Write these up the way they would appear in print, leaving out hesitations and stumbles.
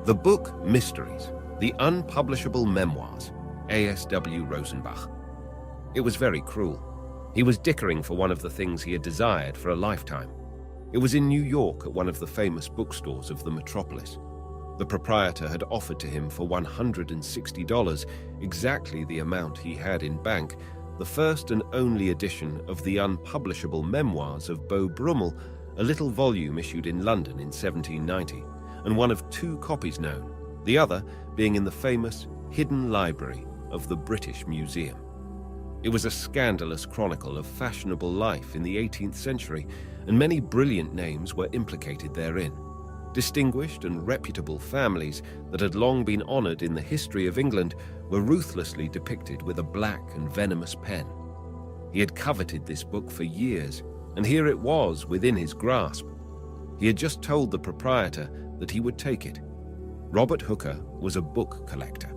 The book Mysteries, the unpublishable memoirs, A.S.W. Rosenbach. It was very cruel. He was dickering for one of the things he had desired for a lifetime. It was in New York at one of the famous bookstores of the metropolis. The proprietor had offered to him for $160, exactly the amount he had in bank, the first and only edition of the unpublishable memoirs of Beau Brummel, a little volume issued in London in 1790, and one of 2 copies known, the other being in the famous hidden library of the British Museum. It was a scandalous chronicle of fashionable life in the 18th century, and many brilliant names were implicated therein. Distinguished and reputable families that had long been honored in the history of England were ruthlessly depicted with a black and venomous pen. He had coveted this book for years, and here it was within his grasp. He had just told the proprietor that he would take it. Robert Hooker was a book collector.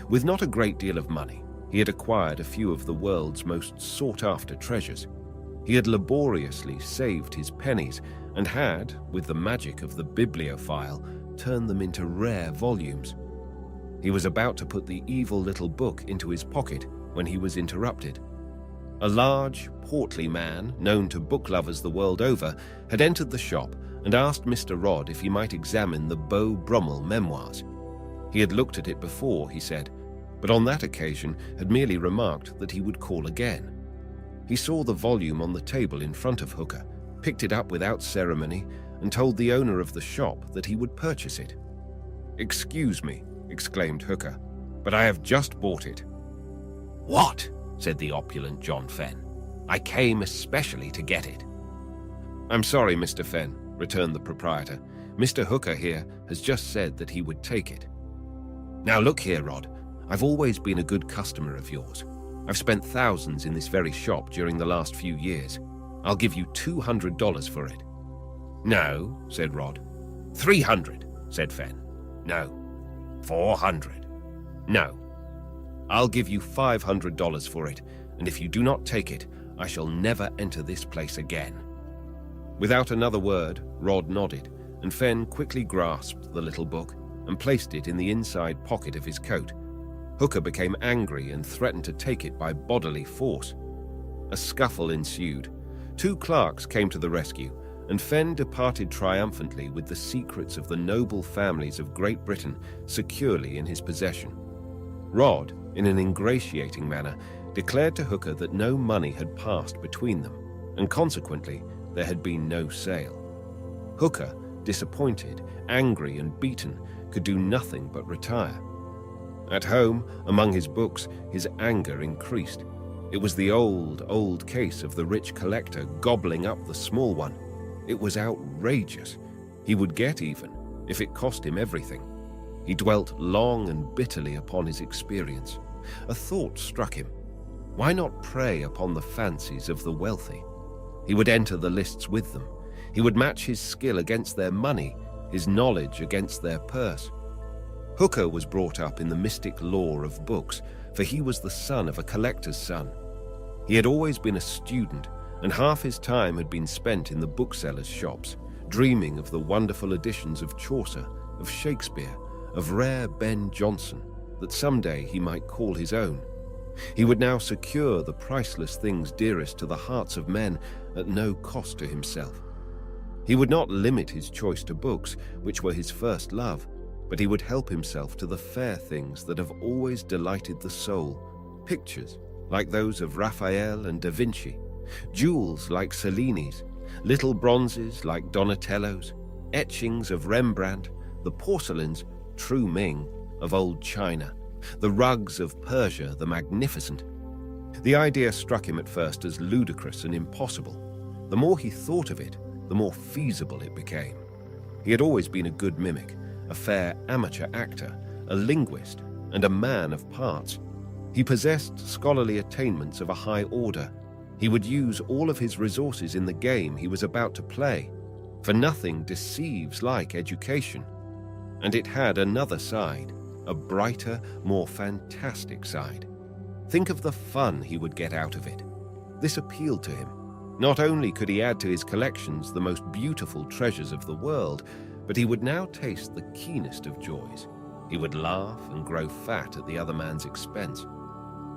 With not a great deal of money, he had acquired a few of the world's most sought-after treasures. He had laboriously saved his pennies and had, with the magic of the bibliophile, turned them into rare volumes. He was about to put the evil little book into his pocket when he was interrupted. A large, portly man, known to book lovers the world over, had entered the shop and asked Mr. Rodd if he might examine the Beau Brummel memoirs. He had looked at it before, he said, but on that occasion had merely remarked that he would call again. He saw the volume on the table in front of Hooker, picked it up without ceremony, and told the owner of the shop that he would purchase it. "Excuse me," exclaimed Hooker, "but I have just bought it." "What?" said the opulent John Fenn. "I came especially to get it." "I'm sorry, Mr. Fenn," returned the proprietor. "Mr. Hooker here has just said that he would take it." "Now look here, Rod. I've always been a good customer of yours. I've spent thousands in this very shop during the last few years. I'll give you $200 for it." "No," said Rod. "300, said Fenn. "No." "400. "No." "I'll give you $500 for it, and if you do not take it, I shall never enter this place again." Without another word, Rod nodded, and Fenn quickly grasped the little book and placed it in the inside pocket of his coat. Hooker became angry and threatened to take it by bodily force. A scuffle ensued. 2 clerks came to the rescue, and Fenn departed triumphantly with the secrets of the noble families of Great Britain securely in his possession. Rod, in an ingratiating manner, declared to Hooker that no money had passed between them, and consequently there had been no sale. Hooker, disappointed, angry, and beaten, could do nothing but retire. At home, among his books, his anger increased. It was the old case of the rich collector gobbling up the small one. It was outrageous. He would get even, if it cost him everything. He dwelt long and bitterly upon his experience. A thought struck him. Why not prey upon the fancies of the wealthy? He would enter the lists with them. He would match his skill against their money, his knowledge against their purse. Hooker was brought up in the mystic lore of books, for he was the son of a collector's son. He had always been a student, and half his time had been spent in the booksellers' shops, dreaming of the wonderful editions of Chaucer, of Shakespeare, of rare Ben Jonson, that someday he might call his own. He would now secure the priceless things dearest to the hearts of men at no cost to himself. He would not limit his choice to books, which were his first love, but he would help himself to the fair things that have always delighted the soul, pictures like those of Raphael and Da Vinci, jewels like Cellini's, little bronzes like Donatello's, etchings of Rembrandt, the porcelains, true Ming, of old China, the rugs of Persia the Magnificent. The idea struck him at first as ludicrous and impossible. The more he thought of it, the more feasible it became. He had always been a good mimic, a fair amateur actor, a linguist, and a man of parts. He possessed scholarly attainments of a high order. He would use all of his resources in the game he was about to play, for nothing deceives like education. And it had another side, a brighter, more fantastic side. Think of the fun he would get out of it. This appealed to him. Not only could he add to his collections the most beautiful treasures of the world, but he would now taste the keenest of joys. He would laugh and grow fat at the other man's expense.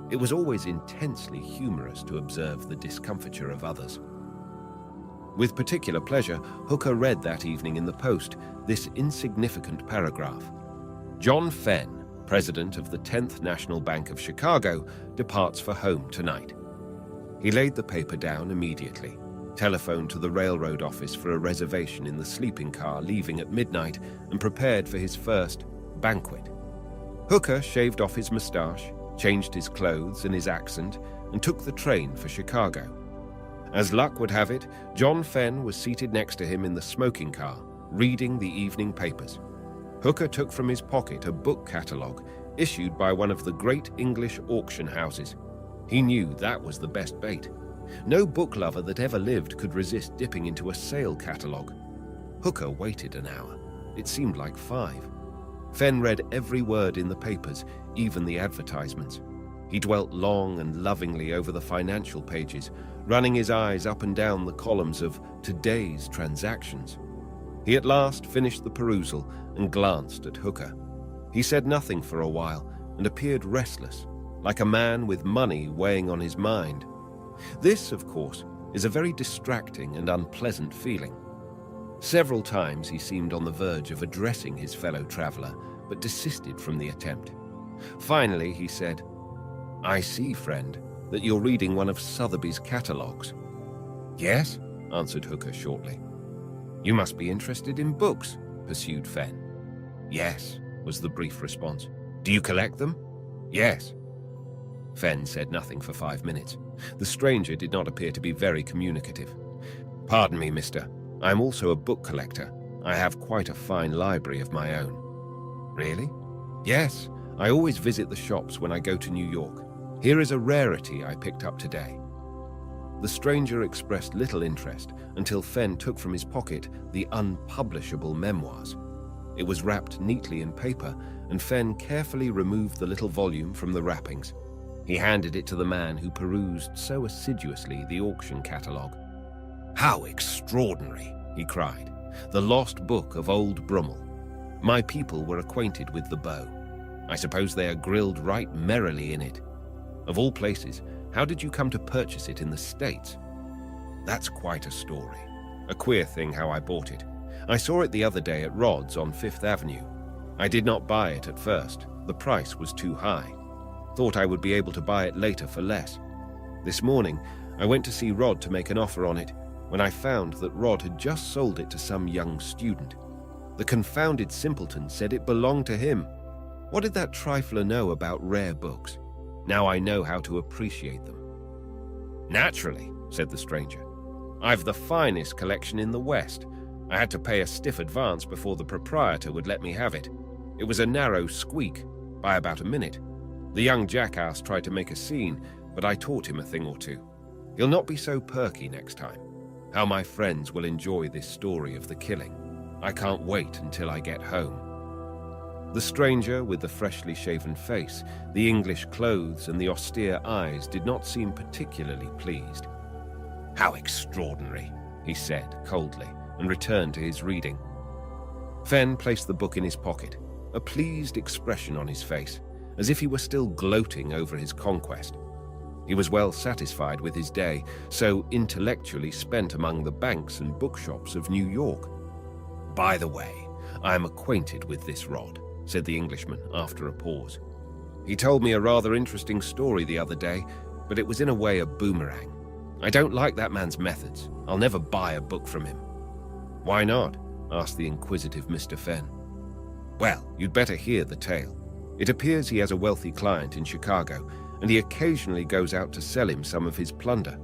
It was always intensely humorous to observe the discomfiture of others. With particular pleasure, Hooker read that evening in the Post this insignificant paragraph. John Fenn, president of the 10th National Bank of Chicago, departs for home tonight. He laid the paper down immediately, telephoned to the railroad office for a reservation in the sleeping car leaving at midnight, and prepared for his first banquet. Hooker shaved off his mustache, changed his clothes and his accent, and took the train for Chicago. As luck would have it, John Fenn was seated next to him in the smoking car, reading the evening papers. Hooker took from his pocket a book catalogue issued by one of the great English auction houses. He knew that was the best bait. No book lover that ever lived could resist dipping into a sale catalogue. Hooker waited an hour. It seemed like 5. Fenn read every word in the papers, even the advertisements. He dwelt long and lovingly over the financial pages, running his eyes up and down the columns of today's transactions. He at last finished the perusal and glanced at Hooker. He said nothing for a while and appeared restless, like a man with money weighing on his mind. This, of course, is a very distracting and unpleasant feeling. Several times he seemed on the verge of addressing his fellow traveler, but desisted from the attempt. Finally, he said, "I see, friend, that you're reading one of Sotheby's catalogues." "Yes," answered Hooker shortly. "You must be interested in books," pursued Fenn. "Yes," was the brief response. "Do you collect them?" "Yes." Fenn said nothing for 5 minutes. The stranger did not appear to be very communicative. "Pardon me, mister. I am also a book collector. I have quite a fine library of my own." "Really?" "Yes. I always visit the shops when I go to New York. Here is a rarity I picked up today." The stranger expressed little interest until Fenn took from his pocket the unpublishable memoirs. It was wrapped neatly in paper, and Fenn carefully removed the little volume from the wrappings. He handed it to the man who perused so assiduously the auction catalogue. "How extraordinary!" he cried. "The lost book of old Brummel. My people were acquainted with the bow. I suppose they are grilled right merrily in it. Of all places, how did you come to purchase it in the States?" "That's quite a story. A queer thing how I bought it. I saw it the other day at Rod's on 5th Avenue. I did not buy it at first. The price was too high. Thought I would be able to buy it later for less. This morning, I went to see Rod to make an offer on it, when I found that Rod had just sold it to some young student. The confounded simpleton said it belonged to him. What did that trifler know about rare books? Now I know how to appreciate them." "Naturally," said the stranger. "I've the finest collection in the West. I had to pay a stiff advance before the proprietor would let me have it. It was a narrow squeak, by about a minute. The young jackass tried to make a scene, but I taught him a thing or two. He'll not be so perky next time. How my friends will enjoy this story of the killing. I can't wait until I get home." The stranger, with the freshly shaven face, the English clothes, and the austere eyes, did not seem particularly pleased. "How extraordinary," he said coldly, and returned to his reading. Fenn placed the book in his pocket, a pleased expression on his face, as if he were still gloating over his conquest. He was well satisfied with his day, so intellectually spent among the banks and bookshops of New York. "By the way, I am acquainted with this Rod," said the Englishman after a pause. "He told me a rather interesting story the other day, but it was in a way a boomerang. I don't like that man's methods. I'll never buy a book from him." "Why not?" asked the inquisitive Mr. Fenn. "Well, you'd better hear the tale. It appears he has a wealthy client in Chicago, and he occasionally goes out to sell him some of his plunder.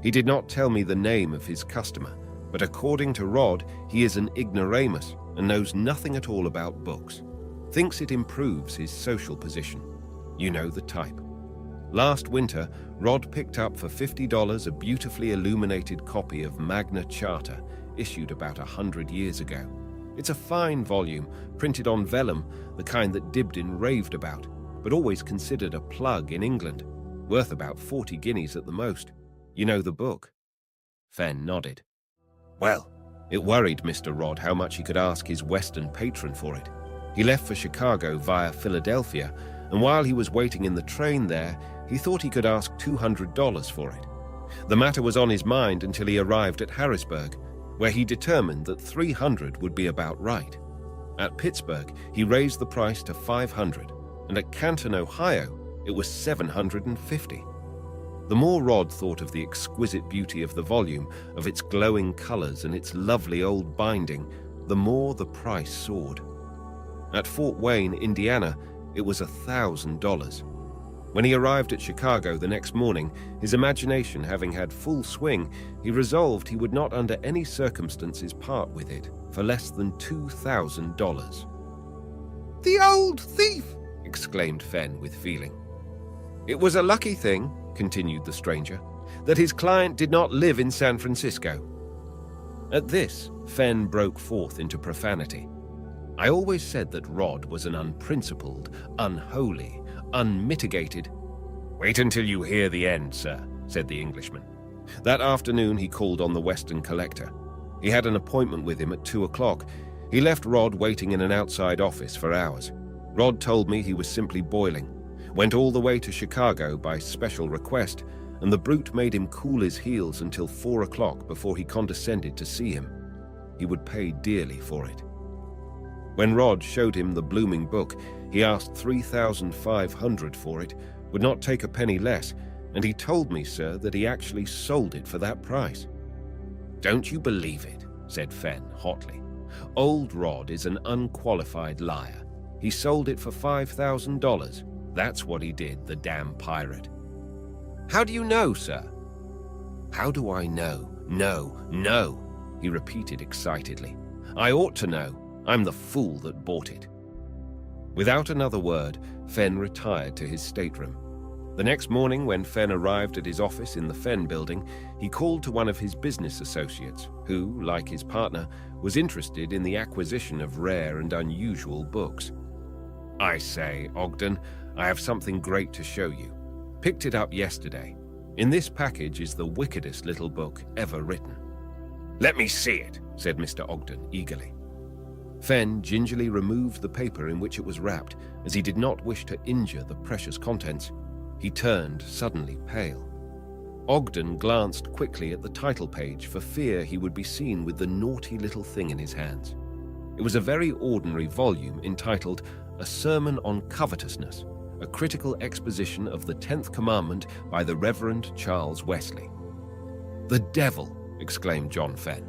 He did not tell me the name of his customer, but according to Rod, he is an ignoramus and knows nothing at all about books. Thinks it improves his social position. You know the type. Last winter, Rod picked up for $50 a beautifully illuminated copy of Magna Charta, issued about 100 years ago. It's a fine volume, printed on vellum, the kind that Dibdin raved about, but always considered a plug in England, worth about 40 guineas at the most. You know the book?" Fenn nodded. "Well, It worried Mr. Rod how much he could ask his Western patron for it. He left for Chicago via Philadelphia, and while he was waiting in the train there, he thought he could ask $200 for it. The matter was on his mind until he arrived at Harrisburg, where he determined that $300 would be about right. At Pittsburgh, he raised the price to $500, and at Canton, Ohio, it was $750. The more Rod thought of the exquisite beauty of the volume, of its glowing colors and its lovely old binding, the more the price soared. At Fort Wayne, Indiana, it was $1,000. When he arrived at Chicago the next morning, his imagination having had full swing, he resolved he would not under any circumstances part with it for less than $2,000. "The old thief!" exclaimed Fenn with feeling. "It was a lucky thing," continued the stranger, "that his client did not live in San Francisco." At this, Fenn broke forth into profanity. "I always said that Rod was an unprincipled, unholy, unmitigated—" "Wait until you hear the end, sir," said the Englishman. That afternoon he called on the Western collector. He had an appointment with him at 2 o'clock. He left Rod waiting in an outside office for hours. Rod told me he was simply boiling, went all the way to Chicago by special request, and the brute made him cool his heels until 4 o'clock before he condescended to see him. He would pay dearly for it. When Rod showed him the blooming book, he asked $3,500 for it, would not take a penny less, and he told me, sir, that he actually sold it for that price. "Don't you believe it," said Fenn hotly. "Old Rod is an unqualified liar. He sold it for $5,000. That's what he did, the damn pirate." "How do you know, sir?" "How do I know? No, he repeated excitedly. "I ought to know. I'm the fool that bought it." Without another word, Fenn retired to his stateroom. The next morning, when Fenn arrived at his office in the Fenn building, he called to one of his business associates, who, like his partner, was interested in the acquisition of rare and unusual books. "I say, Ogden, I have something great to show you. Picked it up yesterday. In this package is the wickedest little book ever written." "Let me see it," said Mr. Ogden eagerly. Fenn gingerly removed the paper in which it was wrapped, as he did not wish to injure the precious contents. He turned suddenly pale. Ogden glanced quickly at the title page for fear he would be seen with the naughty little thing in his hands. It was a very ordinary volume entitled A Sermon on Covetousness, a critical exposition of the 10th Commandment by the Reverend Charles Wesley. "The devil!" exclaimed John Fenn.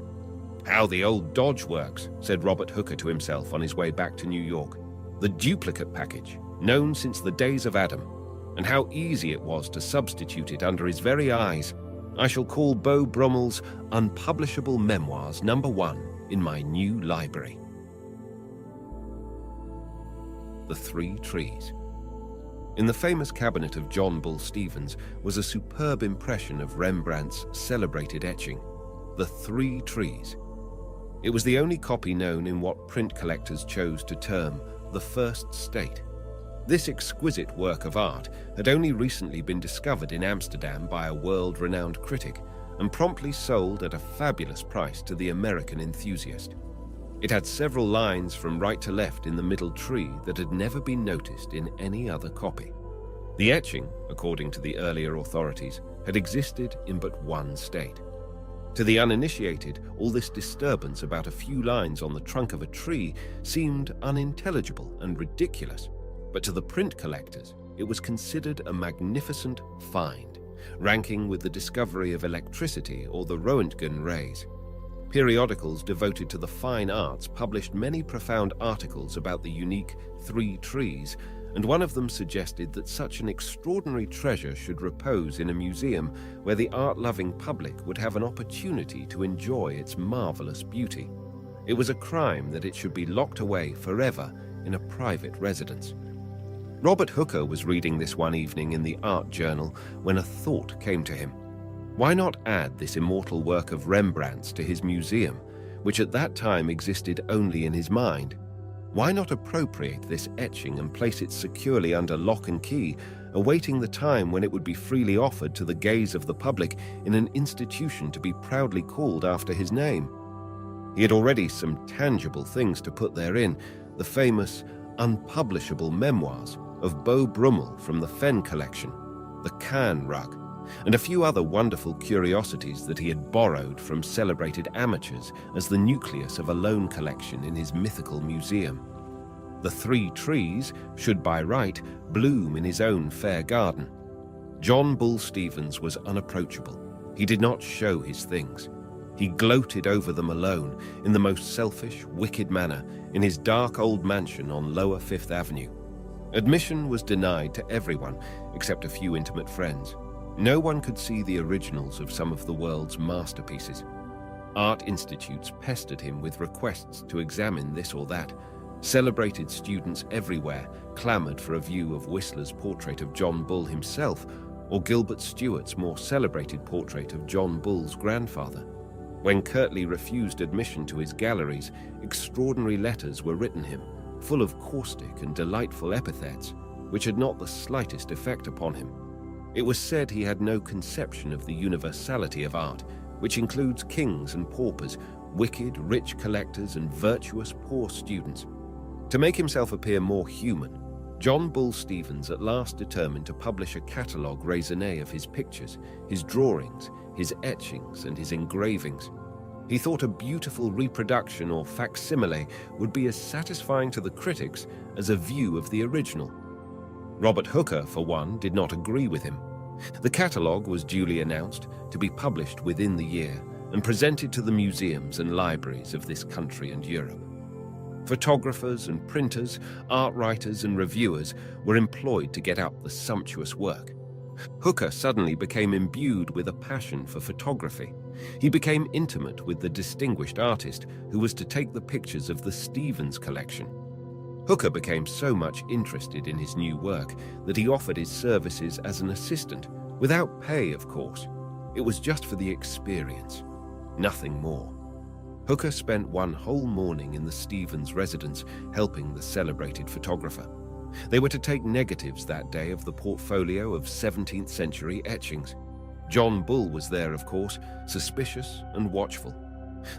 "How the old dodge works," said Robert Hooker to himself on his way back to New York. "The duplicate package, known since the days of Adam, and how easy it was to substitute it under his very eyes. I shall call Beau Brummell's Unpublishable Memoirs No. 1 in my new library." The Three Trees. In the famous cabinet of John Bull Stevens was a superb impression of Rembrandt's celebrated etching, The Three Trees. It was the only copy known in what print collectors chose to term the First State. This exquisite work of art had only recently been discovered in Amsterdam by a world-renowned critic and promptly sold at a fabulous price to the American enthusiast. It had several lines from right to left in the middle tree that had never been noticed in any other copy. The etching, according to the earlier authorities, had existed in but one state. To the uninitiated, all this disturbance about a few lines on the trunk of a tree seemed unintelligible and ridiculous, but to the print collectors, it was considered a magnificent find, ranking with the discovery of electricity or the Roentgen rays. Periodicals devoted to the fine arts published many profound articles about the unique three trees, and one of them suggested that such an extraordinary treasure should repose in a museum where the art-loving public would have an opportunity to enjoy its marvelous beauty. It was a crime that it should be locked away forever in a private residence. Robert Hooker was reading this one evening in the Art Journal when a thought came to him. Why not add this immortal work of Rembrandt's to his museum, which at that time existed only in his mind? Why not appropriate this etching and place it securely under lock and key, awaiting the time when it would be freely offered to the gaze of the public in an institution to be proudly called after his name? He had already some tangible things to put therein, the famous unpublishable memoirs of Beau Brummel from the Fenn collection, the Caen rug, and a few other wonderful curiosities that he had borrowed from celebrated amateurs as the nucleus of a lone collection in his mythical museum. The 3 trees should by right bloom in his own fair garden. John Bull Stevens was unapproachable. He did not show his things. He gloated over them alone, in the most selfish, wicked manner, in his dark old mansion on Lower Fifth Avenue. Admission was denied to everyone, except a few intimate friends. No one could see the originals of some of the world's masterpieces. Art institutes pestered him with requests to examine this or that. Celebrated students everywhere clamored for a view of Whistler's portrait of John Bull himself, or Gilbert Stuart's more celebrated portrait of John Bull's grandfather. When curtly refused admission to his galleries, extraordinary letters were written him, full of caustic and delightful epithets, which had not the slightest effect upon him. It was said he had no conception of the universality of art, which includes kings and paupers, wicked, rich collectors, and virtuous, poor students. To make himself appear more human, John Bull Stevens at last determined to publish a catalogue raisonné of his pictures, his drawings, his etchings, and his engravings. He thought a beautiful reproduction or facsimile would be as satisfying to the critics as a view of the original. Robert Hooker, for one, did not agree with him. The catalogue was duly announced to be published within the year and presented to the museums and libraries of this country and Europe. Photographers and printers, art writers and reviewers were employed to get up the sumptuous work. Hooker suddenly became imbued with a passion for photography. He became intimate with the distinguished artist who was to take the pictures of the Stevens collection. Hooker became so much interested in his new work that he offered his services as an assistant, without pay, of course. It was just for the experience, nothing more. Hooker spent one whole morning in the Stevens residence helping the celebrated photographer. They were to take negatives that day of the portfolio of 17th century etchings. John Bull was there, of course, suspicious and watchful.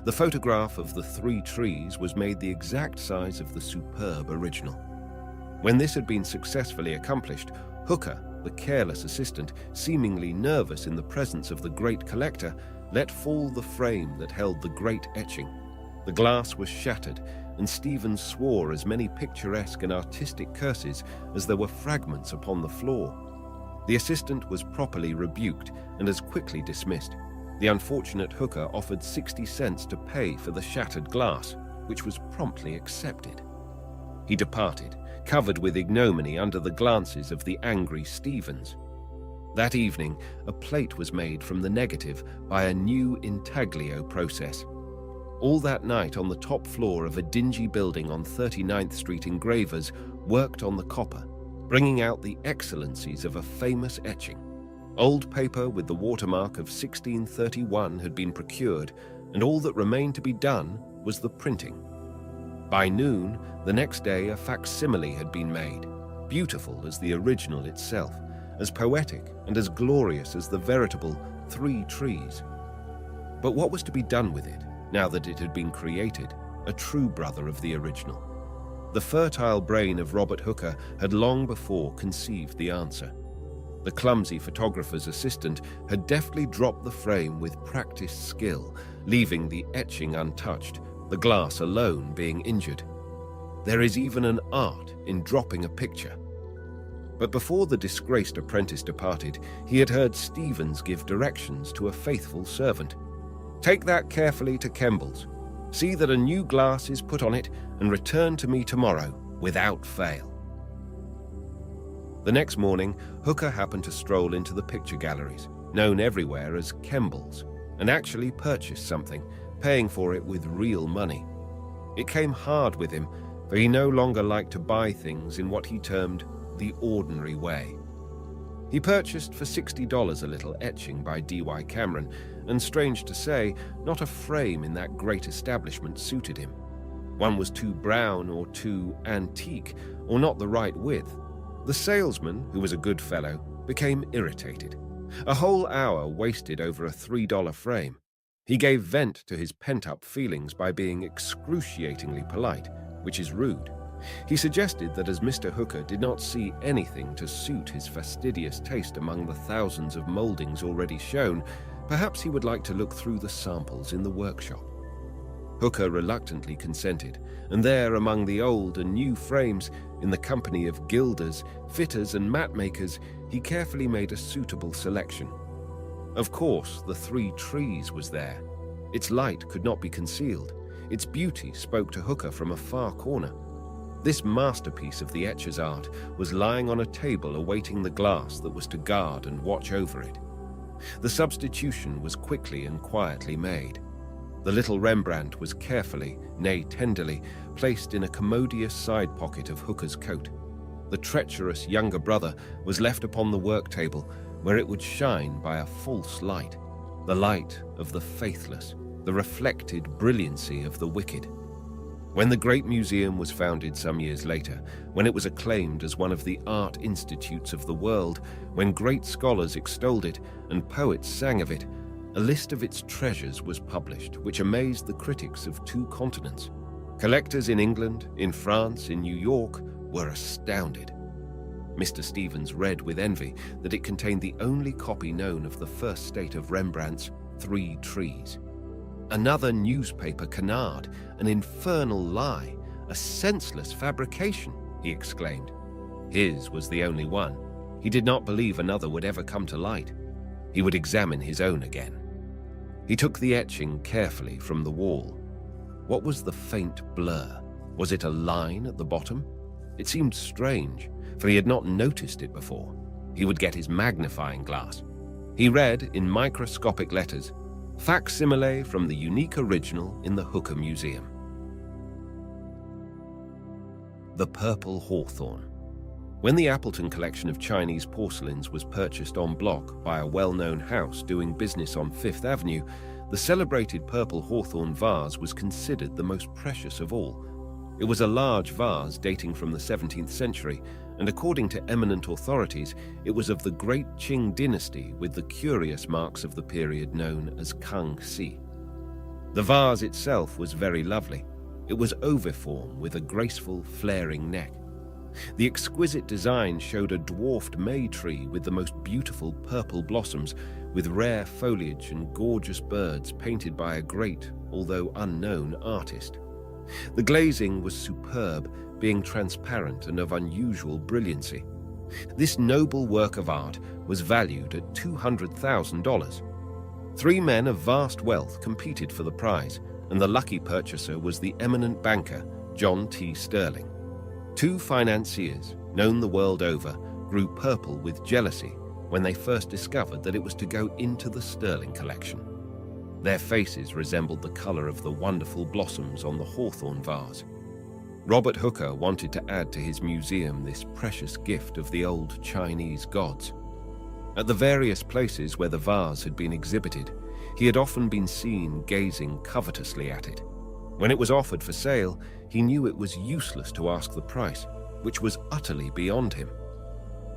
The photograph of the 3 trees was made the exact size of the superb original. When this had been successfully accomplished, Hooker, the careless assistant, seemingly nervous in the presence of the great collector, let fall the frame that held the great etching. The glass was shattered, and Stevens swore as many picturesque and artistic curses as there were fragments upon the floor. The assistant was properly rebuked and as quickly dismissed. The unfortunate Hooker offered 60 cents to pay for the shattered glass, which was promptly accepted. He departed, covered with ignominy under the glances of the angry Stevens. That evening, a plate was made from the negative by a new intaglio process. All that night on the top floor of a dingy building on 39th Street, engravers worked on the copper, bringing out the excellencies of a famous etching. Old paper with the watermark of 1631 had been procured, and all that remained to be done was the printing. By noon, the next day, a facsimile had been made, beautiful as the original itself, as poetic and as glorious as the veritable 3 trees. But what was to be done with it, now that it had been created, a true brother of the original? The fertile brain of Robert Hooker had long before conceived the answer. The clumsy photographer's assistant had deftly dropped the frame with practiced skill, leaving the etching untouched, the glass alone being injured. There is even an art in dropping a picture. But before the disgraced apprentice departed, he had heard Stevens give directions to a faithful servant. "Take that carefully to Kemble's. See that a new glass is put on it, and return to me tomorrow without fail." The next morning, Hooker happened to stroll into the picture galleries, known everywhere as Kemble's, and actually purchased something, paying for it with real money. It came hard with him, for he no longer liked to buy things in what he termed the ordinary way. He purchased for $60 a little etching by D.Y. Cameron, and strange to say, not a frame in that great establishment suited him. One was too brown or too antique, or not the right width. The salesman, who was a good fellow, became irritated. A whole hour wasted over a $3 frame. He gave vent to his pent-up feelings by being excruciatingly polite, which is rude. He suggested that as Mr. Hooker did not see anything to suit his fastidious taste among the thousands of moldings already shown, perhaps he would like to look through the samples in the workshop. Hooker reluctantly consented, and there among the old and new frames, in the company of gilders, fitters and mat makers, he carefully made a suitable selection. Of course, the Three Trees was there. Its light could not be concealed. Its beauty spoke to Hooker from a far corner. This masterpiece of the etcher's art was lying on a table awaiting the glass that was to guard and watch over it. The substitution was quickly and quietly made. The little Rembrandt was carefully, nay tenderly, placed in a commodious side pocket of Hooker's coat. The treacherous younger brother was left upon the work table, where it would shine by a false light, the light of the faithless, the reflected brilliancy of the wicked. When the great museum was founded some years later, when it was acclaimed as one of the art institutes of the world, when great scholars extolled it and poets sang of it, a list of its treasures was published, which amazed the critics of 2 continents. Collectors in England, in France, in New York were astounded. Mr. Stevens read with envy that it contained the only copy known of the first state of Rembrandt's Three Trees. Another newspaper canard, an infernal lie, a senseless fabrication, he exclaimed. His was the only one. He did not believe another would ever come to light. He would examine his own again. He took the etching carefully from the wall. What was the faint blur? Was it a line at the bottom? It seemed strange, for he had not noticed it before. He would get his magnifying glass. He read in microscopic letters, "Facsimile from the unique original in the Hooker Museum." The Purple Hawthorn. When the Appleton collection of Chinese porcelains was purchased en bloc by a well-known house doing business on Fifth Avenue, the celebrated purple hawthorn vase was considered the most precious of all. It was a large vase dating from the 17th century, and according to eminent authorities, it was of the Great Qing dynasty with the curious marks of the period known as Kangxi. The vase itself was very lovely. It was oviform with a graceful, flaring neck. The exquisite design showed a dwarfed May tree with the most beautiful purple blossoms, with rare foliage and gorgeous birds painted by a great, although unknown, artist. The glazing was superb, being transparent and of unusual brilliancy. This noble work of art was valued at $200,000. 3 men of vast wealth competed for the prize, and the lucky purchaser was the eminent banker, John T. Sterling. 2 financiers, known the world over, grew purple with jealousy when they first discovered that it was to go into the Sterling collection. Their faces resembled the color of the wonderful blossoms on the hawthorn vase. Robert Hooker wanted to add to his museum this precious gift of the old Chinese gods. At the various places where the vase had been exhibited, he had often been seen gazing covetously at it. When it was offered for sale, he knew it was useless to ask the price, which was utterly beyond him.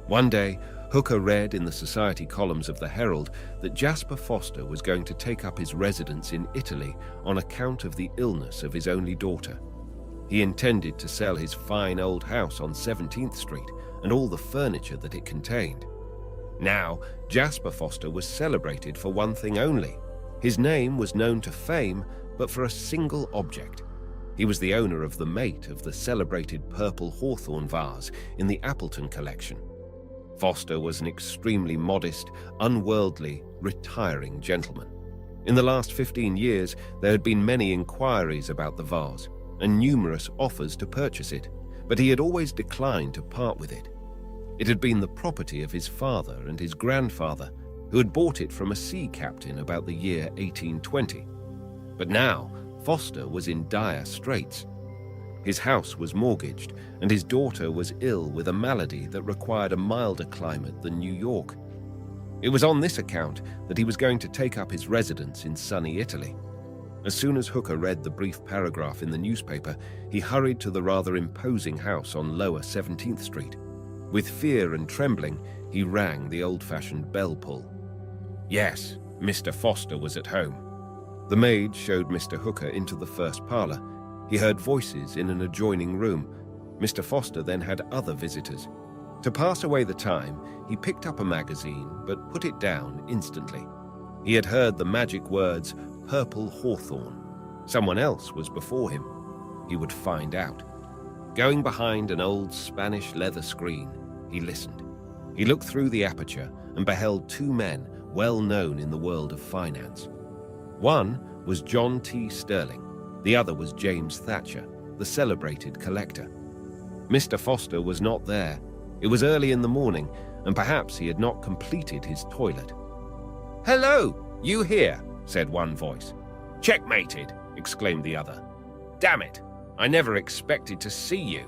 One day, Hooker read in the society columns of the Herald that Jasper Foster was going to take up his residence in Italy on account of the illness of his only daughter. He intended to sell his fine old house on 17th Street and all the furniture that it contained. Now, Jasper Foster was celebrated for one thing only. His name was known to fame, but for a single object. He was the owner of the mate of the celebrated purple hawthorn vase in the Appleton collection. Foster was an extremely modest, unworldly, retiring gentleman. In the last 15 years, there had been many inquiries about the vase and numerous offers to purchase it, but he had always declined to part with it. It had been the property of his father and his grandfather, who had bought it from a sea captain about the year 1820. But now, Foster was in dire straits. His house was mortgaged, and his daughter was ill with a malady that required a milder climate than New York. It was on this account that he was going to take up his residence in sunny Italy. As soon as Hooker read the brief paragraph in the newspaper, he hurried to the rather imposing house on Lower 17th Street. With fear and trembling, he rang the old-fashioned bell pull. Yes, Mr. Foster was at home. The maid showed Mr. Hooker into the first parlor. He heard voices in an adjoining room. Mr. Foster then had other visitors. To pass away the time, he picked up a magazine but put it down instantly. He had heard the magic words, "purple hawthorn." Someone else was before him. He would find out. Going behind an old Spanish leather screen, he listened. He looked through the aperture and beheld two men well known in the world of finance. One was John T. Sterling. The other was James Thatcher, the celebrated collector. Mr. Foster was not there. It was early in the morning, and perhaps he had not completed his toilet. "Hello, you here?" said one voice. "Checkmated," exclaimed the other. "Damn it, I never expected to see you."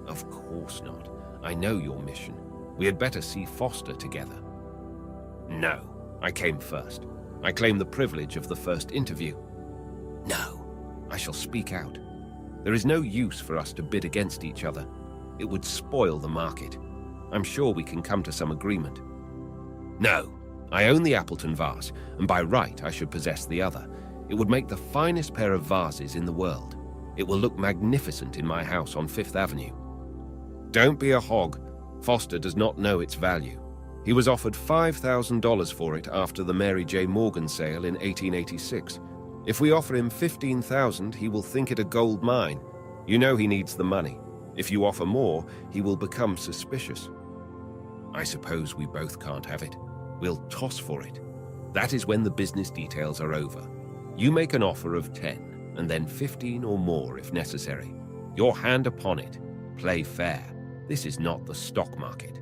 "Of course not. I know your mission. We had better see Foster together." "No, I came first. I claim the privilege of the first interview." "No, I shall speak out. There is no use for us to bid against each other. It would spoil the market. I'm sure we can come to some agreement." "No, I own the Appleton vase, and by right I should possess the other. It would make the finest pair of vases in the world. It will look magnificent in my house on Fifth Avenue." "Don't be a hog. Foster does not know its value. He was offered $5,000 for it after the Mary J. Morgan sale in 1886. If we offer him $15,000, he will think it a gold mine. You know he needs the money. If you offer more, he will become suspicious." "I suppose we both can't have it. We'll toss for it. That is when the business details are over. You make an offer of 10, and then 15 or more if necessary. Your hand upon it. Play fair. This is not the stock market."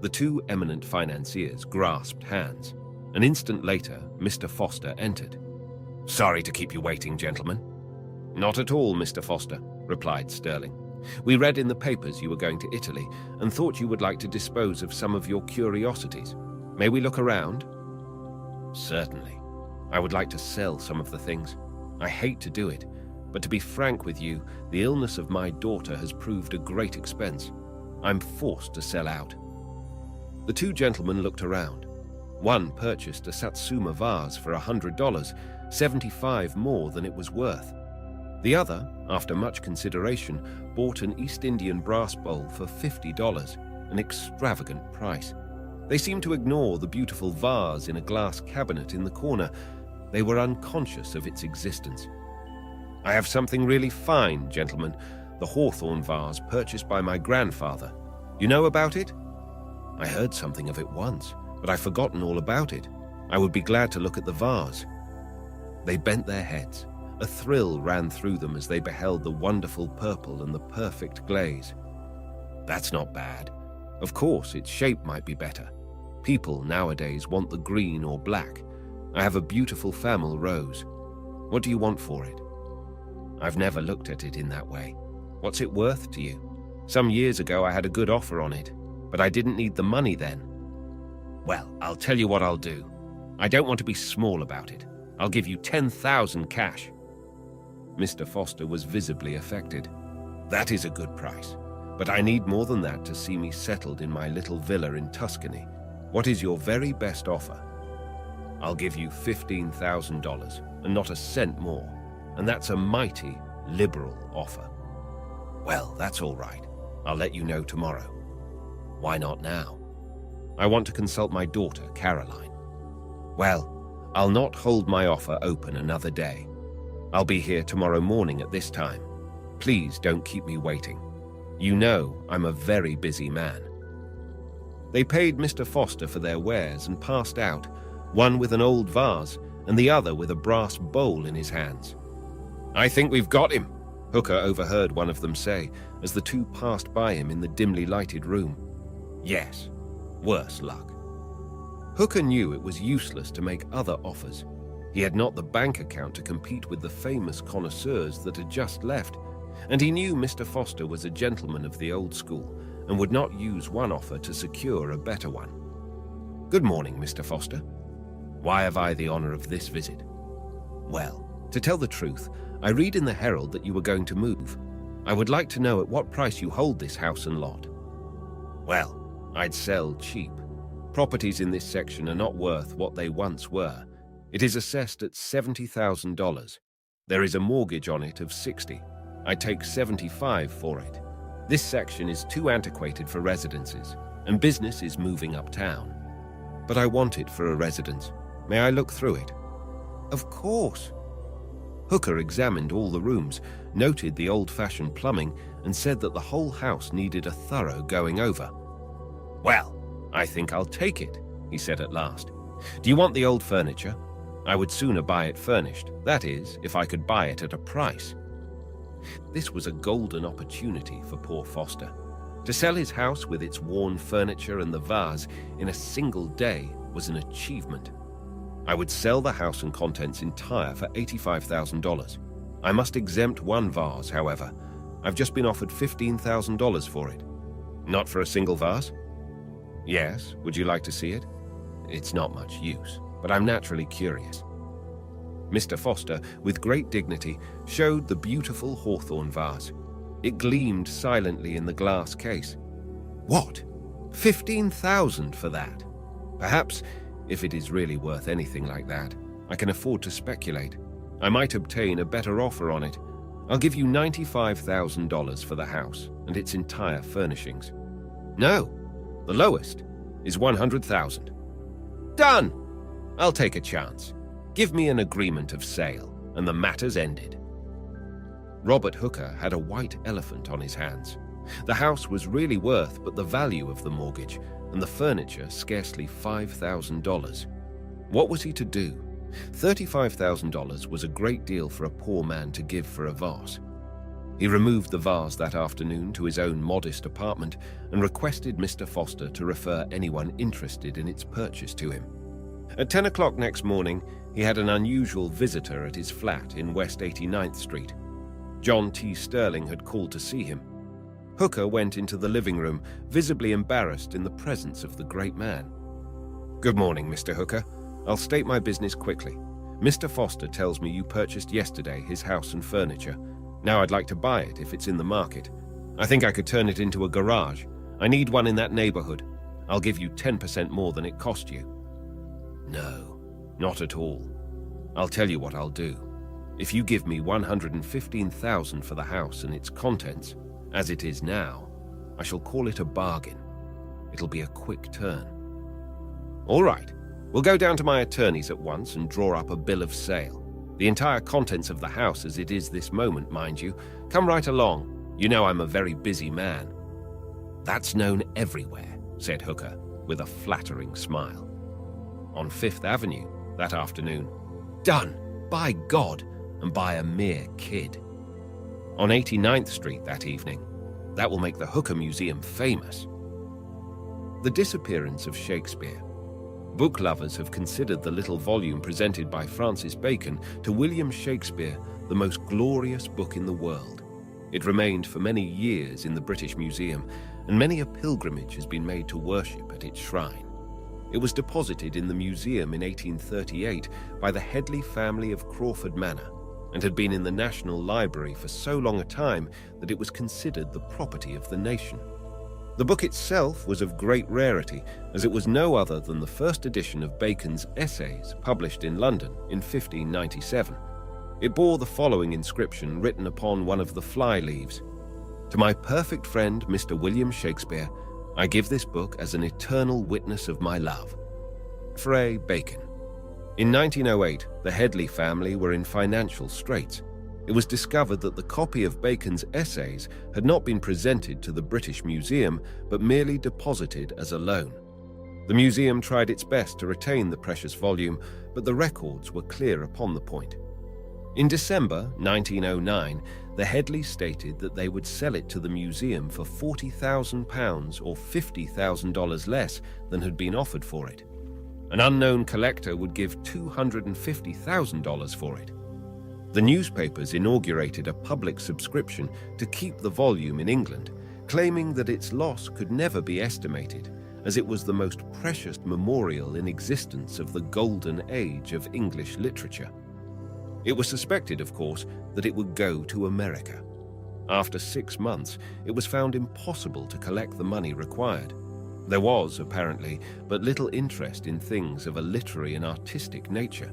The two eminent financiers grasped hands. An instant later, Mr. Foster entered. "Sorry to keep you waiting, gentlemen." "Not at all, Mr. Foster," replied Sterling. "We read in the papers you were going to Italy and thought you would like to dispose of some of your curiosities. May we look around?" "Certainly. I would like to sell some of the things. I hate to do it, but to be frank with you, the illness of my daughter has proved a great expense. I'm forced to sell out." The two gentlemen looked around. One purchased a Satsuma vase for $100, 75 more than it was worth. The other, after much consideration, bought an East Indian brass bowl for $50, an extravagant price. They seemed to ignore the beautiful vase in a glass cabinet in the corner. They were unconscious of its existence. "I have something really fine, gentlemen, the hawthorn vase purchased by my grandfather. You know about it?" "I heard something of it once, but I've forgotten all about it. I would be glad to look at the vase." They bent their heads. A thrill ran through them as they beheld the wonderful purple and the perfect glaze. "That's not bad. Of course, its shape might be better. People nowadays want the green or black. I have a beautiful family rose. What do you want for it?" "I've never looked at it in that way. What's it worth to you? Some years ago I had a good offer on it, but I didn't need the money then." "Well, I'll tell you what I'll do. I don't want to be small about it. I'll give you 10,000 cash." Mr. Foster was visibly affected. "That is a good price, but I need more than that to see me settled in my little villa in Tuscany. What is your very best offer?" "I'll give you $15,000 and not a cent more, and that's a mighty liberal offer." "Well, that's all right. I'll let you know tomorrow." "Why not now?" "I want to consult my daughter, Caroline." "Well, I'll not hold my offer open another day. I'll be here tomorrow morning at this time. Please don't keep me waiting. You know I'm a very busy man." They paid Mr. Foster for their wares and passed out, one with an old vase and the other with a brass bowl in his hands. "I think we've got him," Hooker overheard one of them say as the two passed by him in the dimly lighted room. "Yes, worse luck." Hooker knew it was useless to make other offers. He had not the bank account to compete with the famous connoisseurs that had just left, and he knew Mr. Foster was a gentleman of the old school and would not use one offer to secure a better one. "Good morning, Mr. Foster. Why have I the honor of this visit?" "Well, to tell the truth, I read in the Herald that you were going to move. I would like to know at what price you hold this house and lot." "Well, I'd sell cheap. Properties in this section are not worth what they once were. It is assessed at $70,000. There is a mortgage on it of $60,000. I take $75,000 for it. This section is too antiquated for residences, and business is moving uptown. But I want it for a residence. May I look through it? Of course. Hooker examined all the rooms, noted the old-fashioned plumbing, and said that the whole house needed a thorough going over. Well, I think I'll take it, he said at last. Do you want the old furniture? I would sooner buy it furnished, that is, if I could buy it at a price. This was a golden opportunity for poor Foster. To sell his house with its worn furniture and the vase in a single day was an achievement. I would sell the house and contents entire for $85,000. I must exempt one vase, however. I've just been offered $15,000 for it. Not for a single vase? Yes, would you like to see it? It's not much use, but I'm naturally curious. Mr. Foster, with great dignity, showed the beautiful hawthorn vase. It gleamed silently in the glass case. What? $15,000 for that? Perhaps, if it is really worth anything like that, I can afford to speculate. I might obtain a better offer on it. I'll give you $95,000 for the house and its entire furnishings. No, the lowest is $100,000. Done! I'll take a chance. Give me an agreement of sale, and the matter's ended. Robert Hooker had a white elephant on his hands. The house was really worth but the value of the mortgage, and the furniture scarcely $5,000. What was he to do? $35,000 was a great deal for a poor man to give for a vase. He removed the vase that afternoon to his own modest apartment and requested Mr. Foster to refer anyone interested in its purchase to him. At 10 o'clock next morning, he had an unusual visitor at his flat in West 89th Street. John T. Sterling had called to see him. Hooker went into the living room, visibly embarrassed in the presence of the great man. Good morning, Mr. Hooker. I'll state my business quickly. Mr. Foster tells me you purchased yesterday his house and furniture. Now I'd like to buy it if it's in the market. I think I could turn it into a garage. I need one in that neighborhood. I'll give you 10% more than it cost you. No, not at all. I'll tell you what I'll do. If you give me $115,000 for the house and its contents, as it is now, I shall call it a bargain. It'll be a quick turn. All right, we'll go down to my attorney's at once and draw up a bill of sale. The entire contents of the house as it is this moment, mind you. Come right along. You know I'm a very busy man. That's known everywhere, said Hooker, with a flattering smile. On Fifth Avenue that afternoon. Done, by God, and by a mere kid. On 89th Street that evening. That will make the Hooker Museum famous. The disappearance of Shakespeare. Book lovers have considered the little volume presented by Francis Bacon to William Shakespeare the most glorious book in the world. It remained for many years in the British Museum, and many a pilgrimage has been made to worship at its shrine. It was deposited in the museum in 1838 by the Headley family of Crawford Manor, and had been in the National Library for so long a time that it was considered the property of the nation. The book itself was of great rarity, as it was no other than the first edition of Bacon's Essays, published in London in 1597. It bore the following inscription written upon one of the fly-leaves: "To my perfect friend, Mr. William Shakespeare, I give this book as an eternal witness of my love. Fray Bacon." In 1908, the Headley family were in financial straits. It was discovered that the copy of Bacon's Essays had not been presented to the British Museum, but merely deposited as a loan. The museum tried its best to retain the precious volume, but the records were clear upon the point. In December 1909, the Headleys stated that they would sell it to the museum for £40,000 or $50,000 less than had been offered for it. An unknown collector would give $250,000 for it. The newspapers inaugurated a public subscription to keep the volume in England, claiming that its loss could never be estimated, as it was the most precious memorial in existence of the golden age of English literature. It was suspected, of course, that it would go to America. After 6 months, it was found impossible to collect the money required. There was, apparently, but little interest in things of a literary and artistic nature.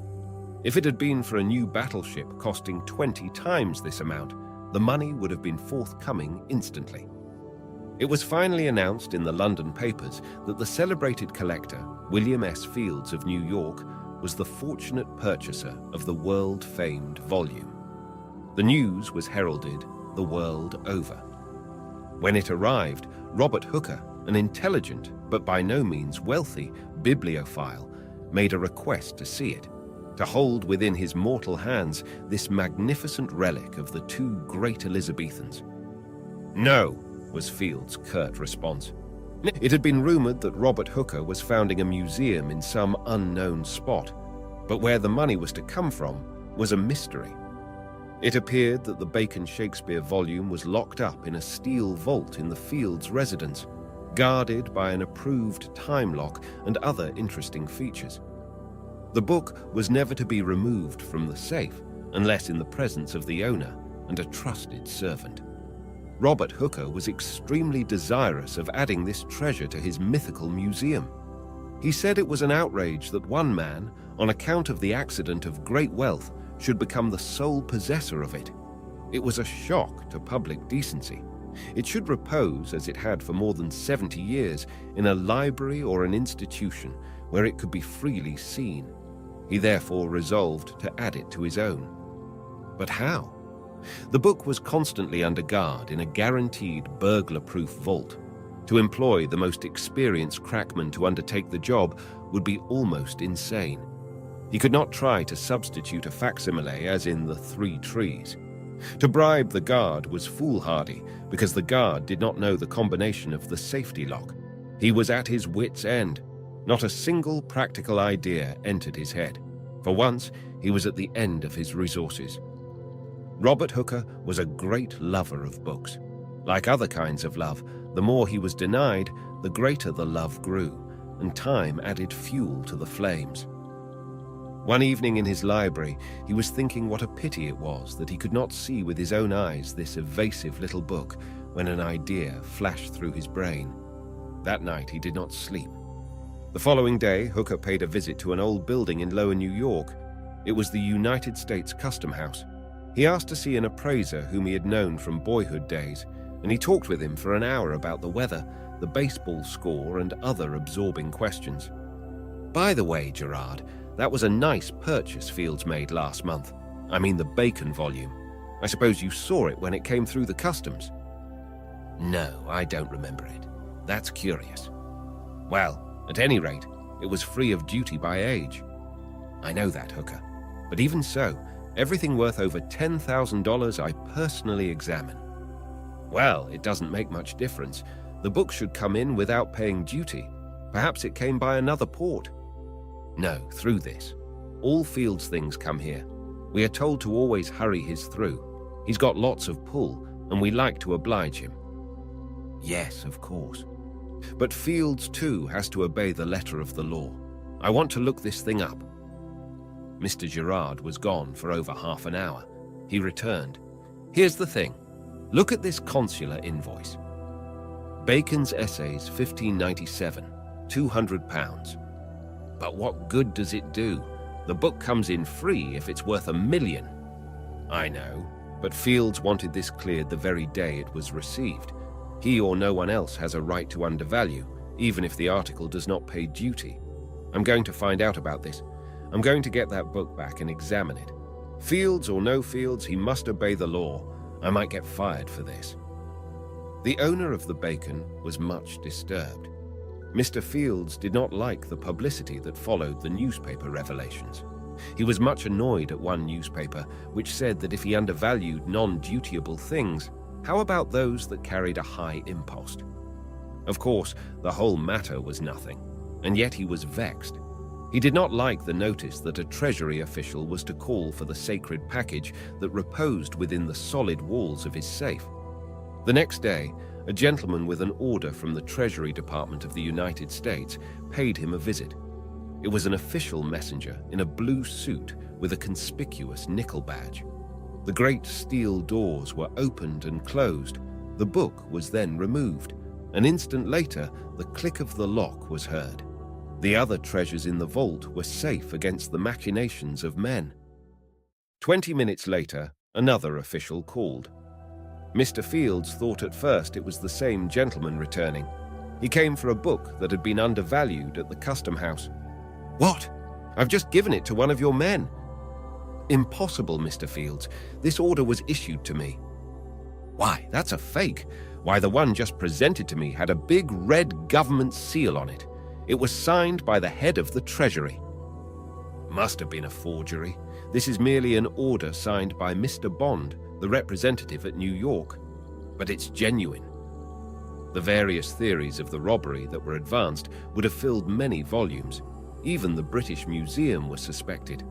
If it had been for a new battleship costing 20 times this amount, the money would have been forthcoming instantly. It was finally announced in the London papers that the celebrated collector, William S. Fields of New York, was the fortunate purchaser of the world-famed volume. The news was heralded the world over. When it arrived, Robert Hooker, an intelligent but by no means wealthy bibliophile, made a request to see it, to hold within his mortal hands this magnificent relic of the two great Elizabethans. "No," was Fields' curt response. It had been rumored that Robert Hooker was founding a museum in some unknown spot, but where the money was to come from was a mystery. It appeared that the Bacon Shakespeare volume was locked up in a steel vault in the Fields' residence, guarded by an approved time lock and other interesting features. The book was never to be removed from the safe unless in the presence of the owner and a trusted servant. Robert Hooker was extremely desirous of adding this treasure to his mythical museum. He said it was an outrage that one man, on account of the accident of great wealth, should become the sole possessor of it. It was a shock to public decency. It should repose, as it had for more than 70 years, in a library or an institution where it could be freely seen. He therefore resolved to add it to his own. But how? The book was constantly under guard in a guaranteed burglar-proof vault. To employ the most experienced crackman to undertake the job would be almost insane. He could not try to substitute a facsimile as in The Three Trees. To bribe the guard was foolhardy because the guard did not know the combination of the safety lock. He was at his wit's end. Not a single practical idea entered his head. For once, he was at the end of his resources. Robert Hooker was a great lover of books. Like other kinds of love, the more he was denied, the greater the love grew, and time added fuel to the flames. One evening in his library, he was thinking what a pity it was that he could not see with his own eyes this evasive little book when an idea flashed through his brain. That night he did not sleep. The following day, Hooker paid a visit to an old building in Lower New York. It was the United States Custom House. He asked to see an appraiser whom he had known from boyhood days, and he talked with him for an hour about the weather, the baseball score, and other absorbing questions. "By the way, Gerard, that was a nice purchase Fields made last month. I mean the Bacon volume. I suppose you saw it when it came through the customs." "No, I don't remember it. That's curious." "Well, at any rate, it was free of duty by age." "I know that, Hooker. But even so, everything worth over $10,000 I personally examine." "Well, it doesn't make much difference. The book should come in without paying duty. Perhaps it came by another port." "No, through this. All Fields things come here. We are told to always hurry his through. He's got lots of pull, and we like to oblige him." "Yes, of course. But Fields, too, has to obey the letter of the law. I want to look this thing up." Mr. Gerard was gone for over half an hour. He returned. "Here's the thing. Look at this consular invoice. Bacon's Essays, 1597, £200. But what good does it do? The book comes in free if it's worth $1 million. "I know, but Fields wanted this cleared the very day it was received. He or no one else has a right to undervalue, even if the article does not pay duty. I'm going to find out about this. I'm going to get that book back and examine it. Fields or no Fields, he must obey the law. I might get fired for this." The owner of the Bacon was much disturbed. Mr. Fields did not like the publicity that followed the newspaper revelations. He was much annoyed at one newspaper, which said that if he undervalued non-dutiable things, how about those that carried a high impost? Of course, the whole matter was nothing, and yet he was vexed. He did not like the notice that a Treasury official was to call for the sacred package that reposed within the solid walls of his safe. The next day, a gentleman with an order from the Treasury Department of the United States paid him a visit. It was an official messenger in a blue suit with a conspicuous nickel badge. The great steel doors were opened and closed. The book was then removed. An instant later, the click of the lock was heard. The other treasures in the vault were safe against the machinations of men. 20 minutes later, another official called. Mr. Fields thought at first it was the same gentleman returning. He came for a book that had been undervalued at the custom house. "What? I've just given it to one of your men." "Impossible, Mr. Fields. This order was issued to me." "Why, that's a fake. Why, the one just presented to me had a big red government seal on it. It was signed by the head of the Treasury." "Must have been a forgery. This is merely an order signed by Mr. Bond, the representative at New York. But it's genuine." The various theories of the robbery that were advanced would have filled many volumes. Even the British Museum was suspected.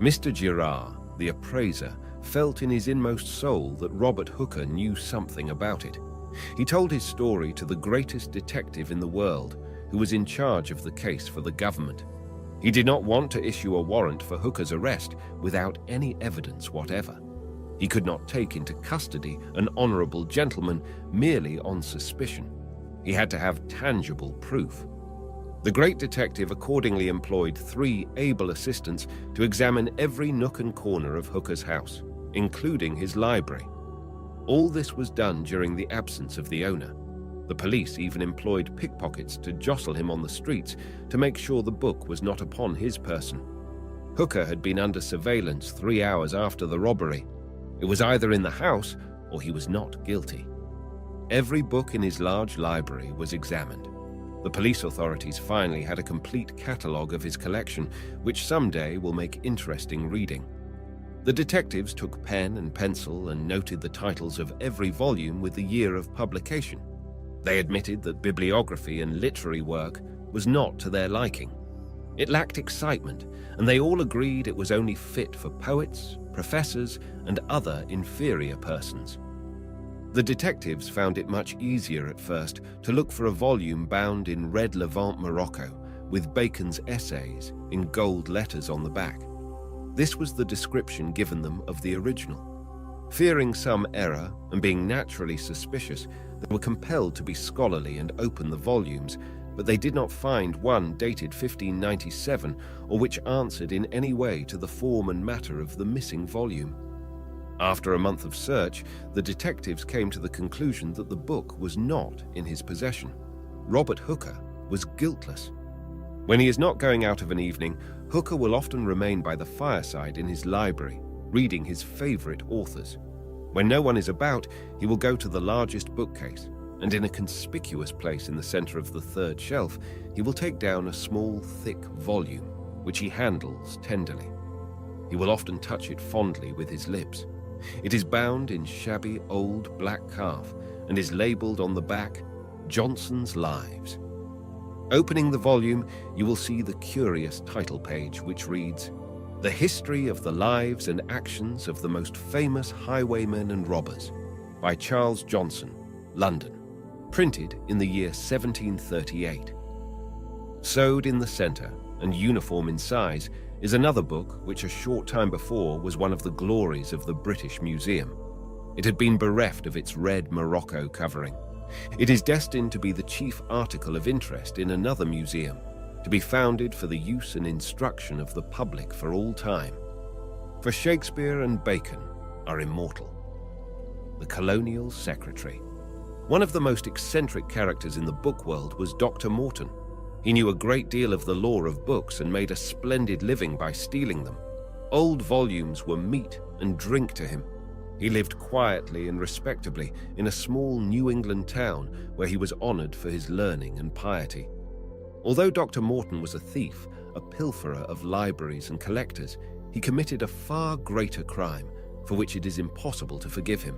Mr. Girard, the appraiser, felt in his inmost soul that Robert Hooker knew something about it. He told his story to the greatest detective in the world, who was in charge of the case for the government. He did not want to issue a warrant for Hooker's arrest without any evidence whatever. He could not take into custody an honorable gentleman merely on suspicion. He had to have tangible proof. The great detective accordingly employed 3 able assistants to examine every nook and corner of Hooker's house, including his library. All this was done during the absence of the owner. The police even employed pickpockets to jostle him on the streets to make sure the book was not upon his person. Hooker had been under surveillance 3 hours after the robbery. It was either in the house or he was not guilty. Every book in his large library was examined. The police authorities finally had a complete catalogue of his collection, which someday will make interesting reading. The detectives took pen and pencil and noted the titles of every volume with the year of publication. They admitted that bibliography and literary work was not to their liking. It lacked excitement, and they all agreed it was only fit for poets, professors, and other inferior persons. The detectives found it much easier at first to look for a volume bound in red Levant morocco with Bacon's essays in gold letters on the back. This was the description given them of the original. Fearing some error and being naturally suspicious, they were compelled to be scholarly and open the volumes, but they did not find one dated 1597 or which answered in any way to the form and matter of the missing volume. After a month of search, the detectives came to the conclusion that the book was not in his possession. Robert Hooker was guiltless. When he is not going out of an evening, Hooker will often remain by the fireside in his library, reading his favorite authors. When no one is about, he will go to the largest bookcase, and in a conspicuous place in the center of the third shelf, he will take down a small, thick volume, which he handles tenderly. He will often touch it fondly with his lips. It is bound in shabby old black calf and is labeled on the back, Johnson's Lives. Opening the volume, you will see the curious title page which reads, The History of the Lives and Actions of the Most Famous Highwaymen and Robbers, by Charles Johnson, London, printed in the year 1738. Sewed in the center and uniform in size is another book which a short time before was one of the glories of the British Museum. It had been bereft of its red morocco covering. It is destined to be the chief article of interest in another museum, to be founded for the use and instruction of the public for all time. For Shakespeare and Bacon are immortal. The Colonial Secretary. One of the most eccentric characters in the book world was Dr. Morton. He knew a great deal of the lore of books and made a splendid living by stealing them. Old volumes were meat and drink to him. He lived quietly and respectably in a small New England town where he was honored for his learning and piety. Although Dr. Morton was a thief, a pilferer of libraries and collectors, he committed a far greater crime for which it is impossible to forgive him.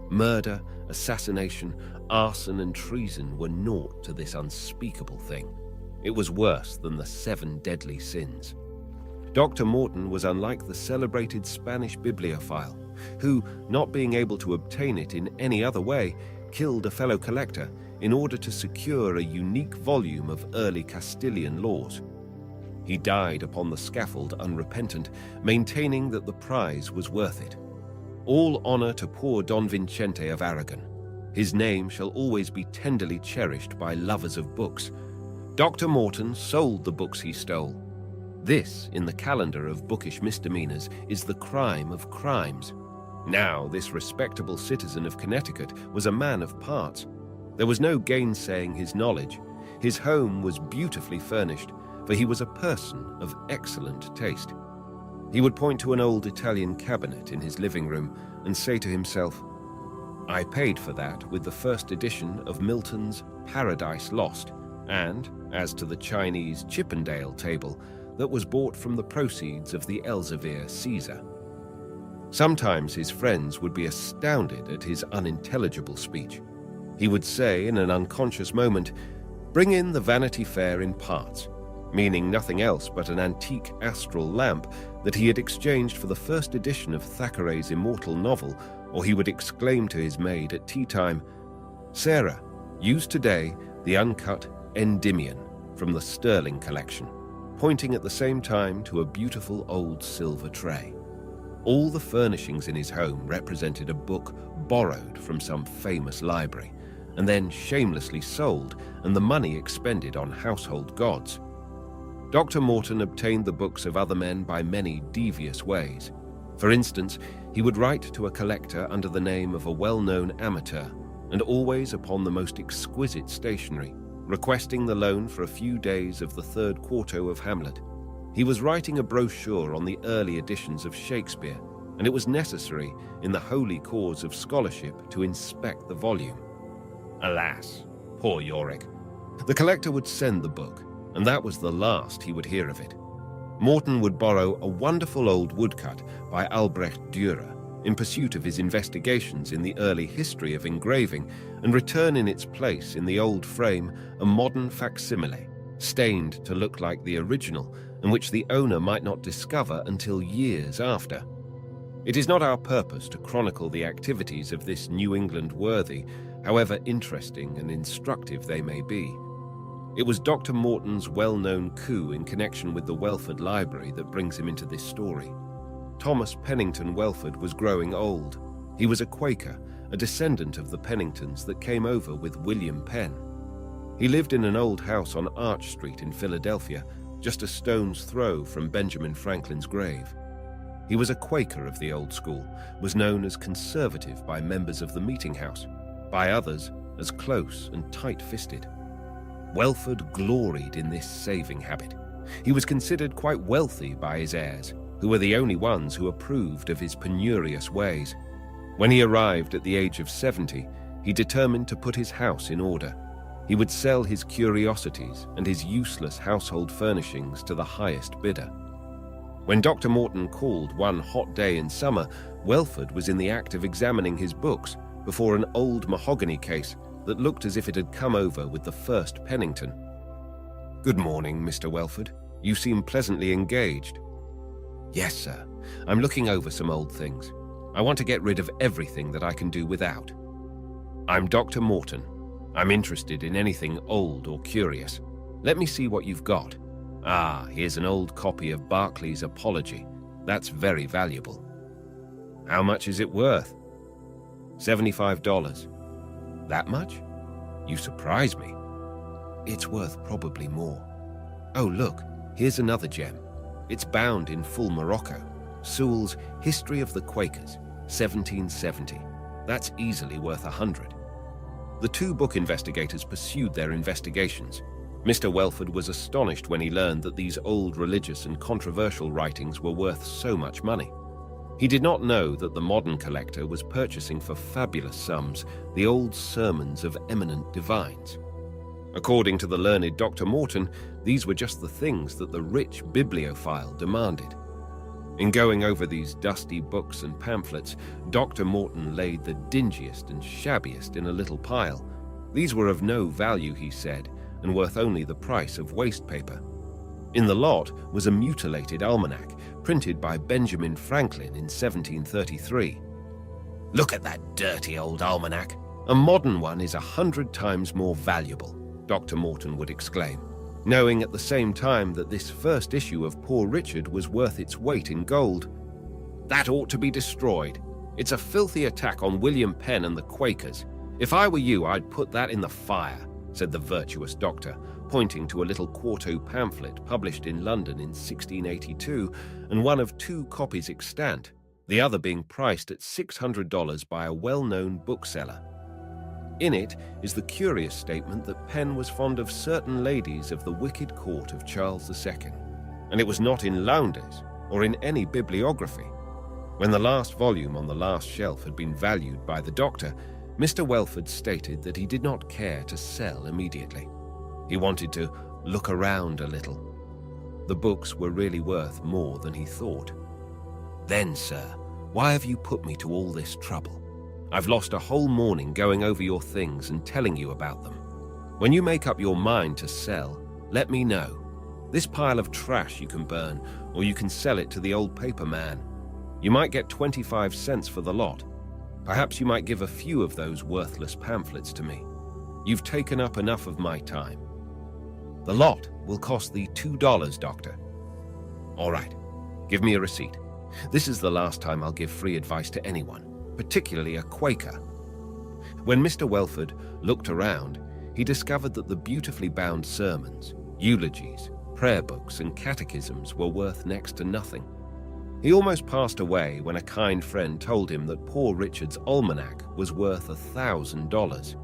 Murder, assassination, arson, and treason were naught to this unspeakable thing. It was worse than the 7 deadly sins. Dr. Morton was unlike the celebrated Spanish bibliophile, who, not being able to obtain it in any other way, killed a fellow collector in order to secure a unique volume of early Castilian laws. He died upon the scaffold unrepentant, maintaining that the prize was worth it. All honor to poor Don Vincente of Aragon. His name shall always be tenderly cherished by lovers of books, Dr. Morton sold the books he stole. This, in the calendar of bookish misdemeanors, is the crime of crimes. Now, this respectable citizen of Connecticut was a man of parts. There was no gainsaying his knowledge. His home was beautifully furnished, for he was a person of excellent taste. He would point to an old Italian cabinet in his living room and say to himself, "I paid for that with the first edition of Milton's Paradise Lost, and, as to the Chinese Chippendale table, that was bought from the proceeds of the Elsevier Caesar." Sometimes his friends would be astounded at his unintelligible speech. He would say in an unconscious moment, "Bring in the Vanity Fair in parts," meaning nothing else but an antique astral lamp that he had exchanged for the first edition of Thackeray's immortal novel, or he would exclaim to his maid at tea time, "Sarah, use today the uncut Endymion from the Sterling collection," pointing at the same time to a beautiful old silver tray. All the furnishings in his home represented a book borrowed from some famous library, and then shamelessly sold, and the money expended on household gods. Dr. Morton obtained the books of other men by many devious ways. For instance, he would write to a collector under the name of a well-known amateur, and always upon the most exquisite stationery, requesting the loan for a few days of the third quarto of Hamlet. He was writing a brochure on the early editions of Shakespeare, and it was necessary, in the holy cause of scholarship, to inspect the volume. Alas, poor Yorick! The collector would send the book, and that was the last he would hear of it. Morton would borrow a wonderful old woodcut by Albrecht Dürer in pursuit of his investigations in the early history of engraving, and return in its place in the old frame a modern facsimile, stained to look like the original, and which the owner might not discover until years after. It is not our purpose to chronicle the activities of this New England worthy, however interesting and instructive they may be. It was Dr. Morton's well-known coup in connection with the Welford Library that brings him into this story. Thomas Pennington Welford was growing old. He was a Quaker, a descendant of the Penningtons that came over with William Penn. He lived in an old house on Arch Street in Philadelphia, just a stone's throw from Benjamin Franklin's grave. He was a Quaker of the old school, was known as conservative by members of the meeting house, by others as close and tight-fisted. Welford gloried in this saving habit. He was considered quite wealthy by his heirs, who were the only ones who approved of his penurious ways. When he arrived at the age of 70, he determined to put his house in order. He would sell his curiosities and his useless household furnishings to the highest bidder. When Dr. Morton called one hot day in summer, Welford was in the act of examining his books before an old mahogany case that looked as if it had come over with the first Pennington. "Good morning, Mr. Welford. You seem pleasantly engaged." "Yes, sir. I'm looking over some old things. I want to get rid of everything that I can do without." "I'm Dr. Morton. I'm interested in anything old or curious. Let me see what you've got. Ah, here's an old copy of Barclay's Apology. That's very valuable." "How much is it worth?" $75. "That much? You surprise me." "It's worth probably more. Oh, look, here's another gem. It's bound in full Morocco. Sewell's History of the Quakers, 1770. That's easily worth $100. The two book investigators pursued their investigations. Mr. Welford was astonished when he learned that these old religious and controversial writings were worth so much money. He did not know that the modern collector was purchasing for fabulous sums the old sermons of eminent divines. According to the learned Dr. Morton, these were just the things that the rich bibliophile demanded. In going over these dusty books and pamphlets, Dr. Morton laid the dingiest and shabbiest in a little pile. These were of no value, he said, and worth only the price of waste paper. In the lot was a mutilated almanac, printed by Benjamin Franklin in 1733. "Look at that dirty old almanac. A modern one is 100 times more valuable," Dr. Morton would exclaim, knowing at the same time that this first issue of Poor Richard was worth its weight in gold. "That ought to be destroyed. It's a filthy attack on William Penn and the Quakers. If I were you, I'd put that in the fire," said the virtuous doctor, pointing to a little quarto pamphlet published in London in 1682 and one of 2 copies extant, the other being priced at $600 by a well-known bookseller. In it is the curious statement that Penn was fond of certain ladies of the wicked court of Charles II, and it was not in Lowndes or in any bibliography. When the last volume on the last shelf had been valued by the doctor, Mr. Welford stated that he did not care to sell immediately. He wanted to look around a little. The books were really worth more than he thought. "Then, sir, why have you put me to all this trouble? I've lost a whole morning going over your things and telling you about them. When you make up your mind to sell, let me know. This pile of trash you can burn, or you can sell it to the old paper man. You might get 25 cents for the lot. Perhaps you might give a few of those worthless pamphlets to me. You've taken up enough of my time. The lot will cost thee $2, doctor." "All right, give me a receipt. This is the last time I'll give free advice to anyone, particularly a Quaker." When Mr. Welford looked around, he discovered that the beautifully bound sermons, eulogies, prayer books, and catechisms were worth next to nothing. He almost passed away when a kind friend told him that Poor Richard's almanac was worth $1,000.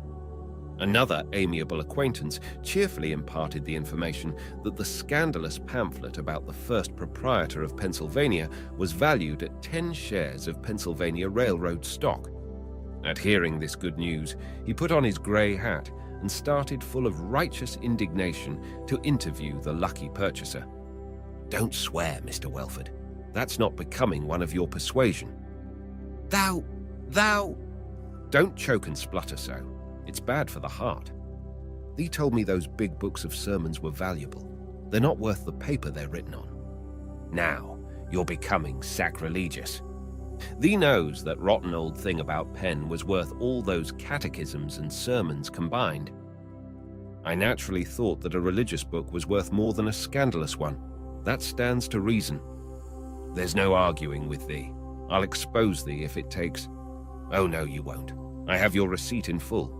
Another amiable acquaintance cheerfully imparted the information that the scandalous pamphlet about the first proprietor of Pennsylvania was valued at 10 shares of Pennsylvania Railroad stock. At hearing this good news, he put on his grey hat and started full of righteous indignation to interview the lucky purchaser. "Don't swear, Mr. Welford. That's not becoming one of your persuasion." Thou... Don't choke and splutter so. It's bad for the heart. Thee told me those big books of sermons were valuable. They're not worth the paper they're written on. Now, you're becoming sacrilegious. Thee knows that rotten old thing about Penn was worth all those catechisms and sermons combined. I naturally thought that a religious book was worth more than a scandalous one. That stands to reason. There's no arguing with thee. I'll expose thee if it takes... Oh, no, you won't. I have your receipt in full.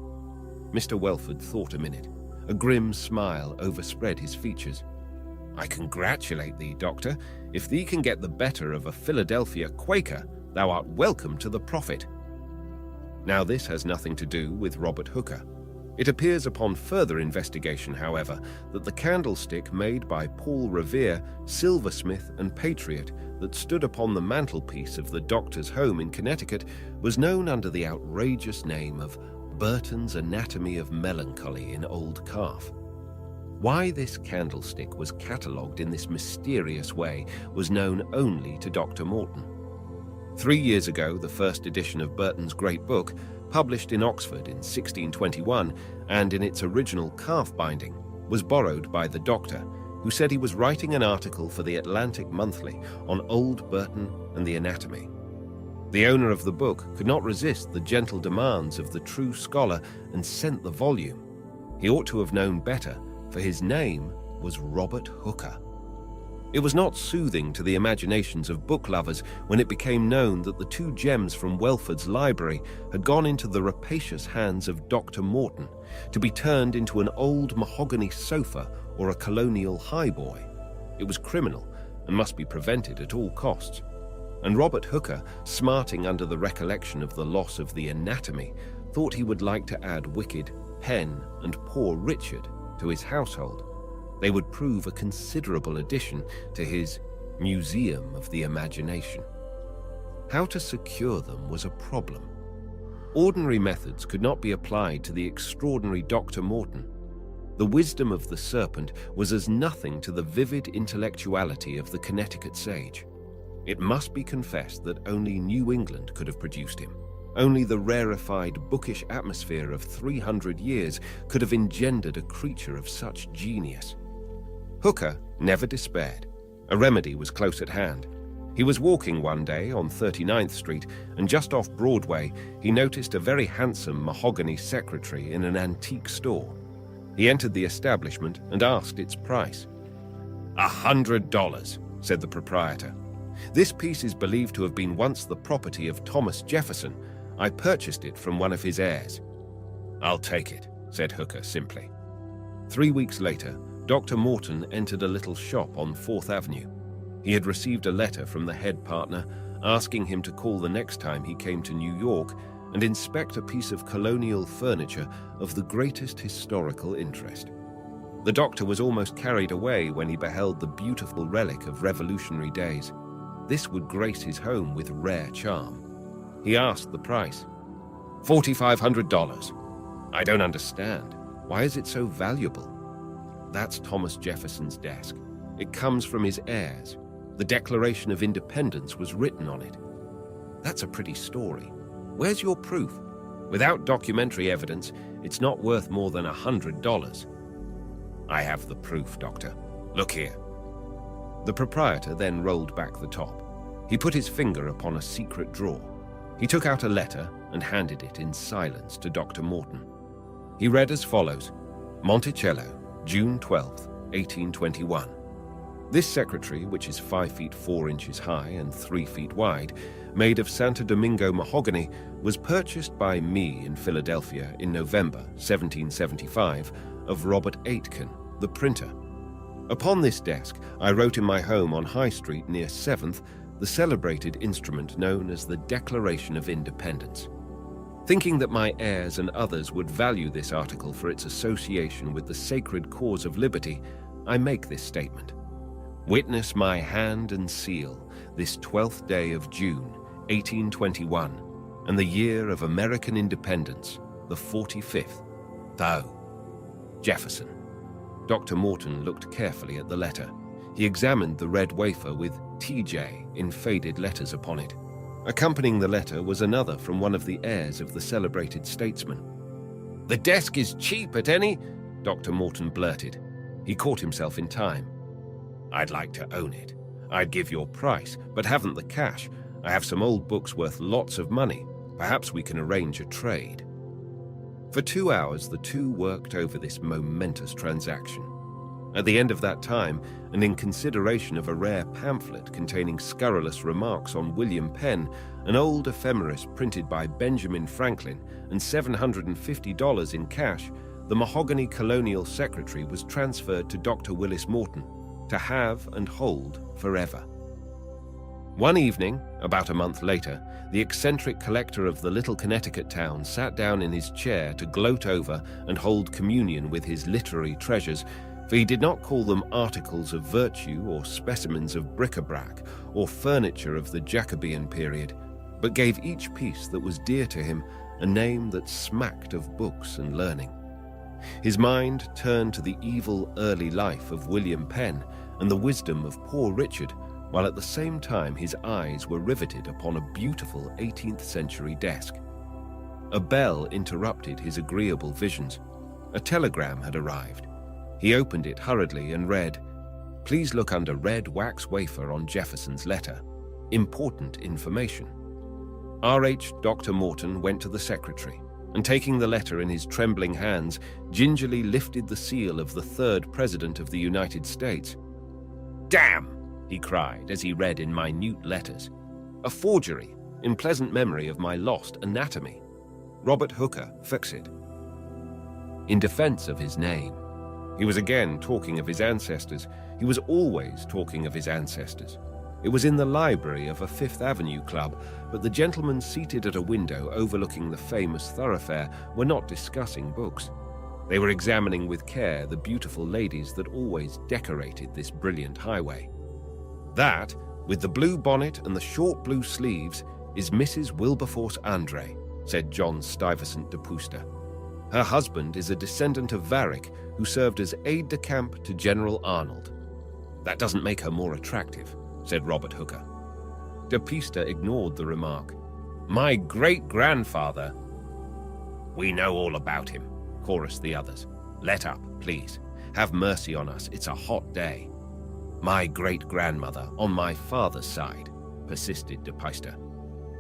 Mr. Welford thought a minute. A grim smile overspread his features. "I congratulate thee, doctor. If thee can get the better of a Philadelphia Quaker, thou art welcome to the profit." Now this has nothing to do with Robert Hooker. It appears upon further investigation, however, that the candlestick made by Paul Revere, silversmith and patriot, that stood upon the mantelpiece of the doctor's home in Connecticut was known under the outrageous name of Burton's Anatomy of Melancholy in Old Calf. Why this candlestick was catalogued in this mysterious way was known only to Dr. Morton. 3 years ago, the first edition of Burton's great book, published in Oxford in 1621 and in its original calf binding, was borrowed by the doctor, who said he was writing an article for the Atlantic Monthly on Old Burton and the anatomy. The owner of the book could not resist the gentle demands of the true scholar and sent the volume. He ought to have known better, for his name was Robert Hooker. It was not soothing to the imaginations of book lovers when it became known that the 2 gems from Welford's library had gone into the rapacious hands of Dr. Morton, to be turned into an old mahogany sofa or a colonial highboy. It was criminal and must be prevented at all costs. And Robert Hooker, smarting under the recollection of the loss of the anatomy, thought he would like to add wicked Penn and Poor Richard to his household. They would prove a considerable addition to his Museum of the Imagination. How to secure them was a problem. Ordinary methods could not be applied to the extraordinary Dr. Morton. The wisdom of the serpent was as nothing to the vivid intellectuality of the Connecticut sage. It must be confessed that only New England could have produced him. Only the rarefied, bookish atmosphere of 300 years could have engendered a creature of such genius. Hooker never despaired. A remedy was close at hand. He was walking one day on 39th Street, and just off Broadway, he noticed a very handsome mahogany secretary in an antique store. He entered the establishment and asked its price. $100, said the proprietor. This piece is believed to have been once the property of Thomas Jefferson. I purchased it from one of his heirs. I'll take it, said Hooker simply. 3 weeks later, Dr. Morton entered a little shop on 4th Avenue. He had received a letter from the head partner asking him to call the next time he came to New York and inspect a piece of colonial furniture of the greatest historical interest. The doctor was almost carried away when he beheld the beautiful relic of Revolutionary days. This would grace his home with rare charm. He asked the price. $4,500. I don't understand. Why is it so valuable? That's Thomas Jefferson's desk. It comes from his heirs. The Declaration of Independence was written on it. That's a pretty story. Where's your proof? Without documentary evidence, it's not worth more than $100. I have the proof, Doctor. Look here. The proprietor then rolled back the top. He put his finger upon a secret drawer. He took out a letter and handed it in silence to Dr. Morton. He read as follows: Monticello, June 12th, 1821. This secretary, which is 5 feet 4 inches high and 3 feet wide, made of Santo Domingo mahogany, was purchased by me in Philadelphia in November 1775 of Robert Aitken, the printer. Upon this desk, I wrote in my home on High Street near 7th the celebrated instrument known as the Declaration of Independence. Thinking that my heirs and others would value this article for its association with the sacred cause of liberty, I make this statement. Witness my hand and seal this 12th day of June, 1821, and the year of American independence, the 45th, thou. Jefferson. Dr. Morton looked carefully at the letter. He examined the red wafer with TJ in faded letters upon it. Accompanying the letter was another from one of the heirs of the celebrated statesman. "The desk is cheap at any," Dr. Morton blurted. He caught himself in time. "I'd like to own it. I'd give your price, but haven't the cash. I have some old books worth lots of money. Perhaps we can arrange a trade." For 2 hours, the two worked over this momentous transaction. At the end of that time, and in consideration of a rare pamphlet containing scurrilous remarks on William Penn, an old ephemeris printed by Benjamin Franklin, and $750 in cash, the mahogany colonial secretary was transferred to Dr. Willis Morton, to have and hold forever. One evening, about a month later, the eccentric collector of the little Connecticut town sat down in his chair to gloat over and hold communion with his literary treasures, for he did not call them articles of virtue or specimens of bric-a-brac or furniture of the Jacobean period, but gave each piece that was dear to him a name that smacked of books and learning. His mind turned to the evil early life of William Penn and the wisdom of Poor Richard, while at the same time his eyes were riveted upon a beautiful 18th century desk. A bell interrupted his agreeable visions. A telegram had arrived. He opened it hurriedly and read, "Please look under red wax wafer on Jefferson's letter. Important information." R.H. Dr. Morton went to the secretary, and taking the letter in his trembling hands, gingerly lifted the seal of the 3rd President of the United States. "Damn!" he cried as he read in minute letters. "A forgery, in pleasant memory of my lost anatomy. Robert Hooker, fix it." In defense of his name, he was again talking of his ancestors. He was always talking of his ancestors. It was in the library of a Fifth Avenue club, but the gentlemen seated at a window overlooking the famous thoroughfare were not discussing books. They were examining with care the beautiful ladies that always decorated this brilliant highway. "That, with the blue bonnet and the short blue sleeves, is Mrs. Wilberforce Andre," said John Stuyvesant de Puster. "Her husband is a descendant of Varick, who served as aide-de-camp to General Arnold." "That doesn't make her more attractive," said Robert Hooker. De Puster ignored the remark. "My great-grandfather—" "We know all about him," chorused the others. "Let up, please. Have mercy on us, it's a hot day." "My great-grandmother, on my father's side," persisted de Puster.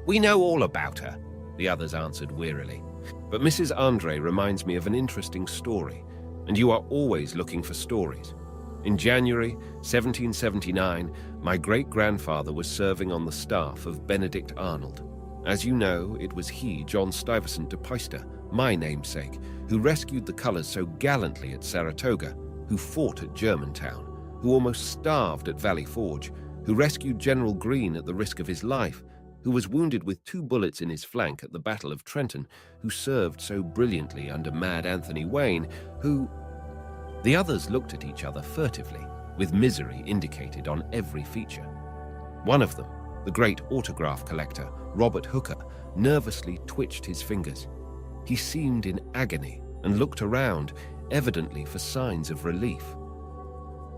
"We know all about her," the others answered wearily. "But Mrs. Andre reminds me of an interesting story, and you are always looking for stories. In January 1779, my great-grandfather was serving on the staff of Benedict Arnold. As you know, it was he, John Stuyvesant de Puyster, my namesake, who rescued the colours so gallantly at Saratoga, who fought at Germantown, who almost starved at Valley Forge, who rescued General Greene at the risk of his life, who was wounded with 2 bullets in his flank at the Battle of Trenton, who served so brilliantly under Mad Anthony Wayne, who... The others looked at each other furtively, with misery indicated on every feature. One of them, the great autograph collector, Robert Hooker, nervously twitched his fingers. He seemed in agony and looked around, evidently for signs of relief.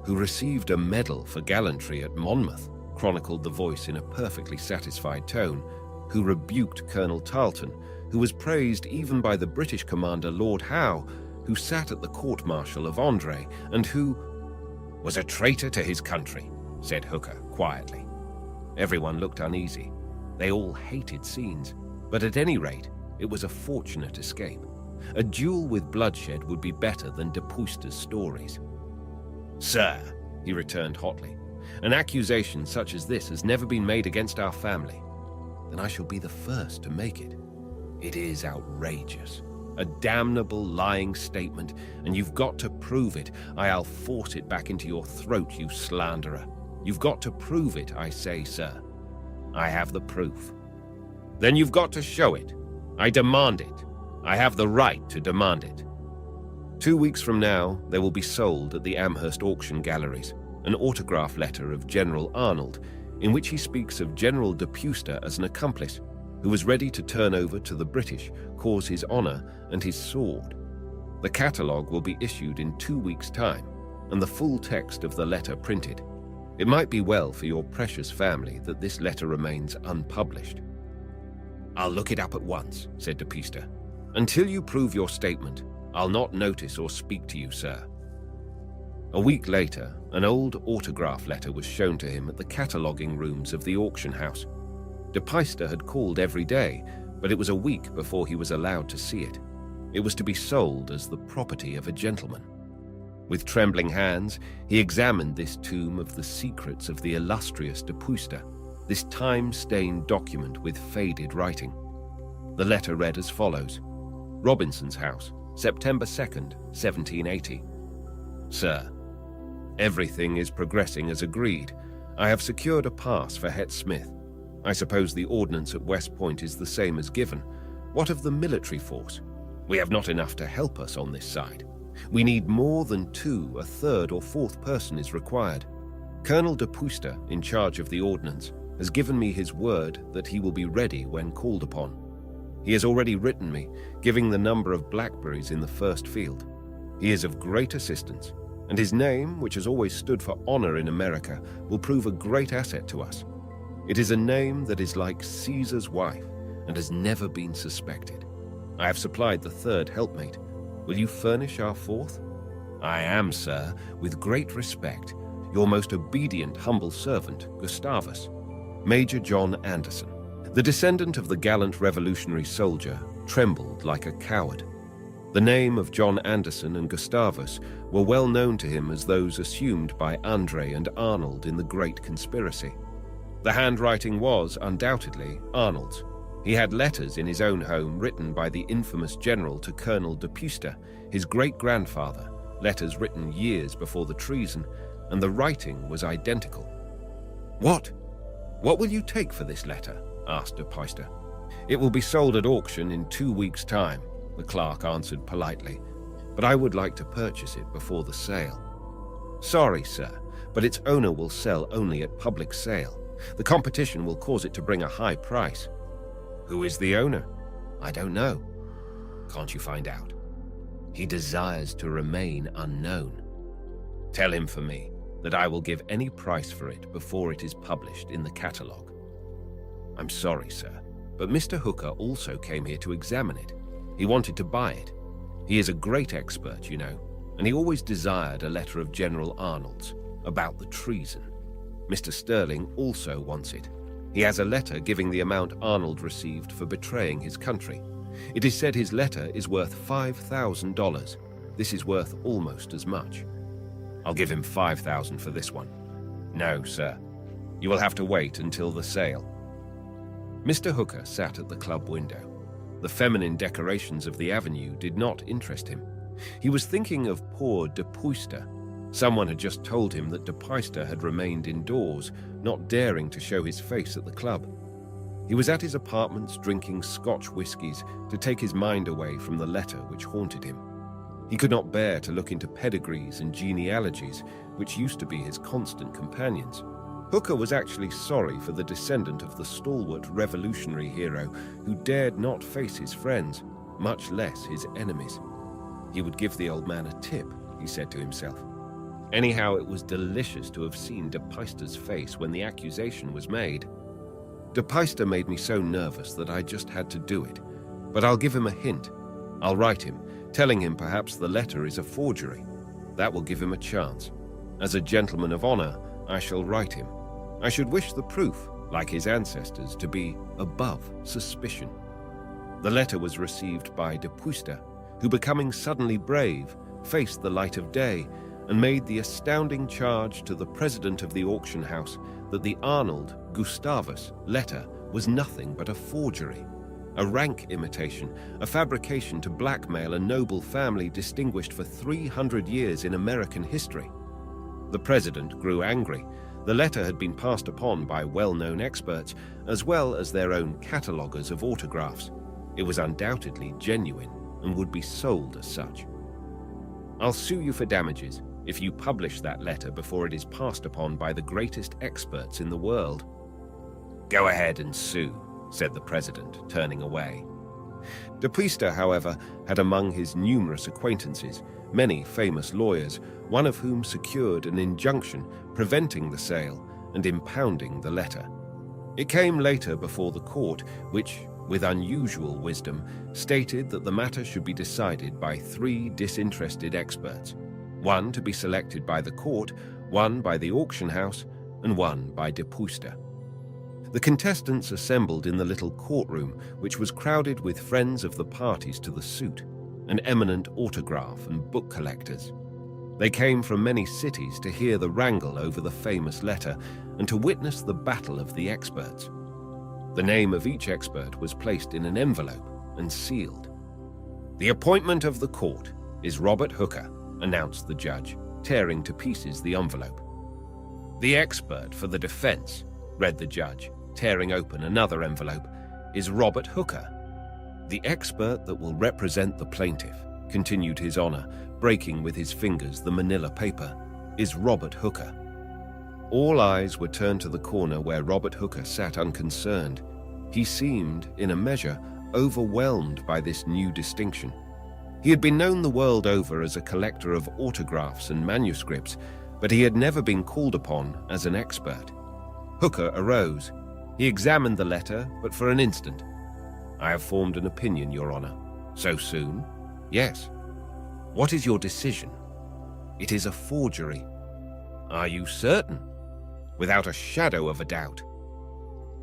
Who received a medal for gallantry at Monmouth, chronicled the voice in a perfectly satisfied tone, who rebuked Colonel Tarleton, who was praised even by the British commander Lord Howe, who sat at the court-martial of André, and who was a traitor to his country, said Hooker quietly. Everyone looked uneasy. They all hated scenes, but at any rate, it was a fortunate escape. A duel with bloodshed would be better than de Puyster's stories. Sir, he returned hotly, an accusation such as this has never been made against our family. Then I shall be the first to make it. It is outrageous. A damnable lying statement, and you've got to prove it. I'll force it back into your throat, you slanderer. You've got to prove it, I say, sir. I have the proof. Then you've got to show it. I demand it. I have the right to demand it. 2 weeks from now, there will be sold at the Amherst Auction Galleries an autograph letter of General Arnold, in which he speaks of General de Puyster as an accomplice, who was ready to turn over to the British, cause his honor and his sword. The catalogue will be issued in 2 weeks' time, and the full text of the letter printed. It might be well for your precious family that this letter remains unpublished. I'll look it up at once, said de Puyster. Until you prove your statement, I'll not notice or speak to you, sir. A week later, an old autograph letter was shown to him at the cataloguing rooms of the auction house. De Puyster had called every day, but it was a week before he was allowed to see it. It was to be sold as the property of a gentleman. With trembling hands, he examined this tomb of the secrets of the illustrious de Puyster, this time-stained document with faded writing. The letter read as follows: Robinson's House, September 2nd, 1780. Sir, everything is progressing as agreed. I have secured a pass for Het Smith. I suppose the ordnance at West Point is the same as given. What of the military force? We have not enough to help us on this side. We need more than 2, a third or fourth person is required. Colonel de Puyster, in charge of the ordnance, has given me his word that he will be ready when called upon. He has already written me, giving the number of blackberries in the first field. He is of great assistance, and his name, which has always stood for honor in America, will prove a great asset to us. It is a name that is like Caesar's wife and has never been suspected. I have supplied the third helpmate. Will you furnish our fourth? I am, sir, with great respect, your most obedient humble servant, Gustavus. Major John Anderson. The descendant of the gallant revolutionary soldier trembled like a coward. The name of John Anderson and Gustavus were well known to him as those assumed by André and Arnold in the Great Conspiracy. The handwriting was, undoubtedly, Arnold's. He had letters in his own home written by the infamous general to Colonel de Puyster, his great-grandfather, letters written years before the treason, and the writing was identical. What will you take for this letter? Asked de Puyster. It will be sold at auction in 2 weeks' time, the clerk answered politely, but I would like to purchase it before the sale. Sorry, sir, but its owner will sell only at public sale. The competition will cause it to bring a high price. Who is the owner? I don't know. Can't you find out? He desires to remain unknown. Tell him for me that I will give any price for it before it is published in the catalogue. I'm sorry, sir, but Mr. Hooker also came here to examine it. He wanted to buy it. He is a great expert, you know, and he always desired a letter of General Arnold's about the treason. Mr. Sterling also wants it. He has a letter giving the amount Arnold received for betraying his country. It is said his letter is worth $5,000. This is worth almost as much. I'll give him $5,000 for this one. No, sir. You will have to wait until the sale. Mr. Hooker sat at the club window. The feminine decorations of the avenue did not interest him. He was thinking of poor de Puyster. Someone had just told him that de Puyster had remained indoors, not daring to show his face at the club. He was at his apartments drinking Scotch whiskies to take his mind away from the letter which haunted him. He could not bear to look into pedigrees and genealogies, which used to be his constant companions. Hooker was actually sorry for the descendant of the stalwart revolutionary hero who dared not face his friends, much less his enemies. He would give the old man a tip, he said to himself. Anyhow, it was delicious to have seen de Puyster's face when the accusation was made. De Puyster made me so nervous that I just had to do it. But I'll give him a hint. I'll write him, telling him perhaps the letter is a forgery. That will give him a chance. As a gentleman of honor, I shall write him. I should wish the proof, like his ancestors, to be above suspicion. The letter was received by de Puyster, who, becoming suddenly brave, faced the light of day and made the astounding charge to the president of the auction house that the Arnold Gustavus letter was nothing but a forgery, a rank imitation, a fabrication to blackmail a noble family distinguished for 300 years in American history. The president grew angry. The letter had been passed upon by well-known experts, as well as their own cataloguers of autographs. It was undoubtedly genuine and would be sold as such. I'll sue you for damages if you publish that letter before it is passed upon by the greatest experts in the world. Go ahead and sue, said the president, turning away. De Puyster, however, had among his numerous acquaintances many famous lawyers, one of whom secured an injunction preventing the sale and impounding the letter. It came later before the court, which, with unusual wisdom, stated that the matter should be decided by 3 disinterested experts, one to be selected by the court, one by the auction house, and one by de Puyster. The contestants assembled in the little courtroom, which was crowded with friends of the parties to the suit, and eminent autograph and book collectors. They came from many cities to hear the wrangle over the famous letter and to witness the battle of the experts. The name of each expert was placed in an envelope and sealed. The appointment of the court is Robert Hooker, announced the judge, tearing to pieces the envelope. The expert for the defense, read the judge, tearing open another envelope, is Robert Hooker. The expert that will represent the plaintiff, continued His Honor, breaking with his fingers the manila paper, is Robert Hooker. All eyes were turned to the corner where Robert Hooker sat unconcerned. He seemed, in a measure, overwhelmed by this new distinction. He had been known the world over as a collector of autographs and manuscripts, but he had never been called upon as an expert. Hooker arose. He examined the letter, but for an instant. I have formed an opinion, Your Honor. So soon? Yes. What is your decision? It is a forgery. Are you certain? Without a shadow of a doubt.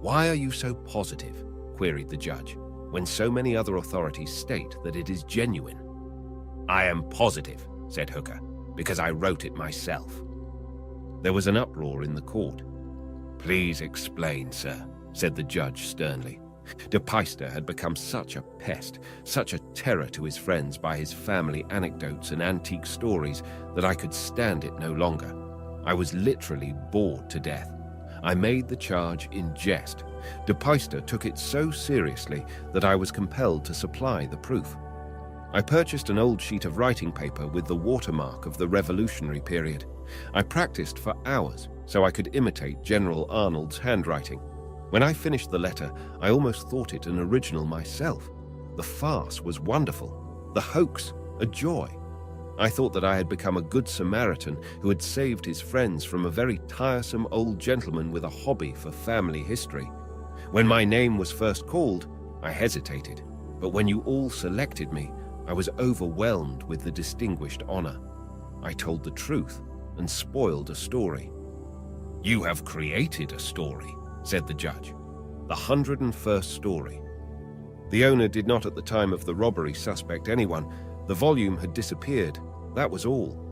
Why are you so positive? Queried the judge, when so many other authorities state that it is genuine. I am positive, said Hooker, because I wrote it myself. There was an uproar in the court. Please explain, sir, said the judge sternly. De Puyster had become such a pest, such a terror to his friends by his family anecdotes and antique stories that I could stand it no longer. I was literally bored to death. I made the charge in jest. De Puyster took it so seriously that I was compelled to supply the proof. I purchased an old sheet of writing paper with the watermark of the Revolutionary period. I practiced for hours so I could imitate General Arnold's handwriting. When I finished the letter, I almost thought it an original myself. The farce was wonderful, the hoax a joy. I thought that I had become a good Samaritan who had saved his friends from a very tiresome old gentleman with a hobby for family history. When my name was first called, I hesitated, but when you all selected me, I was overwhelmed with the distinguished honor. I told the truth and spoiled a story. You have created a story, said the judge. The 101st story. The owner did not at the time of the robbery suspect anyone. The volume had disappeared. That was all.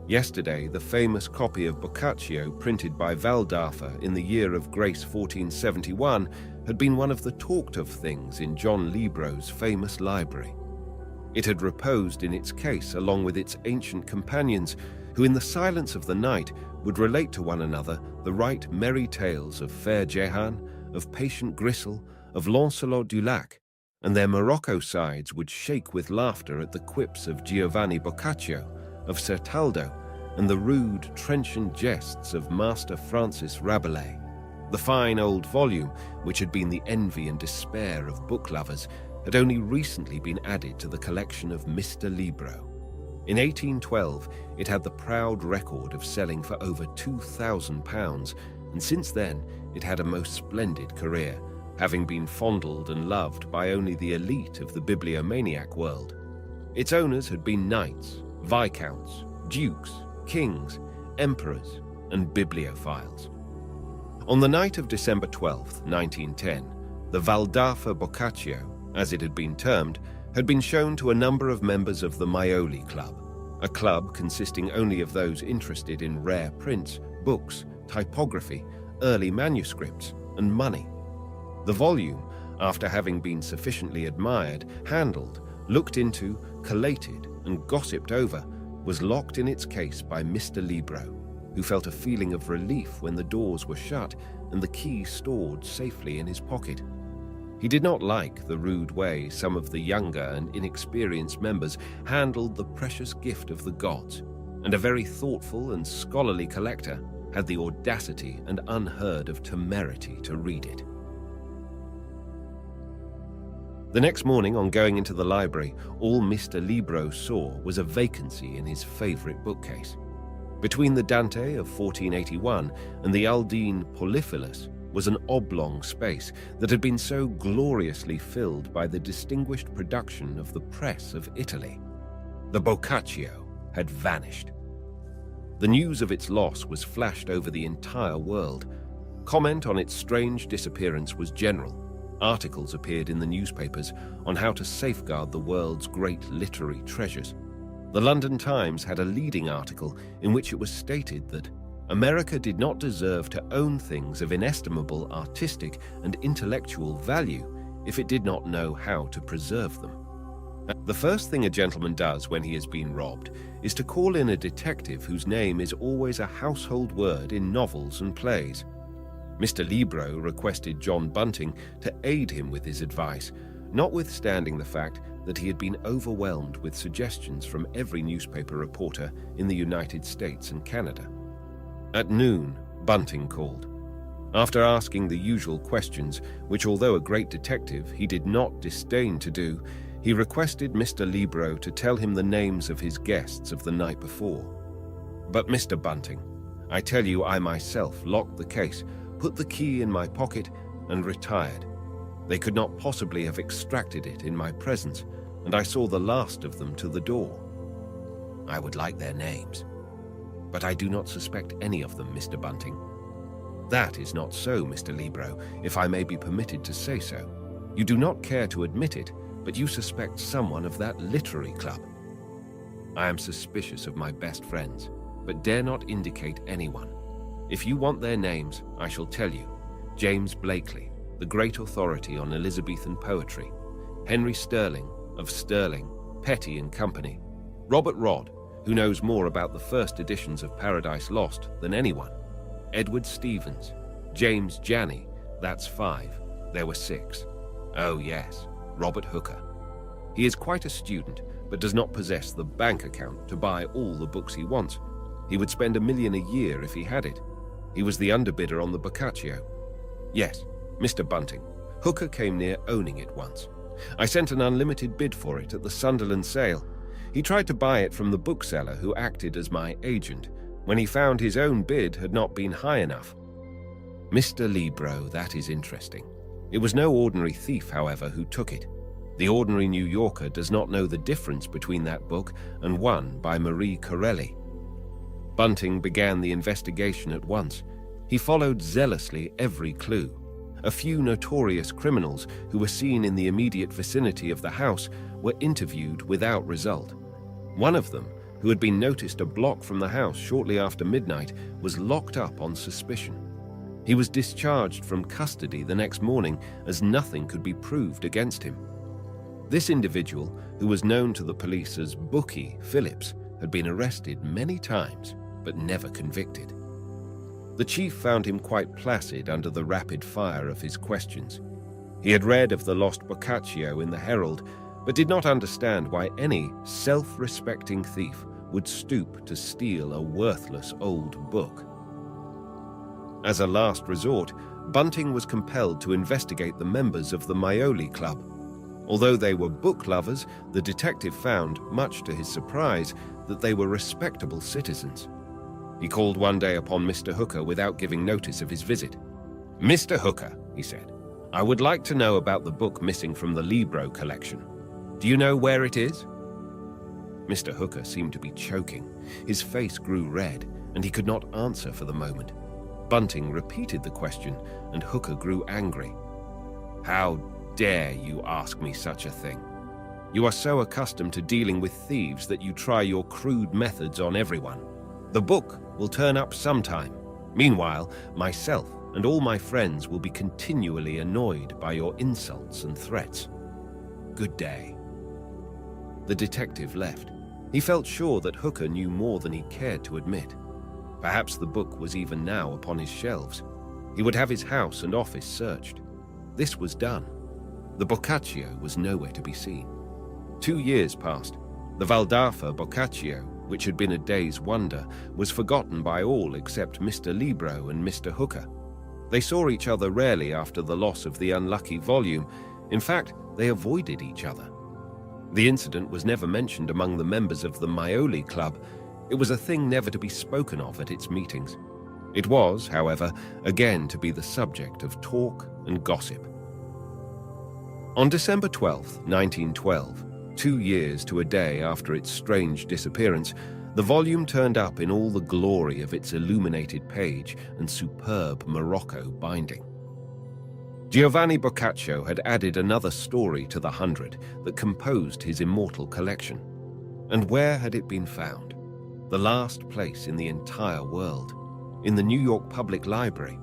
Yesterday, the famous copy of Boccaccio printed by Valdafer in the year of grace 1471 had been one of the talked-of things in John Libro's famous library. It had reposed in its case along with its ancient companions, who in the silence of the night would relate to one another the right merry tales of Fair Jehan, of Patient Grisel, of Lancelot du Lac, and their Morocco sides would shake with laughter at the quips of Giovanni Boccaccio, of Sir Taldo, and the rude, trenchant jests of Master Francis Rabelais. The fine old volume, which had been the envy and despair of book lovers, had only recently been added to the collection of Mr. Libro. In 1812, it had the proud record of selling for over £2,000, and since then it had a most splendid career, having been fondled and loved by only the elite of the bibliomaniac world. Its owners had been knights, viscounts, dukes, kings, emperors, and bibliophiles. On the night of December 12, 1910, the Waldorfer Boccaccio, as it had been termed, had been shown to a number of members of the Maioli Club, a club consisting only of those interested in rare prints, books, typography, early manuscripts, and money. The volume, after having been sufficiently admired, handled, looked into, collated, and gossiped over, was locked in its case by Mr. Libro, who felt a feeling of relief when the doors were shut and the key stored safely in his pocket. He did not like the rude way some of the younger and inexperienced members handled the precious gift of the gods, and a very thoughtful and scholarly collector had the audacity and unheard of temerity to read it. The next morning, on going into the library, all Mr. Libro saw was a vacancy in his favorite bookcase. Between the Dante of 1481 and the Aldine Polyphilus was an oblong space that had been so gloriously filled by the distinguished production of the press of Italy. The Boccaccio had vanished. The news of its loss was flashed over the entire world. Comment on its strange disappearance was general. Articles appeared in the newspapers on how to safeguard the world's great literary treasures. The London Times had a leading article in which it was stated that America did not deserve to own things of inestimable artistic and intellectual value if it did not know how to preserve them. The first thing a gentleman does when he has been robbed is to call in a detective whose name is always a household word in novels and plays. Mr. Libro requested John Bunting to aid him with his advice, notwithstanding the fact that he had been overwhelmed with suggestions from every newspaper reporter in the United States and Canada. At noon, Bunting called. After asking the usual questions, which although a great detective he did not disdain to do, he requested Mr. Libro to tell him the names of his guests of the night before. But Mr. Bunting, I tell you I myself locked the case, put the key in my pocket, and retired. They could not possibly have extracted it in my presence, and I saw the last of them to the door. I would like their names, but I do not suspect any of them, Mr. Bunting. That is not so, Mr. Libro, if I may be permitted to say so. You do not care to admit it, but you suspect someone of that literary club. I am suspicious of my best friends, but dare not indicate anyone. If you want their names, I shall tell you. James Blakely, the great authority on Elizabethan poetry. Henry Sterling, of Sterling, Petty and Company. Robert Rodd, who knows more about the first editions of Paradise Lost than anyone. Edward Stevens. James Janney, that's 5. There were 6. Oh yes, Robert Hooker. He is quite a student, but does not possess the bank account to buy all the books he wants. He would spend $1 million a year if he had it. He was the underbidder on the Boccaccio. Yes, Mr. Bunting. Hooker came near owning it once. I sent an unlimited bid for it at the Sunderland sale. He tried to buy it from the bookseller who acted as my agent, when he found his own bid had not been high enough. Mr. Libro, that is interesting. It was no ordinary thief, however, who took it. The ordinary New Yorker does not know the difference between that book and one by Marie Corelli. Bunting began the investigation at once. He followed zealously every clue. A few notorious criminals who were seen in the immediate vicinity of the house were interviewed without result. One of them, who had been noticed a block from the house shortly after midnight, was locked up on suspicion. He was discharged from custody the next morning as nothing could be proved against him. This individual, who was known to the police as Bookie Phillips, had been arrested many times but never convicted. The chief found him quite placid under the rapid fire of his questions. He had read of the lost Boccaccio in the Herald, but did not understand why any self-respecting thief would stoop to steal a worthless old book. As a last resort, Bunting was compelled to investigate the members of the Maioli Club. Although they were book lovers, the detective found, much to his surprise, that they were respectable citizens. He called one day upon Mr. Hooker without giving notice of his visit. "Mr. Hooker," he said, "I would like to know about the book missing from the Libro collection. Do you know where it is?" Mr. Hooker seemed to be choking. His face grew red, and he could not answer for the moment. Bunting repeated the question, and Hooker grew angry. "How dare you ask me such a thing? You are so accustomed to dealing with thieves that you try your crude methods on everyone. The book will turn up sometime. Meanwhile, myself and all my friends will be continually annoyed by your insults and threats. Good day." The detective left. He felt sure that Hooker knew more than he cared to admit. Perhaps the book was even now upon his shelves. He would have his house and office searched. This was done. The Boccaccio was nowhere to be seen. 2 years passed. The Valdafa Boccaccio, which had been a day's wonder, was forgotten by all except Mr. Libro and Mr. Hooker. They saw each other rarely after the loss of the unlucky volume. In fact, they avoided each other. The incident was never mentioned among the members of the Maioli Club. It was a thing never to be spoken of at its meetings. It was, however, again to be the subject of talk and gossip. On December 12, 1912, 2 years to a day after its strange disappearance, the volume turned up in all the glory of its illuminated page and superb Morocco binding. Giovanni Boccaccio had added another story to the 100 that composed his immortal collection. And where had it been found? The last place in the entire world, in the New York Public Library.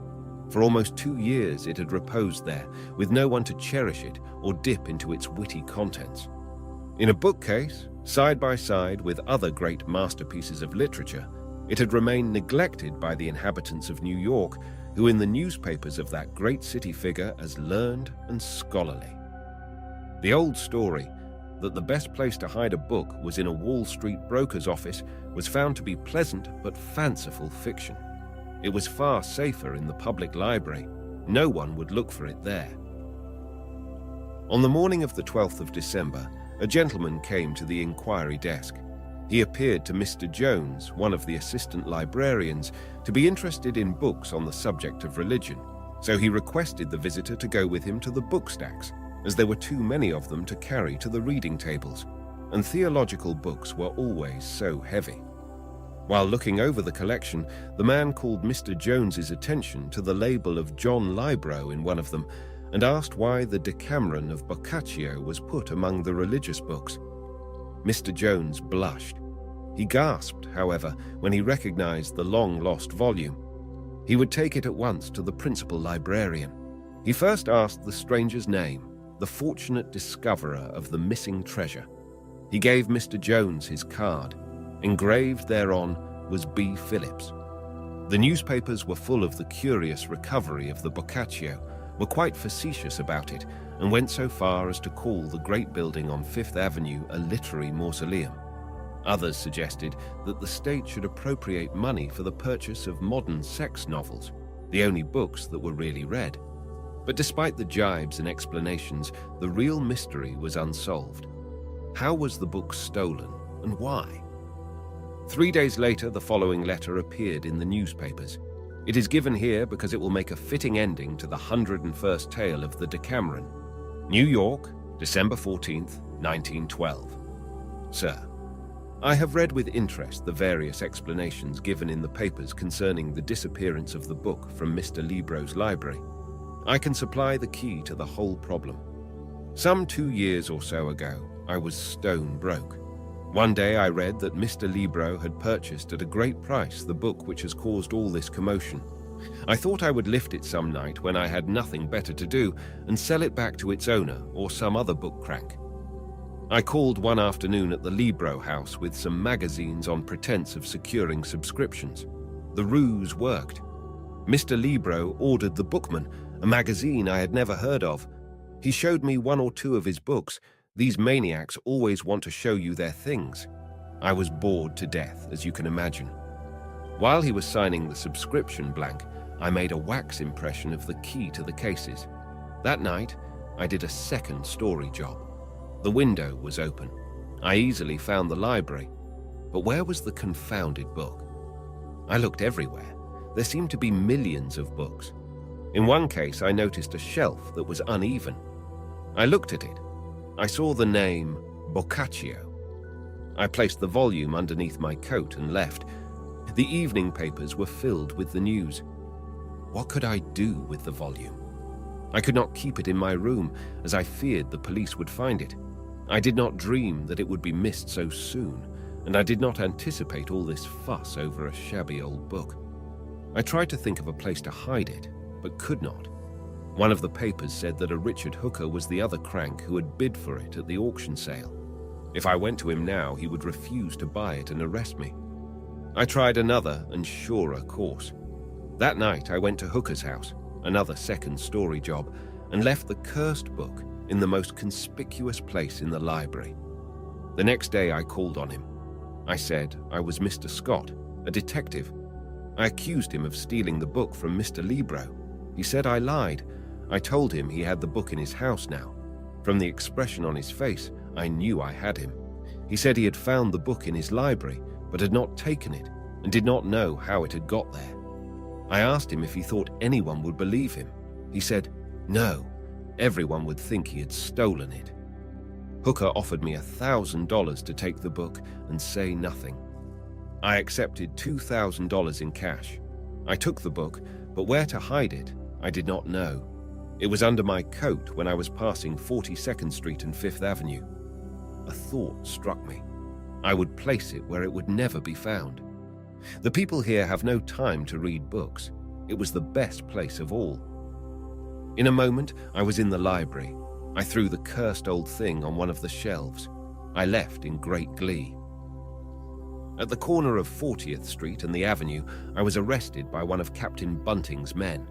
For almost 2 years it had reposed there, with no one to cherish it or dip into its witty contents. In a bookcase, side by side with other great masterpieces of literature, it had remained neglected by the inhabitants of New York, who in the newspapers of that great city figure as learned and scholarly. The old story that the best place to hide a book was in a Wall Street broker's office was found to be pleasant but fanciful fiction. It was far safer in the public library. No one would look for it there. On the morning of the 12th of December, a gentleman came to the inquiry desk. He appeared to Mr. Jones, one of the assistant librarians, to be interested in books on the subject of religion, so he requested the visitor to go with him to the book stacks, as there were too many of them to carry to the reading tables, and theological books were always so heavy. While looking over the collection, the man called Mr. Jones's attention to the label of John Libro in one of them, and asked why the Decameron of Boccaccio was put among the religious books. Mr. Jones blushed. He gasped, however, when he recognized the long-lost volume. He would take it at once to the principal librarian. He first asked the stranger's name, the fortunate discoverer of the missing treasure. He gave Mr. Jones his card. Engraved thereon was B. Phillips. The newspapers were full of the curious recovery of the Boccaccio, were quite facetious about it, and went so far as to call the great building on Fifth Avenue a literary mausoleum. Others suggested that the state should appropriate money for the purchase of modern sex novels, the only books that were really read. But despite the jibes and explanations, the real mystery was unsolved. How was the book stolen, and why? 3 days later, the following letter appeared in the newspapers. It is given here because it will make a fitting ending to the 101st tale of the Decameron. New York, December 14th, 1912. Sir, I have read with interest the various explanations given in the papers concerning the disappearance of the book from Mr. Libro's library. I can supply the key to the whole problem. Some 2 years or so ago, I was stone broke. One day I read that Mr. Libro had purchased at a great price the book which has caused all this commotion, I thought I would lift it some night when I had nothing better to do and sell it back to its owner or some other book crank. I called one afternoon at the Libro house with some magazines on pretense of securing subscriptions. The ruse worked. Mr. Libro ordered The Bookman, a magazine I had never heard of. He showed me one or two of his books. These maniacs always want to show you their things. I was bored to death, as you can imagine. While he was signing the subscription blank, I made a wax impression of the key to the cases. That night, I did a second story job. The window was open. I easily found the library. But where was the confounded book? I looked everywhere. There seemed to be millions of books. In one case, I noticed a shelf that was uneven. I looked at it. I saw the name Boccaccio. I placed the volume underneath my coat and left. The evening papers were filled with the news. What could I do with the volume? I could not keep it in my room, as I feared the police would find it. I did not dream that it would be missed so soon, and I did not anticipate all this fuss over a shabby old book. I tried to think of a place to hide it, but could not. One of the papers said that a Richard Hooker was the other crank who had bid for it at the auction sale. If I went to him now, he would refuse to buy it and arrest me. I tried another and surer course. That night, I went to Hooker's house, another second story job, and left the cursed book in the most conspicuous place in the library. The next day, I called on him. I said I was Mr. Scott, a detective. I accused him of stealing the book from Mr. Libro. He said I lied. I told him he had the book in his house now. From the expression on his face, I knew I had him. He said he had found the book in his library, but had not taken it, and did not know how it had got there. I asked him if he thought anyone would believe him. He said, no, everyone would think he had stolen it. Hooker offered me $1,000 to take the book and say nothing. I accepted $2,000 in cash. I took the book, but where to hide it, I did not know. It was under my coat when I was passing 42nd Street and 5th Avenue. A thought struck me. I would place it where it would never be found. The people here have no time to read books. It was the best place of all. In a moment, I was in the library. I threw the cursed old thing on one of the shelves. I left in great glee. At the corner of 40th Street and the Avenue, I was arrested by one of Captain Bunting's men.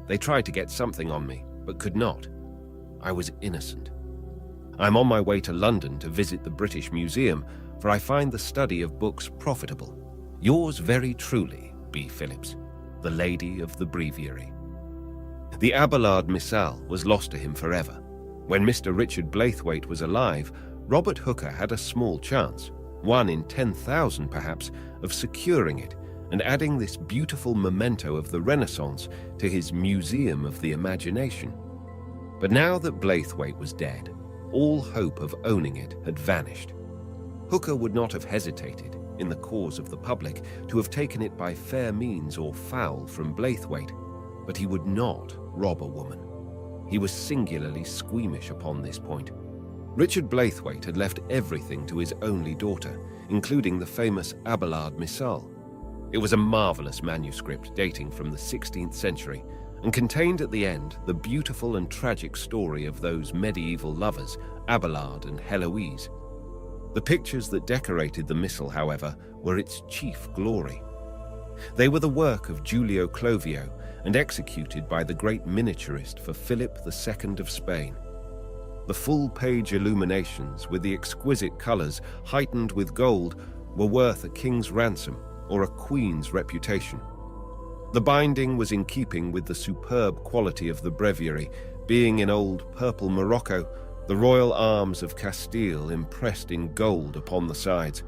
They tried to get something on me, but could not. I was innocent. I'm on my way to London to visit the British Museum, for I find the study of books profitable. Yours very truly, B. Phillips, the Lady of the Breviary. The Abelard Missal was lost to him forever. When Mr. Richard Blaithwaite was alive, Robert Hooker had a small chance, 1 in 10,000 perhaps, of securing it and adding this beautiful memento of the Renaissance to his Museum of the Imagination. But now that Blaithwaite was dead, all hope of owning it had vanished. Hooker would not have hesitated, in the cause of the public, to have taken it by fair means or foul from Blaithwaite, but he would not rob a woman. He was singularly squeamish upon this point. Richard Blaithwaite had left everything to his only daughter, including the famous Abelard Missal. It was a marvelous manuscript dating from the 16th century and contained at the end the beautiful and tragic story of those medieval lovers, Abelard and Heloise. The pictures that decorated the missal, however, were its chief glory. They were the work of Giulio Clovio and executed by the great miniaturist for Philip II of Spain. The full-page illuminations, with the exquisite colours heightened with gold, were worth a king's ransom or a queen's reputation. The binding was in keeping with the superb quality of the breviary, being in old purple Morocco, the royal arms of Castile impressed in gold upon the sides.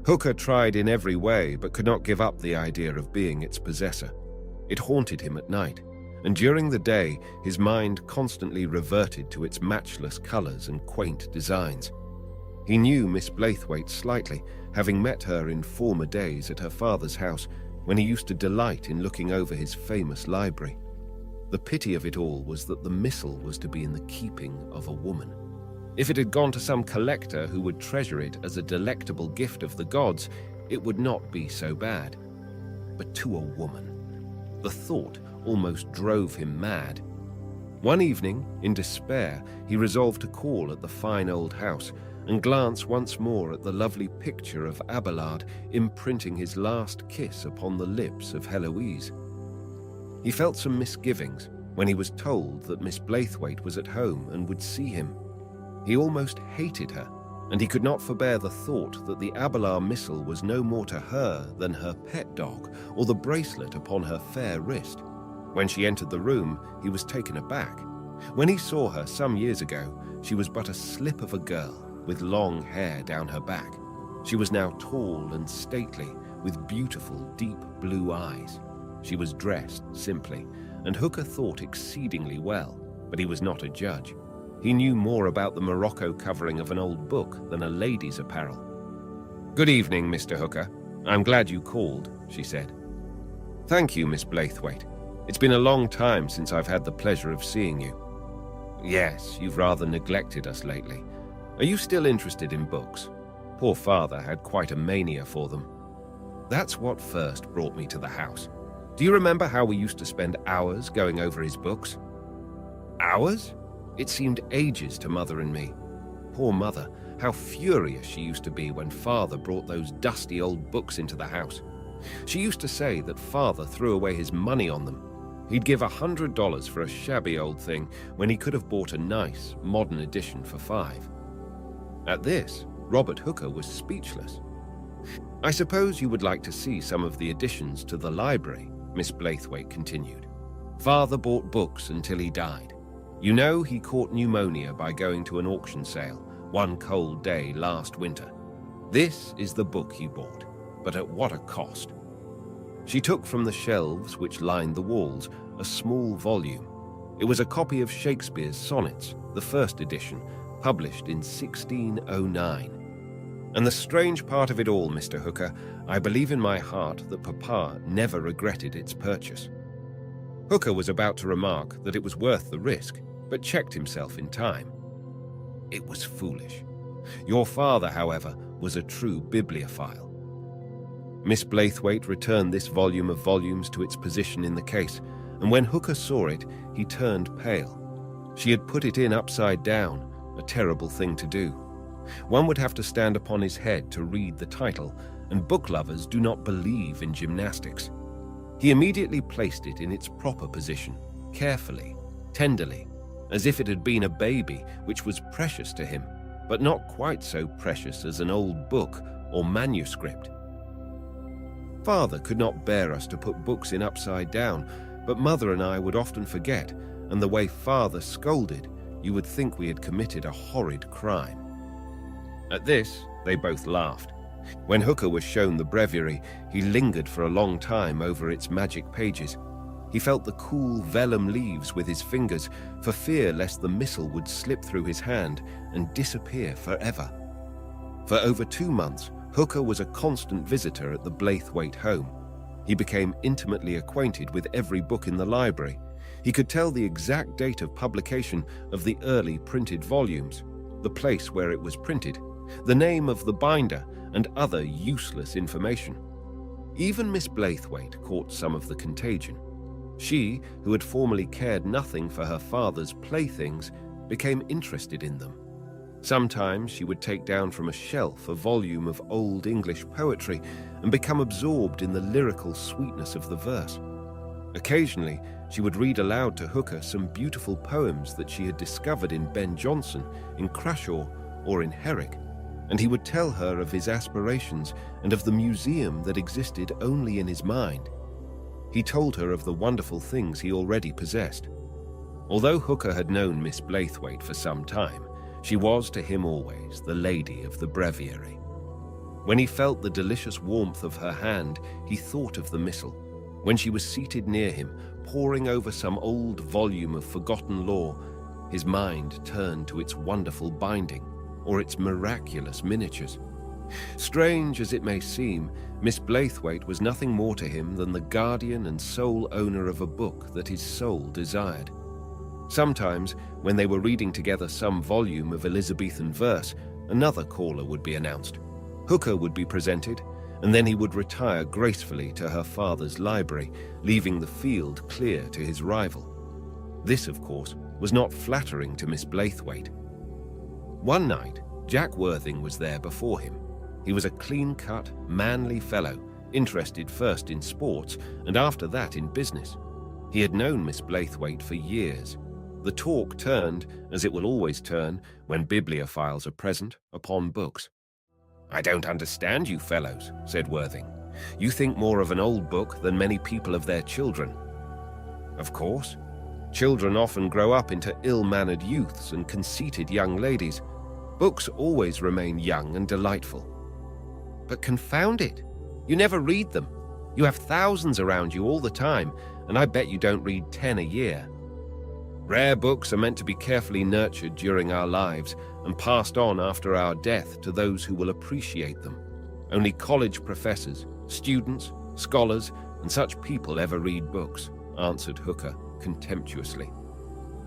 Hooker tried in every way but could not give up the idea of being its possessor. It haunted him at night, and during the day his mind constantly reverted to its matchless colours and quaint designs. He knew Miss Blaithwaite slightly, having met her in former days at her father's house, when he used to delight in looking over his famous library. The pity of it all was that the missal was to be in the keeping of a woman. If it had gone to some collector who would treasure it as a delectable gift of the gods, it would not be so bad. But to a woman. The thought almost drove him mad. One evening, in despair, he resolved to call at the fine old house and glance once more at the lovely picture of Abelard imprinting his last kiss upon the lips of Heloise. He felt some misgivings when he was told that Miss Blaithwaite was at home and would see him. He almost hated her, and he could not forbear the thought that the Abelard missal was no more to her than her pet dog or the bracelet upon her fair wrist. When she entered the room, he was taken aback. When he saw her some years ago, she was but a slip of a girl with long hair down her back. She was now tall and stately, with beautiful, deep blue eyes. She was dressed simply, and Hooker thought exceedingly well, but he was not a judge. He knew more about the morocco covering of an old book than a lady's apparel. "Good evening, Mr. Hooker. I'm glad you called," she said. "Thank you, Miss Blaithwaite. It's been a long time since I've had the pleasure of seeing you." "Yes, you've rather neglected us lately. Are you still interested in books? Poor father had quite a mania for them." "That's what first brought me to the house. Do you remember how we used to spend hours going over his books?" "Hours?" It seemed ages to Mother and me. Poor Mother, how furious she used to be when Father brought those dusty old books into the house. She used to say that Father threw away his money on them. He'd give $100 for a shabby old thing when he could have bought a nice, modern edition for $5. At this, Robert Hooker was speechless. "I suppose you would like to see some of the additions to the library," Miss Blaithwaite continued. "Father bought books until he died. You know he caught pneumonia by going to an auction sale one cold day last winter. This is the book he bought, but at what a cost." She took from the shelves which lined the walls a small volume. It was a copy of Shakespeare's Sonnets, the first edition, published in 1609. "And the strange part of it all, Mr. Hooker, I believe in my heart that Papa never regretted its purchase." Hooker was about to remark that it was worth the risk, but checked himself in time. It was foolish. Your father, however, was a true bibliophile. Miss Blaithwaite returned this volume of volumes to its position in the case, and when Hooker saw it, he turned pale. She had put it in upside down, a terrible thing to do. One would have to stand upon his head to read the title, and book lovers do not believe in gymnastics. He immediately placed it in its proper position, carefully, tenderly, as if it had been a baby, which was precious to him, but not quite so precious as an old book or manuscript. Father could not bear us to put books in upside down, but Mother and I would often forget, and the way Father scolded, you would think we had committed a horrid crime. At this, they both laughed. When Hooker was shown the breviary, he lingered for a long time over its magic pages. He felt the cool vellum leaves with his fingers for fear lest the missal would slip through his hand and disappear forever. For over 2 months, Hooker was a constant visitor at the Blaithwaite home. He became intimately acquainted with every book in the library. He could tell the exact date of publication of the early printed volumes, the place where it was printed, the name of the binder, and other useless information. Even Miss Blaithwaite caught some of the contagion. She, who had formerly cared nothing for her father's playthings, became interested in them. Sometimes she would take down from a shelf a volume of old English poetry and become absorbed in the lyrical sweetness of the verse. Occasionally, she would read aloud to Hooker some beautiful poems that she had discovered in Ben Jonson, in Crashaw, or in Herrick, and he would tell her of his aspirations and of the museum that existed only in his mind. He told her of the wonderful things he already possessed. Although Hooker had known Miss Blaithwaite for some time, she was to him always the lady of the breviary. When he felt the delicious warmth of her hand, he thought of the missal. When she was seated near him, poring over some old volume of forgotten lore, his mind turned to its wonderful binding or its miraculous miniatures. Strange as it may seem, Miss Blaithwaite was nothing more to him than the guardian and sole owner of a book that his soul desired. Sometimes, when they were reading together some volume of Elizabethan verse, another caller would be announced. Hooker would be presented, and then he would retire gracefully to her father's library, leaving the field clear to his rival. This, of course, was not flattering to Miss Blaithwaite. One night, Jack Worthing was there before him. He was a clean-cut, manly fellow, interested first in sports and after that in business. He had known Miss Blaithwaite for years. The talk turned, as it will always turn when bibliophiles are present, upon books. "I don't understand you fellows," said Worthing. "You think more of an old book than many people of their children." "Of course. Children often grow up into ill-mannered youths and conceited young ladies. Books always remain young and delightful." "But confound it, you never read them. You have thousands around you all the time, and I bet you don't read 10 a year. Rare books are meant to be carefully nurtured during our lives and passed on after our death to those who will appreciate them. Only college professors, students, scholars, and such people ever read books," answered Hooker contemptuously.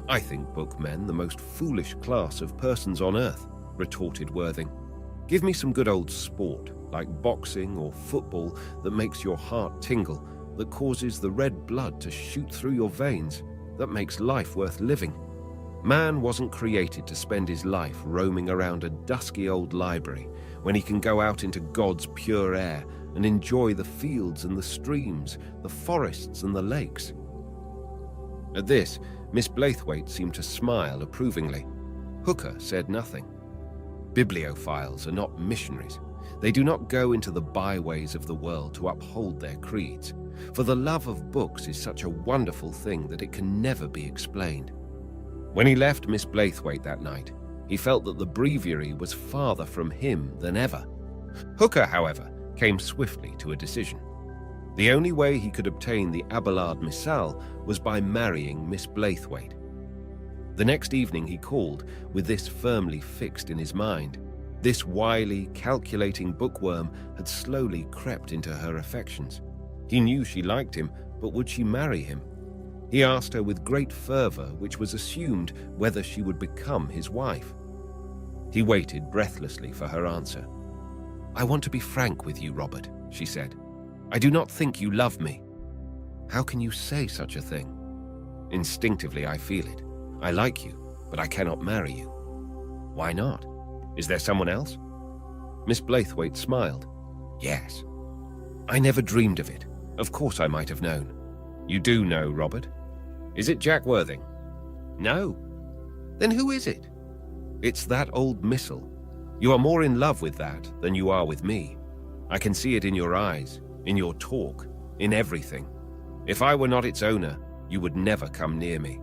"I think bookmen the most foolish class of persons on earth," retorted Worthing. "Give me some good old sport, like boxing or football, that makes your heart tingle, that causes the red blood to shoot through your veins, that makes life worth living. Man wasn't created to spend his life roaming around a dusky old library when he can go out into God's pure air and enjoy the fields and the streams, the forests and the lakes." At this, Miss Blaithwaite seemed to smile approvingly. Hooker said nothing. Bibliophiles are not missionaries. They do not go into the byways of the world to uphold their creeds, for the love of books is such a wonderful thing that it can never be explained. When he left Miss Blaithwaite that night, he felt that the breviary was farther from him than ever. Hooker, however, came swiftly to a decision. The only way he could obtain the Abelard Missal was by marrying Miss Blaithwaite. The next evening he called, with this firmly fixed in his mind. This wily, calculating bookworm had slowly crept into her affections. He knew she liked him, but would she marry him? He asked her with great fervor, which was assumed, whether she would become his wife. He waited breathlessly for her answer. "I want to be frank with you, Robert," she said. "I do not think you love me." "How can you say such a thing?" "Instinctively I feel it. I like you, but I cannot marry you." "Why not? Is there someone else?" Miss Blaithwaite smiled. "Yes." "I never dreamed of it. Of course I might have known." "You do know, Robert? Is it Jack Worthing?" "No." "Then who is it?" "It's that old missal. You are more in love with that than you are with me. I can see it in your eyes, in your talk, in everything. If I were not its owner, you would never come near me."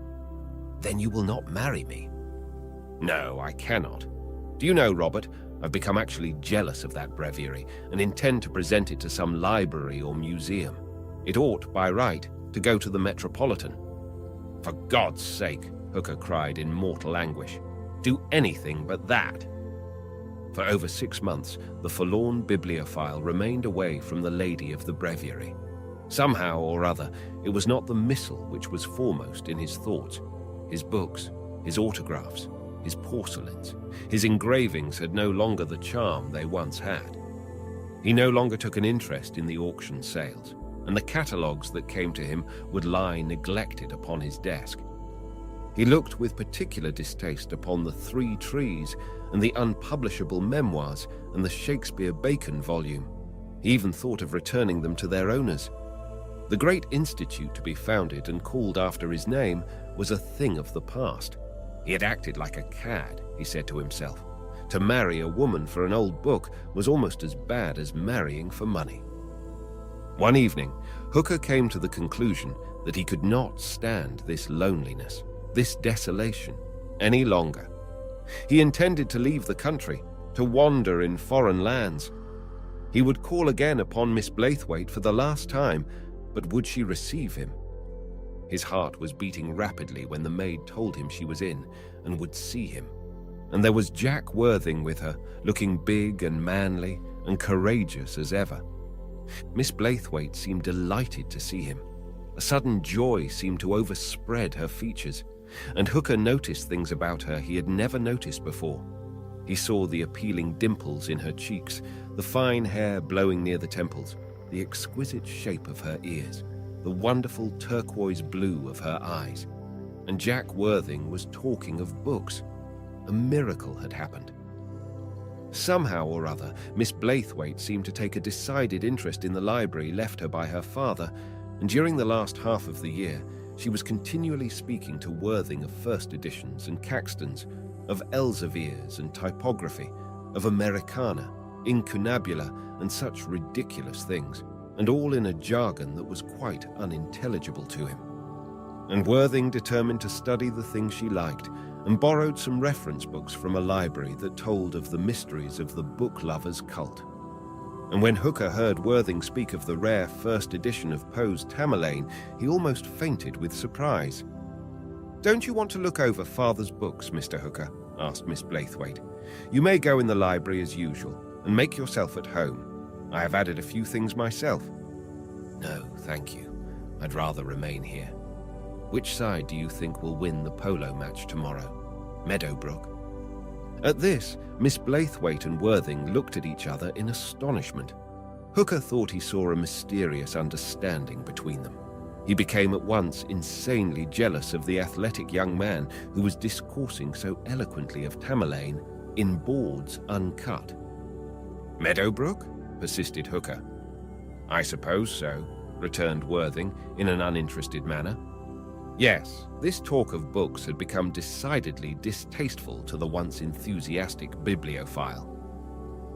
"Then you will not marry me?" "No, I cannot. Do you know, Robert, I've become actually jealous of that breviary and intend to present it to some library or museum. It ought, by right, to go to the Metropolitan." "For God's sake," Hooker cried in mortal anguish, "do anything but that." For over 6 months, the forlorn bibliophile remained away from the lady of the breviary. Somehow or other, it was not the missal which was foremost in his thoughts. His books, his autographs, his porcelains, his engravings had no longer the charm they once had. He no longer took an interest in the auction sales, and the catalogues that came to him would lie neglected upon his desk. He looked with particular distaste upon the 3 Trees and the unpublishable memoirs and the Shakespeare-Bacon volume. He even thought of returning them to their owners. The great institute to be founded and called after his name was a thing of the past. He had acted like a cad, he said to himself. To marry a woman for an old book was almost as bad as marrying for money. One evening, Hooker came to the conclusion that he could not stand this loneliness, this desolation, any longer. He intended to leave the country, to wander in foreign lands. He would call again upon Miss Blaithwaite for the last time, but would she receive him? His heart was beating rapidly when the maid told him she was in and would see him. And there was Jack Worthing with her, looking big and manly and courageous as ever. Miss Blaithwaite seemed delighted to see him. A sudden joy seemed to overspread her features, and Hooker noticed things about her he had never noticed before. He saw the appealing dimples in her cheeks, the fine hair blowing near the temples, the exquisite shape of her ears, the wonderful turquoise blue of her eyes. And Jack Worthing was talking of books. A miracle had happened. Somehow or other, Miss Blaithwaite seemed to take a decided interest in the library left her by her father, and during the last half of the year, she was continually speaking to Worthing of first editions and Caxtons, of Elsevier's and typography, of Americana, incunabula, and such ridiculous things, and all in a jargon that was quite unintelligible to him. And Worthing determined to study the things she liked, and borrowed some reference books from a library that told of the mysteries of the book lover's cult. And when Hooker heard Worthing speak of the rare first edition of Poe's Tamerlane, he almost fainted with surprise. "Don't you want to look over Father's books, Mr. Hooker?" asked Miss Blaithwaite. "You may go in the library as usual, and make yourself at home. I have added a few things myself." "No, thank you. I'd rather remain here. Which side do you think will win the polo match tomorrow? Meadowbrook?" At this, Miss Blaithwaite and Worthing looked at each other in astonishment. Hooker thought he saw a mysterious understanding between them. He became at once insanely jealous of the athletic young man who was discoursing so eloquently of Tamerlane in boards uncut. "Meadowbrook?" persisted Hooker. "I suppose so," returned Worthing in an uninterested manner. Yes, this talk of books had become decidedly distasteful to the once enthusiastic bibliophile.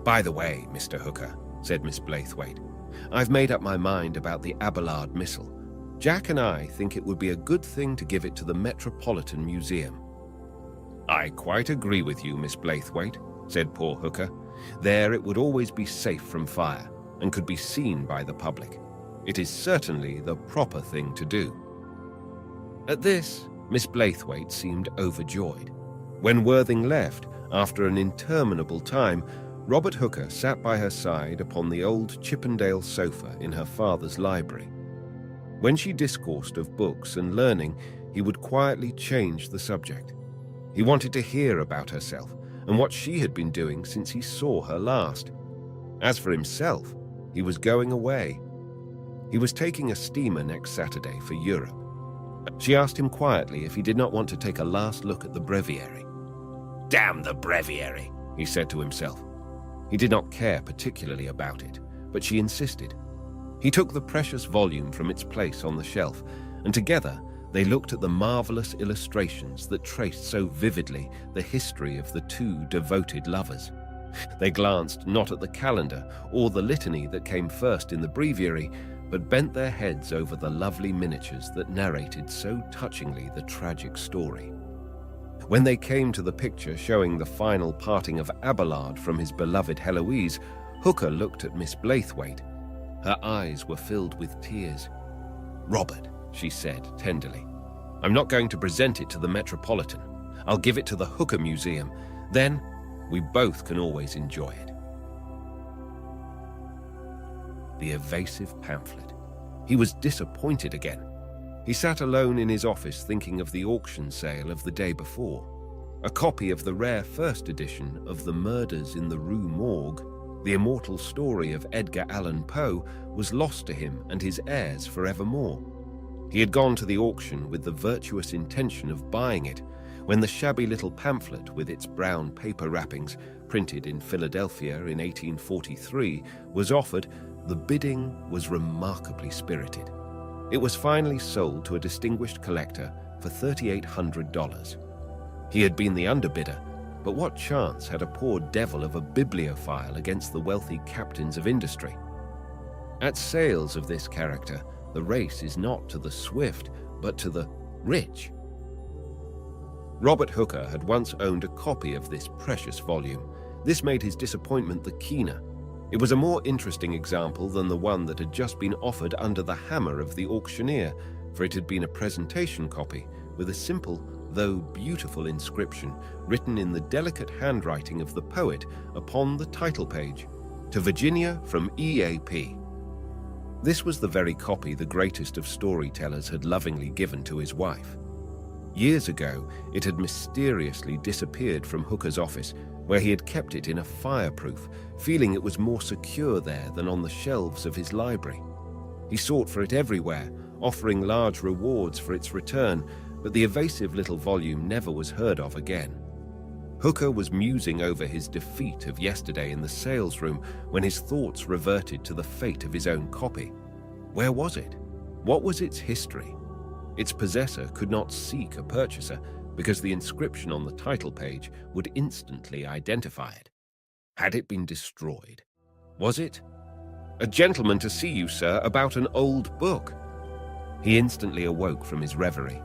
"By the way, Mr. Hooker," said Miss Blaithwaite, "I've made up my mind about the Abelard Missal. Jack and I think it would be a good thing to give it to the Metropolitan Museum." "I quite agree with you, Miss Blaithwaite," said poor Hooker. "There it would always be safe from fire, and could be seen by the public. It is certainly the proper thing to do." At this, Miss Blaithwaite seemed overjoyed. When Worthing left, after an interminable time, Robert Hooker sat by her side upon the old Chippendale sofa in her father's library. When she discoursed of books and learning, he would quietly change the subject. He wanted to hear about herself and what she had been doing since he saw her last. As for himself, he was going away. He was taking a steamer next Saturday for Europe. She asked him quietly if he did not want to take a last look at the breviary. "Damn the breviary," he said to himself. He did not care particularly about it, but she insisted. He took the precious volume from its place on the shelf, and together they looked at the marvelous illustrations that traced so vividly the history of the two devoted lovers. They glanced not at the calendar or the litany that came first in the breviary, but bent their heads over the lovely miniatures that narrated so touchingly the tragic story. When they came to the picture showing the final parting of Abelard from his beloved Heloise, Hooker looked at Miss Blaithwaite. Her eyes were filled with tears. "Robert," she said tenderly, "I'm not going to present it to the Metropolitan. I'll give it to the Hooker Museum. Then we both can always enjoy it." The evasive pamphlet. He was disappointed again. He sat alone in his office thinking of the auction sale of the day before. A copy of the rare first edition of The Murders in the Rue Morgue, the immortal story of Edgar Allan Poe, was lost to him and his heirs forevermore. He had gone to the auction with the virtuous intention of buying it, when the shabby little pamphlet with its brown paper wrappings, printed in Philadelphia in 1843, was offered. The bidding was remarkably spirited. It was finally sold to a distinguished collector for $3,800. He had been the underbidder, but what chance had a poor devil of a bibliophile against the wealthy captains of industry? At sales of this character, the race is not to the swift, but to the rich. Robert Hooker had once owned a copy of this precious volume. This made his disappointment the keener. It was a more interesting example than the one that had just been offered under the hammer of the auctioneer, for it had been a presentation copy with a simple, though beautiful inscription written in the delicate handwriting of the poet upon the title page, "To Virginia from E.A.P." This was the very copy the greatest of storytellers had lovingly given to his wife. Years ago, it had mysteriously disappeared from Hooker's office, where he had kept it in a fireproof, feeling it was more secure there than on the shelves of his library. He sought for it everywhere, offering large rewards for its return, but the evasive little volume never was heard of again. Hooker was musing over his defeat of yesterday in the sales room when his thoughts reverted to the fate of his own copy. Where was it? What was its history? Its possessor could not seek a purchaser because the inscription on the title page would instantly identify it. Had it been destroyed? Was it? "A gentleman to see you, sir, about an old book." He instantly awoke from his reverie.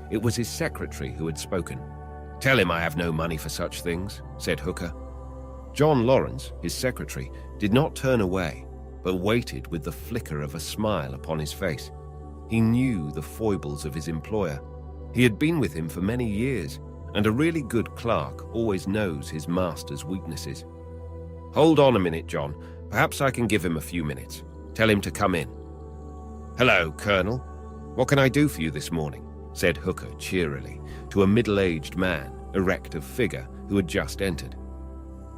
It was his secretary who had spoken. "Tell him I have no money for such things," said Hooker. John Lawrence, his secretary, did not turn away, but waited with the flicker of a smile upon his face. He knew the foibles of his employer. He had been with him for many years, and a really good clerk always knows his master's weaknesses. "Hold on a minute, John. Perhaps I can give him a few minutes. Tell him to come in." "Hello, Colonel. What can I do for you this morning?" said Hooker cheerily to a middle-aged man, erect of figure, who had just entered.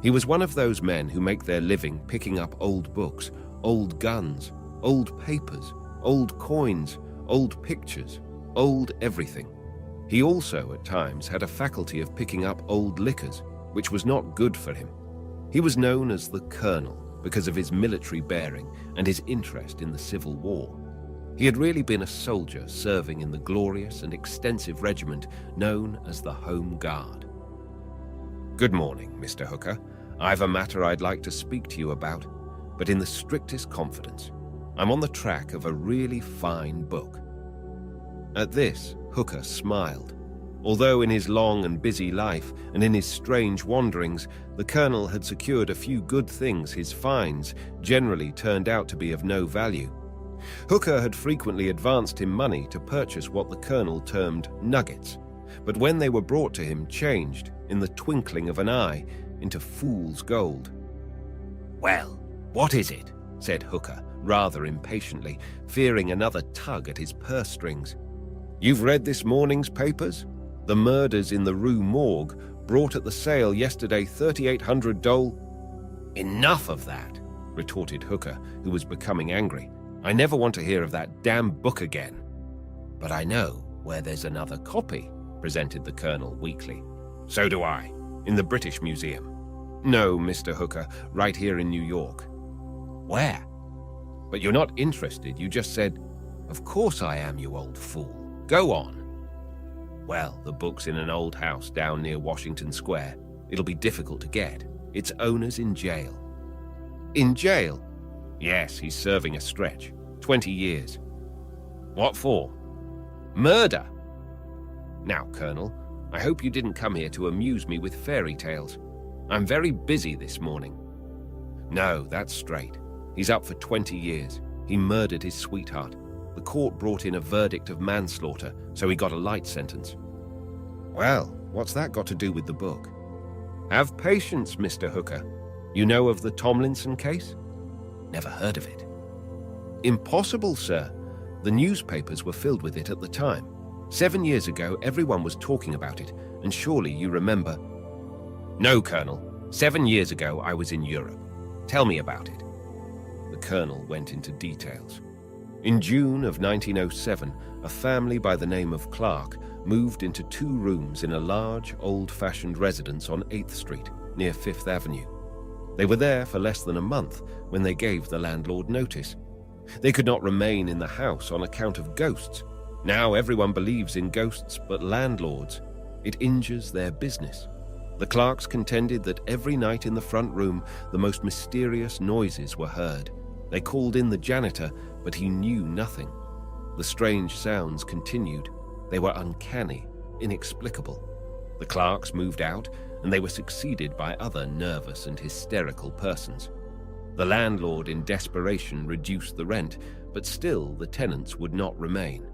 He was one of those men who make their living picking up old books, old guns, old papers, old coins, old pictures, old everything. He also, at times, had a faculty of picking up old liquors, which was not good for him. He was known as the Colonel because of his military bearing and his interest in the Civil War. He had really been a soldier serving in the glorious and extensive regiment known as the Home Guard. "Good morning, Mr. Hooker. I've a matter I'd like to speak to you about, but in the strictest confidence. I'm on the track of a really fine book." At this, Hooker smiled. Although in his long and busy life and in his strange wanderings, the Colonel had secured a few good things, his finds generally turned out to be of no value. Hooker had frequently advanced him money to purchase what the Colonel termed nuggets, but when they were brought to him, changed, in the twinkling of an eye, into fool's gold. "Well, what is it?" said Hooker, rather impatiently, fearing another tug at his purse strings. "You've read this morning's papers? The murders in the Rue Morgue brought at the sale yesterday $3,800 "Enough of that," retorted Hooker, who was becoming angry. "I never want to hear of that damn book again." "But I know where there's another copy," presented the Colonel weakly. "So do I. In the British Museum." "No, Mr. Hooker, right here in New York." "Where?" "But you're not interested. You just said—" "Of course I am, you old fool. Go on." "Well, the book's in an old house down near Washington Square. It'll be difficult to get. Its owner's in jail." "In jail?" "Yes, he's serving a stretch. 20 years. "What for?" "Murder." "Now, Colonel, I hope you didn't come here to amuse me with fairy tales. I'm very busy this morning." "No, that's straight. He's up for 20 years. He murdered his sweetheart. The court brought in a verdict of manslaughter, so he got a light sentence." "Well, what's that got to do with the book?" "Have patience, Mr. Hooker. You know of the Tomlinson case?" "Never heard of it." "Impossible, sir. The newspapers were filled with it at the time. 7 years ago, everyone was talking about it, and surely you remember." "No, Colonel. 7 years ago, I was in Europe. Tell me about it." The Colonel went into details. In June of 1907, a family by the name of Clark moved into 2 rooms in a large, old-fashioned residence on 8th Street, near 5th Avenue. They were there for less than a month when they gave the landlord notice. They could not remain in the house on account of ghosts. Now everyone believes in ghosts but landlords. It injures their business. The Clarks contended that every night in the front room, the most mysterious noises were heard. They called in the janitor, but he knew nothing. The strange sounds continued. They were uncanny, inexplicable. The Clarks moved out, and they were succeeded by other nervous and hysterical persons. The landlord, in desperation, reduced the rent, but still the tenants would not remain.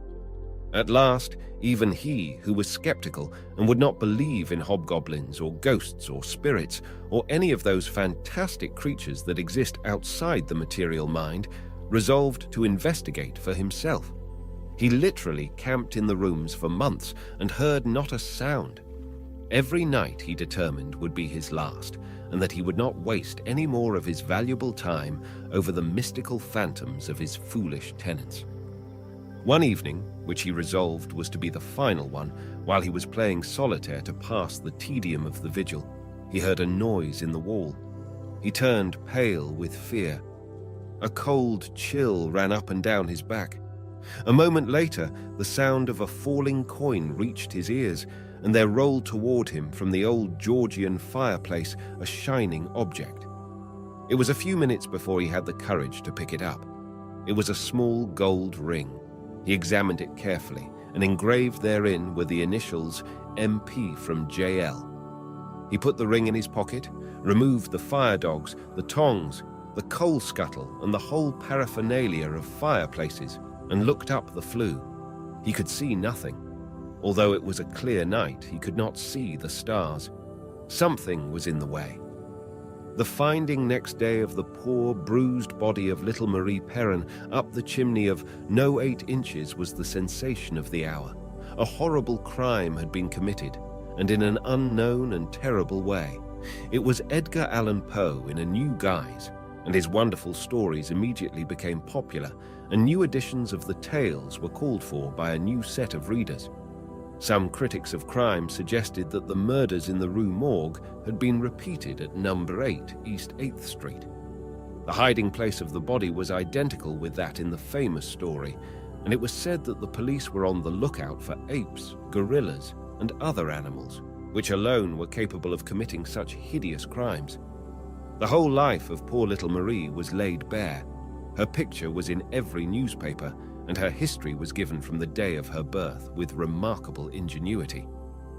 At last, even he, who was skeptical and would not believe in hobgoblins or ghosts or spirits or any of those fantastic creatures that exist outside the material mind, resolved to investigate for himself. He literally camped in the rooms for months and heard not a sound. Every night he determined would be his last, and that he would not waste any more of his valuable time over the mystical phantoms of his foolish tenants. One evening, which he resolved was to be the final one, while he was playing solitaire to pass the tedium of the vigil, he heard a noise in the wall. He turned pale with fear. A cold chill ran up and down his back. A moment later, the sound of a falling coin reached his ears, and there rolled toward him from the old Georgian fireplace a shining object. It was a few minutes before he had the courage to pick it up. It was a small gold ring. He examined it carefully, and engraved therein were the initials MP from JL. He put the ring in his pocket, removed the fire dogs, the tongs, the coal scuttle, and the whole paraphernalia of fireplaces, and looked up the flue. He could see nothing. Although it was a clear night, he could not see the stars. Something was in the way. The finding next day of the poor, bruised body of little Marie Perrin up the chimney of no 8 inches was the sensation of the hour. A horrible crime had been committed, and in an unknown and terrible way. It was Edgar Allan Poe in a new guise, and his wonderful stories immediately became popular, and new editions of the tales were called for by a new set of readers. Some critics of crime suggested that the murders in the Rue Morgue had been repeated at number 8 East 8th Street. The hiding place of the body was identical with that in the famous story, and it was said that the police were on the lookout for apes, gorillas, and other animals, which alone were capable of committing such hideous crimes. The whole life of poor little Marie was laid bare. Her picture was in every newspaper, and her history was given from the day of her birth with remarkable ingenuity.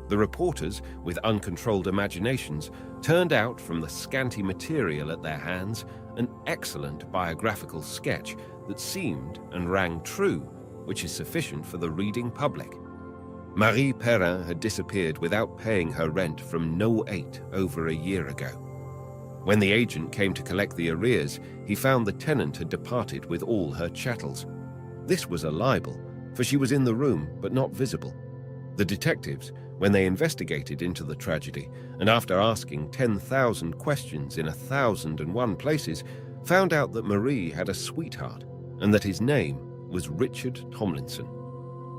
The reporters, with uncontrolled imaginations, turned out from the scanty material at their hands an excellent biographical sketch that seemed and rang true, which is sufficient for the reading public. Marie Perrin had disappeared without paying her rent from No. 8 over a year ago. When the agent came to collect the arrears, he found the tenant had departed with all her chattels. This was a libel, for she was in the room but not visible. The detectives, when they investigated into the tragedy, and after asking 10,000 questions in 1,001 places, found out that Marie had a sweetheart and that his name was Richard Tomlinson.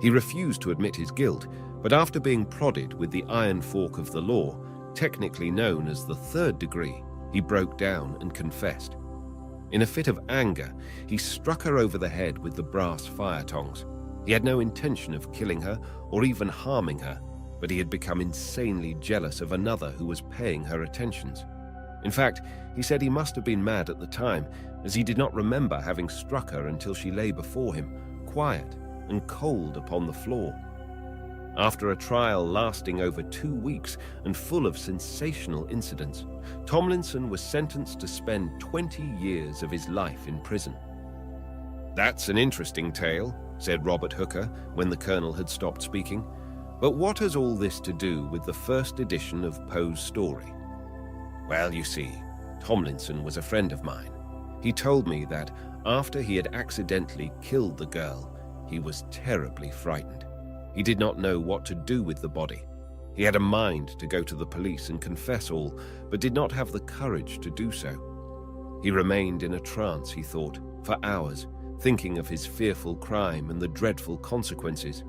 He refused to admit his guilt, but after being prodded with the iron fork of the law, technically known as the 3rd degree, he broke down and confessed. In a fit of anger, he struck her over the head with the brass fire tongs. He had no intention of killing her or even harming her, but he had become insanely jealous of another who was paying her attentions. In fact, he said he must have been mad at the time, as he did not remember having struck her until she lay before him, quiet and cold upon the floor. After a trial lasting over 2 weeks and full of sensational incidents, Tomlinson was sentenced to spend 20 years of his life in prison. "That's an interesting tale," said Robert Hooker when the colonel had stopped speaking. "But what has all this to do with the first edition of Poe's story?" "Well, you see, Tomlinson was a friend of mine. He told me that after he had accidentally killed the girl, he was terribly frightened. He did not know what to do with the body. He had a mind to go to the police and confess all, but did not have the courage to do so. He remained in a trance, he thought, for hours, thinking of his fearful crime and the dreadful consequences.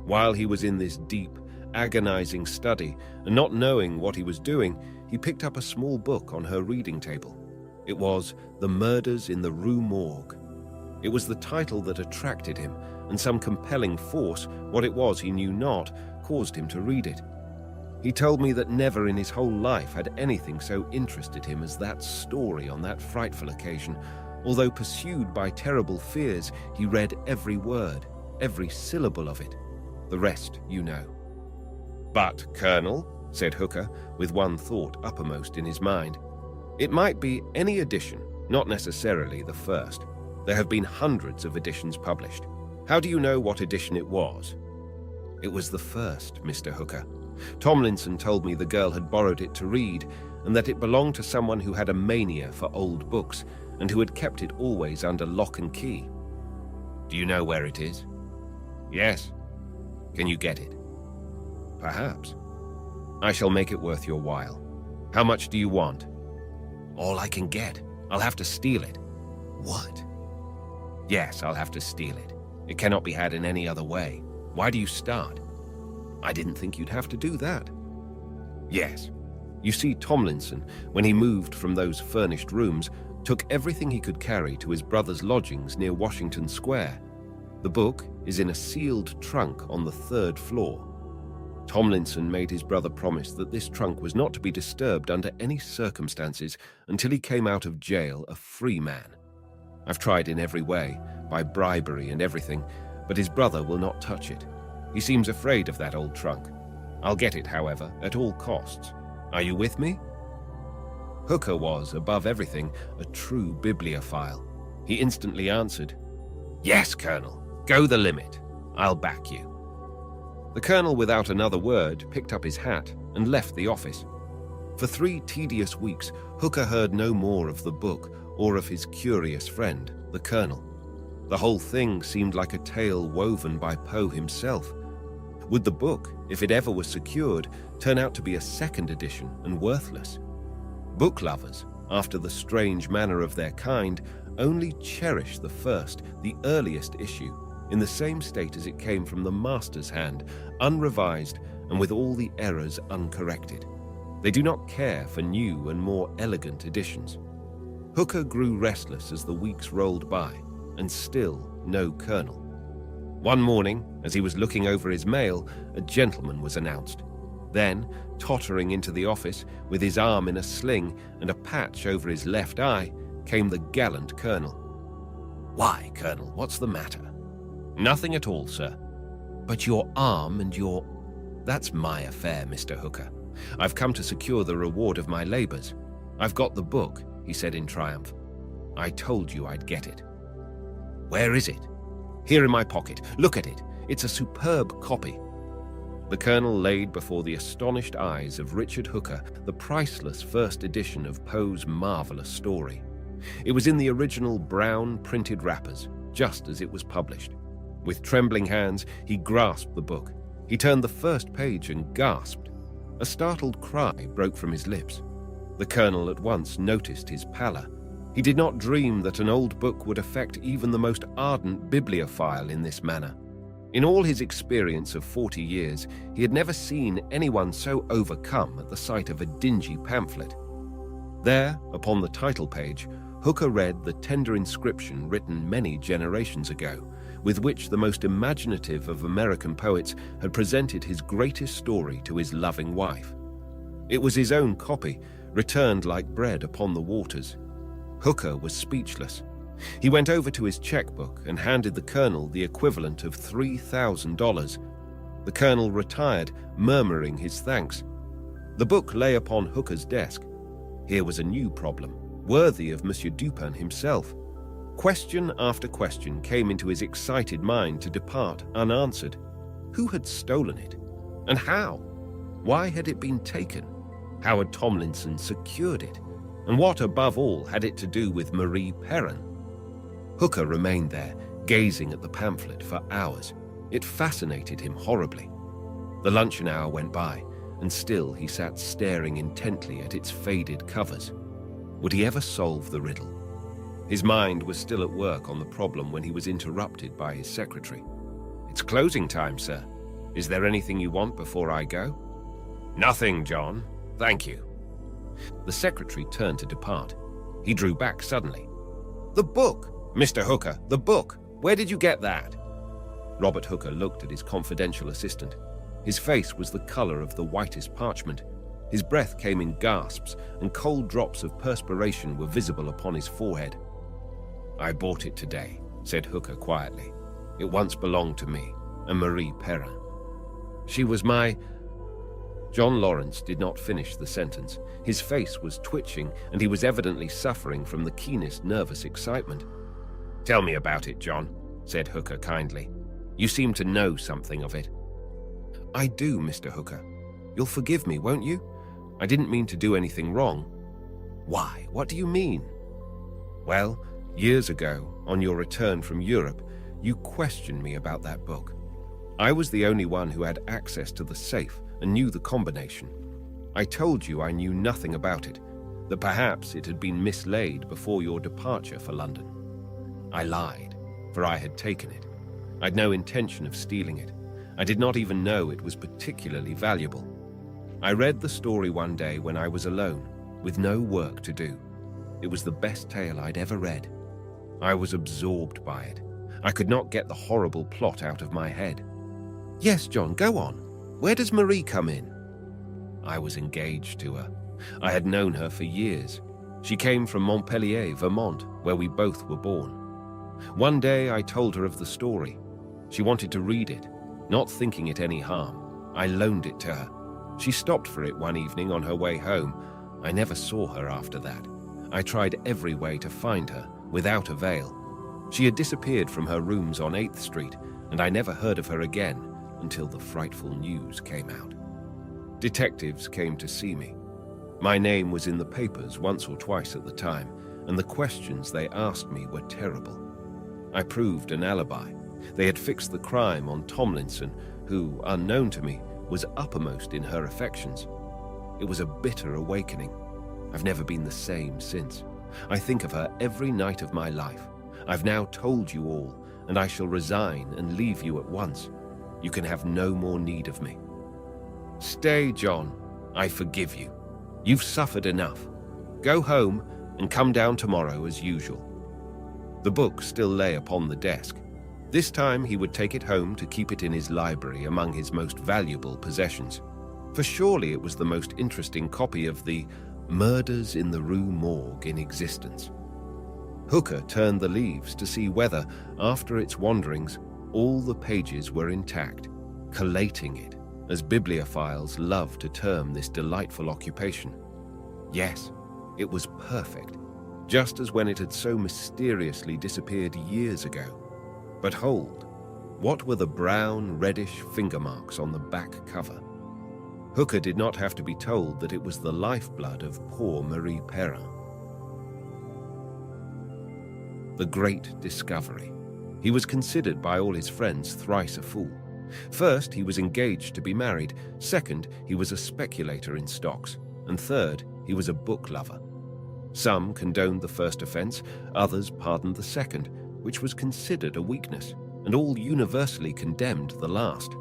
While he was in this deep, agonizing study, and not knowing what he was doing, he picked up a small book on her reading table. It was The Murders in the Rue Morgue. It was the title that attracted him, and some compelling force, what it was he knew not, caused him to read it. He told me that never in his whole life had anything so interested him as that story on that frightful occasion. Although pursued by terrible fears, he read every word, every syllable of it. The rest you know. "But, Colonel," said Hooker, with one thought uppermost in his mind, "it might be any edition, not necessarily the first. There have been hundreds of editions published. How do you know what edition it was?" "It was the first, Mr. Hooker. Tomlinson told me the girl had borrowed it to read, and that it belonged to someone who had a mania for old books, and who had kept it always under lock and key." "Do you know where it is?" "Yes." "Can you get it?" "Perhaps." I shall make it worth your while. How much do you want? All I can get. I'll have to steal it. What? Yes, I'll have to steal it. It cannot be had in any other way. Why do you start? I didn't think you'd have to do that. Yes. You see, Tomlinson, when he moved from those furnished rooms, took everything he could carry to his brother's lodgings near Washington Square. The book is in a sealed trunk on the 3rd floor. Tomlinson made his brother promise that this trunk was not to be disturbed under any circumstances until he came out of jail a free man. I've tried in every way, by bribery and everything, but his brother will not touch it. He seems afraid of that old trunk. I'll get it, however, at all costs. Are you with me? Hooker was, above everything, a true bibliophile. He instantly answered, "Yes, Colonel, go the limit. I'll back you." The Colonel, without another word, picked up his hat and left the office. For 3 tedious weeks, Hooker heard no more of the book or of his curious friend, the Colonel. The whole thing seemed like a tale woven by Poe himself. Would the book, if it ever was secured, turn out to be a 2nd edition and worthless? Book lovers, after the strange manner of their kind, only cherish the first, the earliest issue, in the same state as it came from the master's hand, unrevised and with all the errors uncorrected. They do not care for new and more elegant editions. Hooker grew restless as the weeks rolled by, and still no Colonel. One morning, as he was looking over his mail, a gentleman was announced. Then, tottering into the office, with his arm in a sling and a patch over his left eye, came the gallant Colonel. "Why, Colonel, what's the matter?" "Nothing at all, sir." "But your arm and your—" "That's my affair, Mr. Hooker. I've come to secure the reward of my labors. I've got the book," he said in triumph. "I told you I'd get it." "Where is it?" "Here in my pocket. Look at it. It's a superb copy." The Colonel laid before the astonished eyes of Richard Hooker the priceless 1st edition of Poe's marvelous story. It was in the original brown printed wrappers, just as it was published. With trembling hands, he grasped the book. He turned the first page and gasped. A startled cry broke from his lips. The Colonel at once noticed his pallor. He did not dream that an old book would affect even the most ardent bibliophile in this manner. In all his experience of 40 years, he had never seen anyone so overcome at the sight of a dingy pamphlet. There, upon the title page, Hooker read the tender inscription written many generations ago, with which the most imaginative of American poets had presented his greatest story to his loving wife. It was his own copy, returned like bread upon the waters. Hooker was speechless. He went over to his checkbook and handed the Colonel the equivalent of $3,000. The Colonel retired, murmuring his thanks. The book lay upon Hooker's desk. Here was a new problem, worthy of Monsieur Dupin himself. Question after question came into his excited mind to depart unanswered. Who had stolen it? And how? Why had it been taken? How had Tomlinson secured it? And what, above all, had it to do with Marie Perrin? Hooker remained there, gazing at the pamphlet for hours. It fascinated him horribly. The luncheon hour went by, and still he sat staring intently at its faded covers. Would he ever solve the riddle? His mind was still at work on the problem when he was interrupted by his secretary. "It's closing time, sir. Is there anything you want before I go?" "Nothing, John. Thank you." The secretary turned to depart. He drew back suddenly. "The book! Mr. Hooker, the book! Where did you get that?" Robert Hooker looked at his confidential assistant. His face was the color of the whitest parchment. His breath came in gasps, and cold drops of perspiration were visible upon his forehead. "I bought it today," said Hooker quietly. "It once belonged to me and Marie Perrin. She was my—" John Lawrence did not finish the sentence. His face was twitching, and he was evidently suffering from the keenest nervous excitement. "Tell me about it, John," said Hooker kindly. "You seem to know something of it." "I do, Mr. Hooker. You'll forgive me, won't you? I didn't mean to do anything wrong." "Why? What do you mean?" "Well, years ago, on your return from Europe, you questioned me about that book. I was the only one who had access to the safe and knew the combination. I told you I knew nothing about it, that perhaps it had been mislaid before your departure for London. I lied, for I had taken it. I'd no intention of stealing it. I did not even know it was particularly valuable. I read the story one day when I was alone, with no work to do. It was the best tale I'd ever read. I was absorbed by it. I could not get the horrible plot out of my head. Yes, John, go on. Where does Marie come in? I was engaged to her. I had known her for years. She came from Montpellier, Vermont, where we both were born. One day I told her of the story. She wanted to read it, not thinking it any harm. I loaned it to her. She stopped for it one evening on her way home. I never saw her after that. I tried every way to find her, without avail. She had disappeared from her rooms on 8th Street, and I never heard of her again until the frightful news came out. Detectives came to see me. My name was in the papers once or twice at the time, and the questions they asked me were terrible. I proved an alibi. They had fixed the crime on Tomlinson, who, unknown to me, was uppermost in her affections. It was a bitter awakening. I've never been the same since. I think of her every night of my life. I've now told you all, and I shall resign and leave you at once. You can have no more need of me. Stay, John. I forgive you. You've suffered enough. Go home and come down tomorrow as usual. The book still lay upon the desk. This time he would take it home to keep it in his library among his most valuable possessions. For surely it was the most interesting copy of the Murders in the Rue Morgue in existence. Hooker turned the leaves to see whether, after its wanderings, all the pages were intact, collating it, as bibliophiles love to term this delightful occupation. Yes, it was perfect, just as when it had so mysteriously disappeared years ago. But hold, what were the brown, reddish finger marks on the back cover? Hooker did not have to be told that it was the lifeblood of poor Marie Perrin. The great discovery. He was considered by all his friends thrice a fool. First, he was engaged to be married. Second, he was a speculator in stocks. And third, he was a book lover. Some condoned the first offense, others pardoned the second, which was considered a weakness, and all universally condemned the last.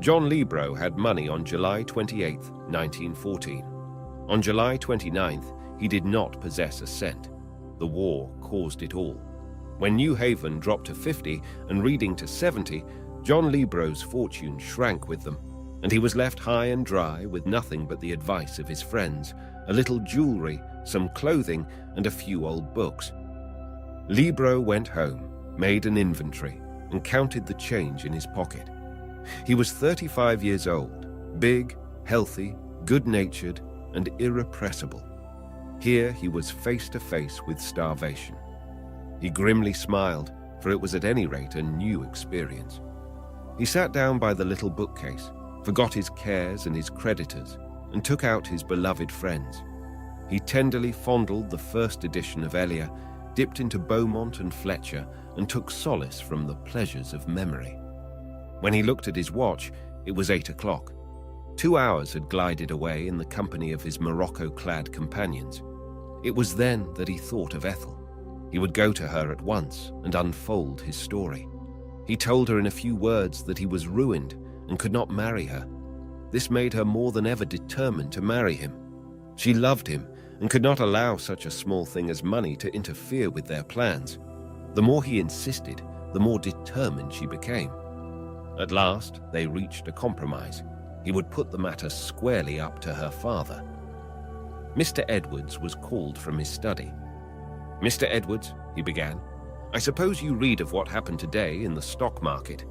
John Libro had money on July 28, 1914. On July 29th, he did not possess a cent. The war caused it all. When New Haven dropped to 50 and Reading to 70, John Libro's fortune shrank with them, and he was left high and dry with nothing but the advice of his friends, a little jewelry, some clothing, and a few old books. Libro went home, made an inventory, and counted the change in his pocket. He was 35 years old, big, healthy, good-natured, and irrepressible. Here he was face to face with starvation. He grimly smiled, for it was at any rate a new experience. He sat down by the little bookcase, forgot his cares and his creditors, and took out his beloved friends. He tenderly fondled the first edition of Elia, dipped into Beaumont and Fletcher, and took solace from the pleasures of memory. When he looked at his watch, it was 8 o'clock. 2 hours had glided away in the company of his Morocco-clad companions. It was then that he thought of Ethel. He would go to her at once and unfold his story. He told her in a few words that he was ruined and could not marry her. This made her more than ever determined to marry him. She loved him and could not allow such a small thing as money to interfere with their plans. The more he insisted, the more determined she became. At last, they reached a compromise. He would put the matter squarely up to her father. Mr. Edwards was called from his study. "Mr. Edwards," he began, "I suppose you read of what happened today in the stock market?"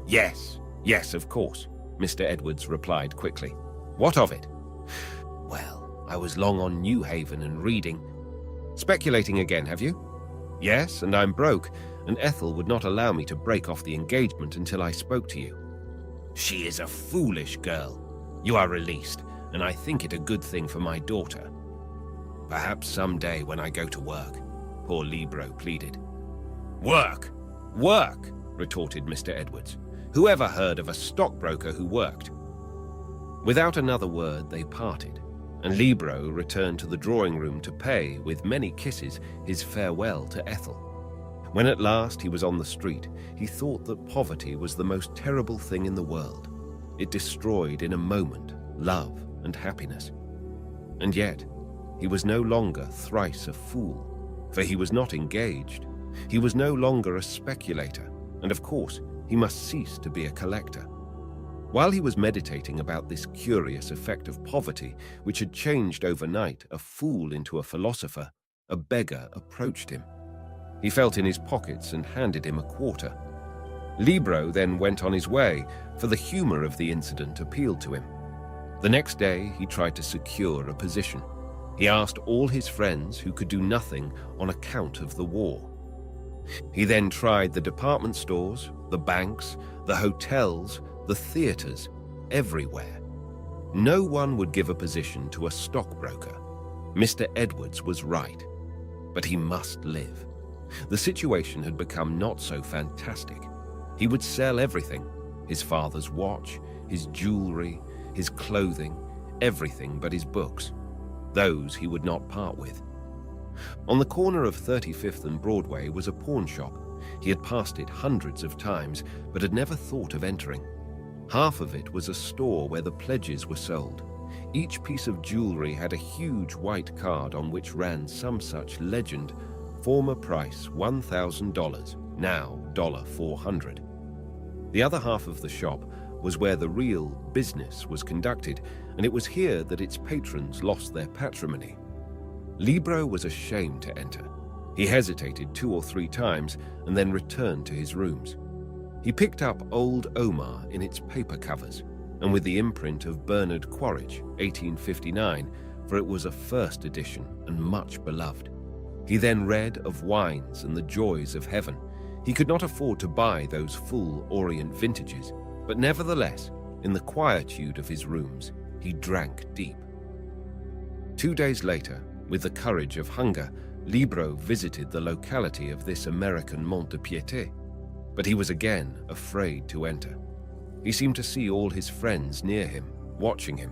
Yes, of course," Mr. Edwards replied quickly. "What of it?" "Well, I was long on New Haven and Reading." "Speculating again, have you?" "Yes, and I'm broke, and Ethel would not allow me to break off the engagement until I spoke to you." "She is a foolish girl. You are released, and I think it a good thing for my daughter." "Perhaps some day when I go to work," poor Libro pleaded. "Work! Work!" retorted Mr. Edwards. "Who ever heard of a stockbroker who worked?" Without another word, they parted, and Libro returned to the drawing room to pay, with many kisses, his farewell to Ethel. When at last he was on the street, he thought that poverty was the most terrible thing in the world. It destroyed in a moment love and happiness. And yet, he was no longer thrice a fool, for he was not engaged. He was no longer a speculator, and of course, he must cease to be a collector. While he was meditating about this curious effect of poverty, which had changed overnight a fool into a philosopher, a beggar approached him. He felt in his pockets and handed him a quarter. Libro then went on his way, for the humor of the incident appealed to him. The next day, he tried to secure a position. He asked all his friends who could do nothing on account of the war. He then tried the department stores, the banks, the hotels, the theaters, everywhere. No one would give a position to a stockbroker. Mr. Edwards was right, but he must live. The situation had become not so fantastic. He would sell everything: his father's watch, his jewelry, his clothing, everything but his books. Those he would not part with. On the corner of 35th and Broadway was a pawn shop. He had passed it hundreds of times, but had never thought of entering. Half of it was a store where the pledges were sold. Each piece of jewelry had a huge white card on which ran some such legend: former price $1,000, now $400. The other half of the shop was where the real business was conducted, and it was here that its patrons lost their patrimony. Libro was ashamed to enter. He hesitated 2 or 3 times and then returned to his rooms. He picked up Old Omar in its paper covers, and with the imprint of Bernard Quaritch, 1859, for it was a first edition and much beloved. He then read of wines and the joys of heaven. He could not afford to buy those full Orient vintages, but nevertheless, in the quietude of his rooms, he drank deep. 2 days later, with the courage of hunger, Libro visited the locality of this American Mont de Piété, but he was again afraid to enter. He seemed to see all his friends near him, watching him.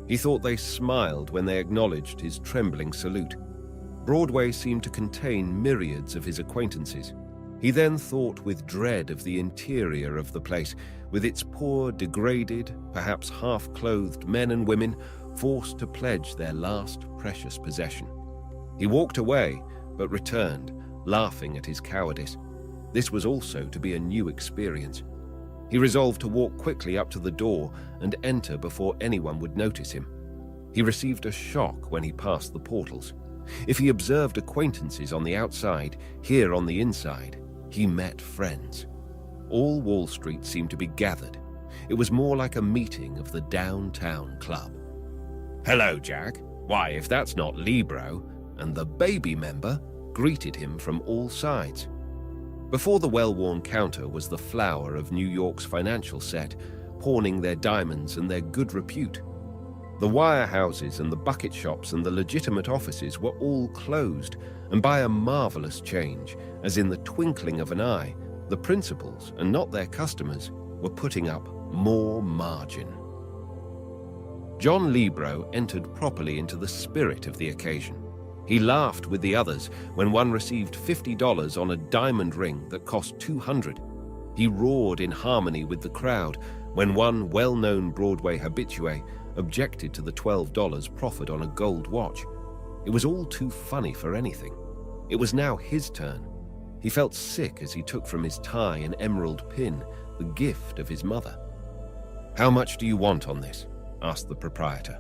He thought they smiled when they acknowledged his trembling salute. Broadway seemed to contain myriads of his acquaintances. He then thought with dread of the interior of the place, with its poor, degraded, perhaps half-clothed men and women forced to pledge their last precious possession. He walked away, but returned, laughing at his cowardice. This was also to be a new experience. He resolved to walk quickly up to the door and enter before anyone would notice him. He received a shock when he passed the portals. If he observed acquaintances on the outside, here on the inside, he met friends. All Wall Street seemed to be gathered. It was more like a meeting of the downtown club. "Hello, Jack. Why, if that's not Libro," and the baby member greeted him from all sides. Before the well-worn counter was the flower of New York's financial set, pawning their diamonds and their good repute. The wire houses and the bucket shops and the legitimate offices were all closed, and by a marvelous change, as in the twinkling of an eye, the principals, and not their customers, were putting up more margin. John Libro entered properly into the spirit of the occasion. He laughed with the others when one received $50 on a diamond ring that cost $200. He roared in harmony with the crowd when one well-known Broadway habitué objected to the $12 proffered on a gold watch. It was all too funny for anything. It was now his turn. He felt sick as he took from his tie an emerald pin, the gift of his mother. "How much do you want on this?" asked the proprietor.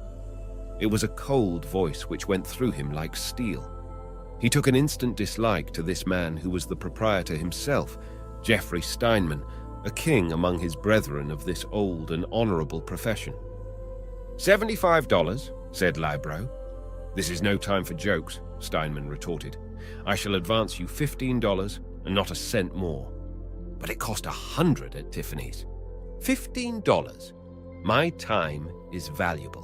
It was a cold voice which went through him like steel. He took an instant dislike to this man who was the proprietor himself, Geoffrey Steinman, a king among his brethren of this old and honorable profession. $75, said Libro. "This is no time for jokes," Steinman retorted. "I shall advance you $15 and not a cent more." "But it cost $100 at Tiffany's." $15? My time is valuable.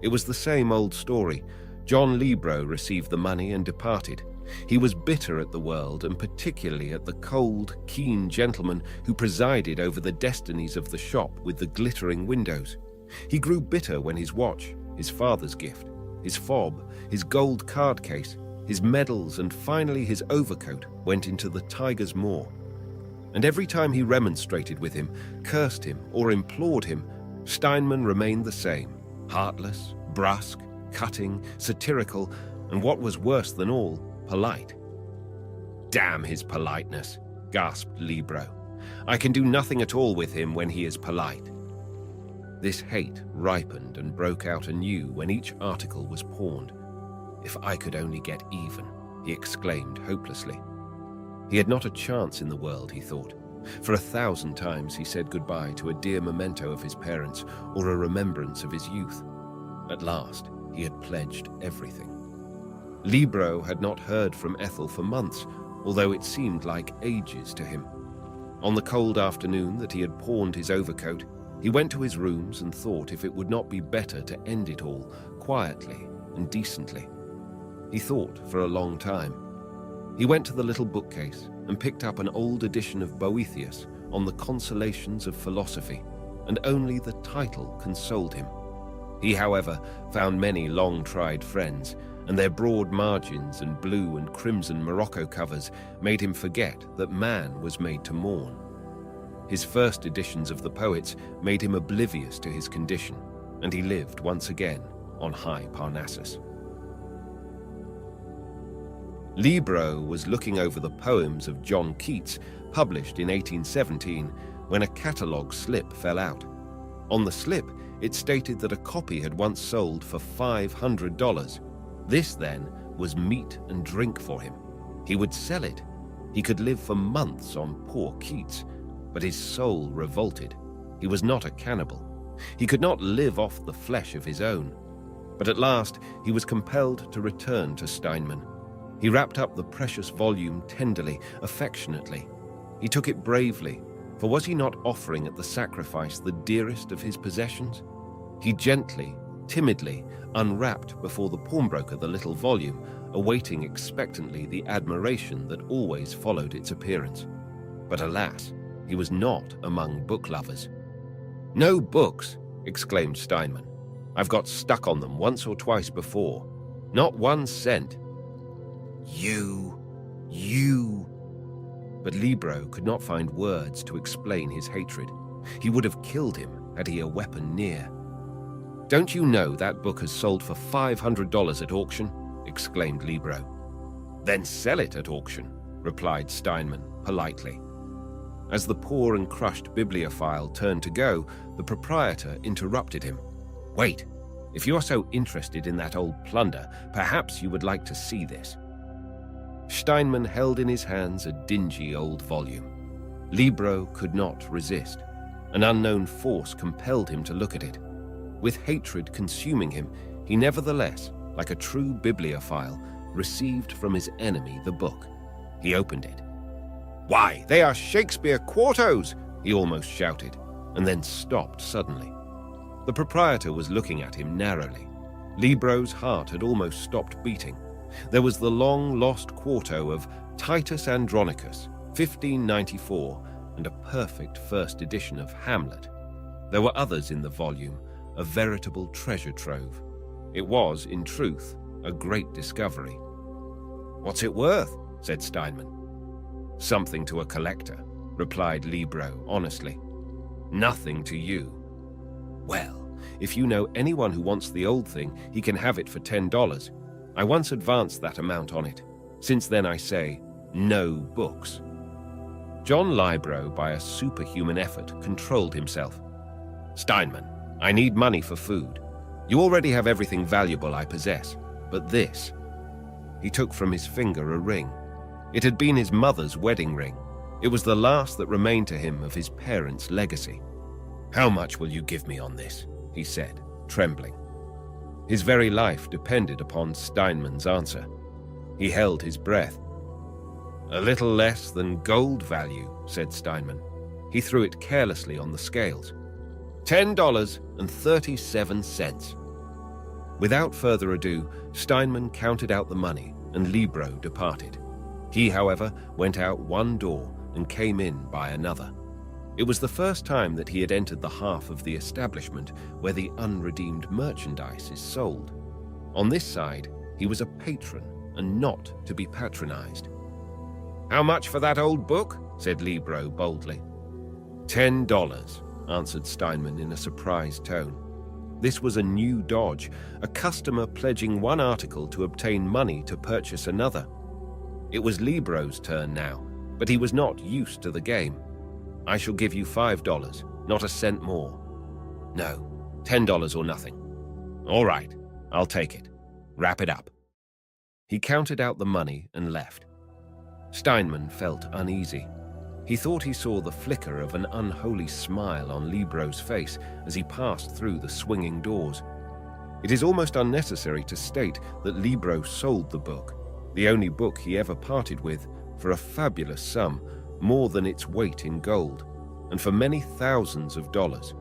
It was the same old story. John Libro received the money and departed. He was bitter at the world, and particularly at the cold, keen gentleman who presided over the destinies of the shop with the glittering windows. He grew bitter when his watch, his father's gift, his fob, his gold card case, his medals, and finally his overcoat went into the tiger's maw. And every time he remonstrated with him, cursed him, or implored him, Steinman remained the same, heartless, brusque, cutting, satirical, and what was worse than all, polite. "Damn his politeness," gasped Libro. "I can do nothing at all with him when he is polite." This hate ripened and broke out anew when each article was pawned. "If I could only get even," he exclaimed hopelessly. He had not a chance in the world, he thought. For 1,000 times he said goodbye to a dear memento of his parents or a remembrance of his youth. At last, he had pledged everything. Libro had not heard from Ethel for months, although it seemed like ages to him. On the cold afternoon that he had pawned his overcoat, he went to his rooms and thought if it would not be better to end it all quietly and decently. He thought for a long time. He went to the little bookcase and picked up an old edition of Boethius on the consolations of philosophy, and only the title consoled him. He, however, found many long-tried friends, and their broad margins and blue and crimson Morocco covers made him forget that man was made to mourn. His first editions of the poets made him oblivious to his condition, and he lived once again on high Parnassus. Libro was looking over the poems of John Keats, published in 1817, when a catalogue slip fell out. On the slip, it stated that a copy had once sold for $500. This, then, was meat and drink for him. He would sell it. He could live for months on poor Keats, but his soul revolted. He was not a cannibal. He could not live off the flesh of his own. But at last, he was compelled to return to Steinman. He wrapped up the precious volume tenderly, affectionately. He took it bravely, for was he not offering at the sacrifice the dearest of his possessions? He gently, timidly unwrapped before the pawnbroker the little volume, awaiting expectantly the admiration that always followed its appearance. But alas, he was not among book lovers. "No books!" exclaimed Steinman. "I've got stuck on them once or twice before. Not 1 cent. You. But Libro could not find words to explain his hatred. He would have killed him had he a weapon near. "Don't you know that book has sold for $500 at auction?" exclaimed Libro. "Then sell it at auction," replied Steinman politely. As the poor and crushed bibliophile turned to go, the proprietor interrupted him. "Wait, if you are so interested in that old plunder, perhaps you would like to see this." Steinman held in his hands a dingy old volume. Libro could not resist. An unknown force compelled him to look at it. With hatred consuming him, he nevertheless, like a true bibliophile, received from his enemy the book. He opened it. "Why, they are Shakespeare quartos!" he almost shouted, and then stopped suddenly. The proprietor was looking at him narrowly. Libro's heart had almost stopped beating. There was the long-lost quarto of Titus Andronicus, 1594, and a perfect first edition of Hamlet. There were others in the volume, a veritable treasure trove. It was, in truth, a great discovery. "What's it worth?" said Steinman. "Something to a collector," replied Libro honestly. "Nothing to you." "Well, if you know anyone who wants the old thing, he can have it for $10. I once advanced that amount on it. Since then I say, no books." John Libro, by a superhuman effort, controlled himself. "Steinman, I need money for food. You already have everything valuable I possess, but this." He took from his finger a ring. It had been his mother's wedding ring. It was the last that remained to him of his parents' legacy. "How much will you give me on this?" he said, trembling. His very life depended upon Steinman's answer. He held his breath. "A little less than gold value," said Steinman. He threw it carelessly on the scales. $10.37. Without further ado, Steinman counted out the money, and Libro departed. He, however, went out one door and came in by another. It was the first time that he had entered the half of the establishment where the unredeemed merchandise is sold. On this side, he was a patron and not to be patronized. "How much for that old book?" said Libro boldly. $10, answered Steinman in a surprised tone. This was a new dodge, a customer pledging one article to obtain money to purchase another. It was Libro's turn now, but he was not used to the game. "I shall give you $5, not a cent more." "No, $10 or nothing." "All right, I'll take it. Wrap it up." He counted out the money and left. Steinman felt uneasy. He thought he saw the flicker of an unholy smile on Libro's face as he passed through the swinging doors. It is almost unnecessary to state that Libro sold the book, the only book he ever parted with, for a fabulous sum, more than its weight in gold, and for many thousands of dollars.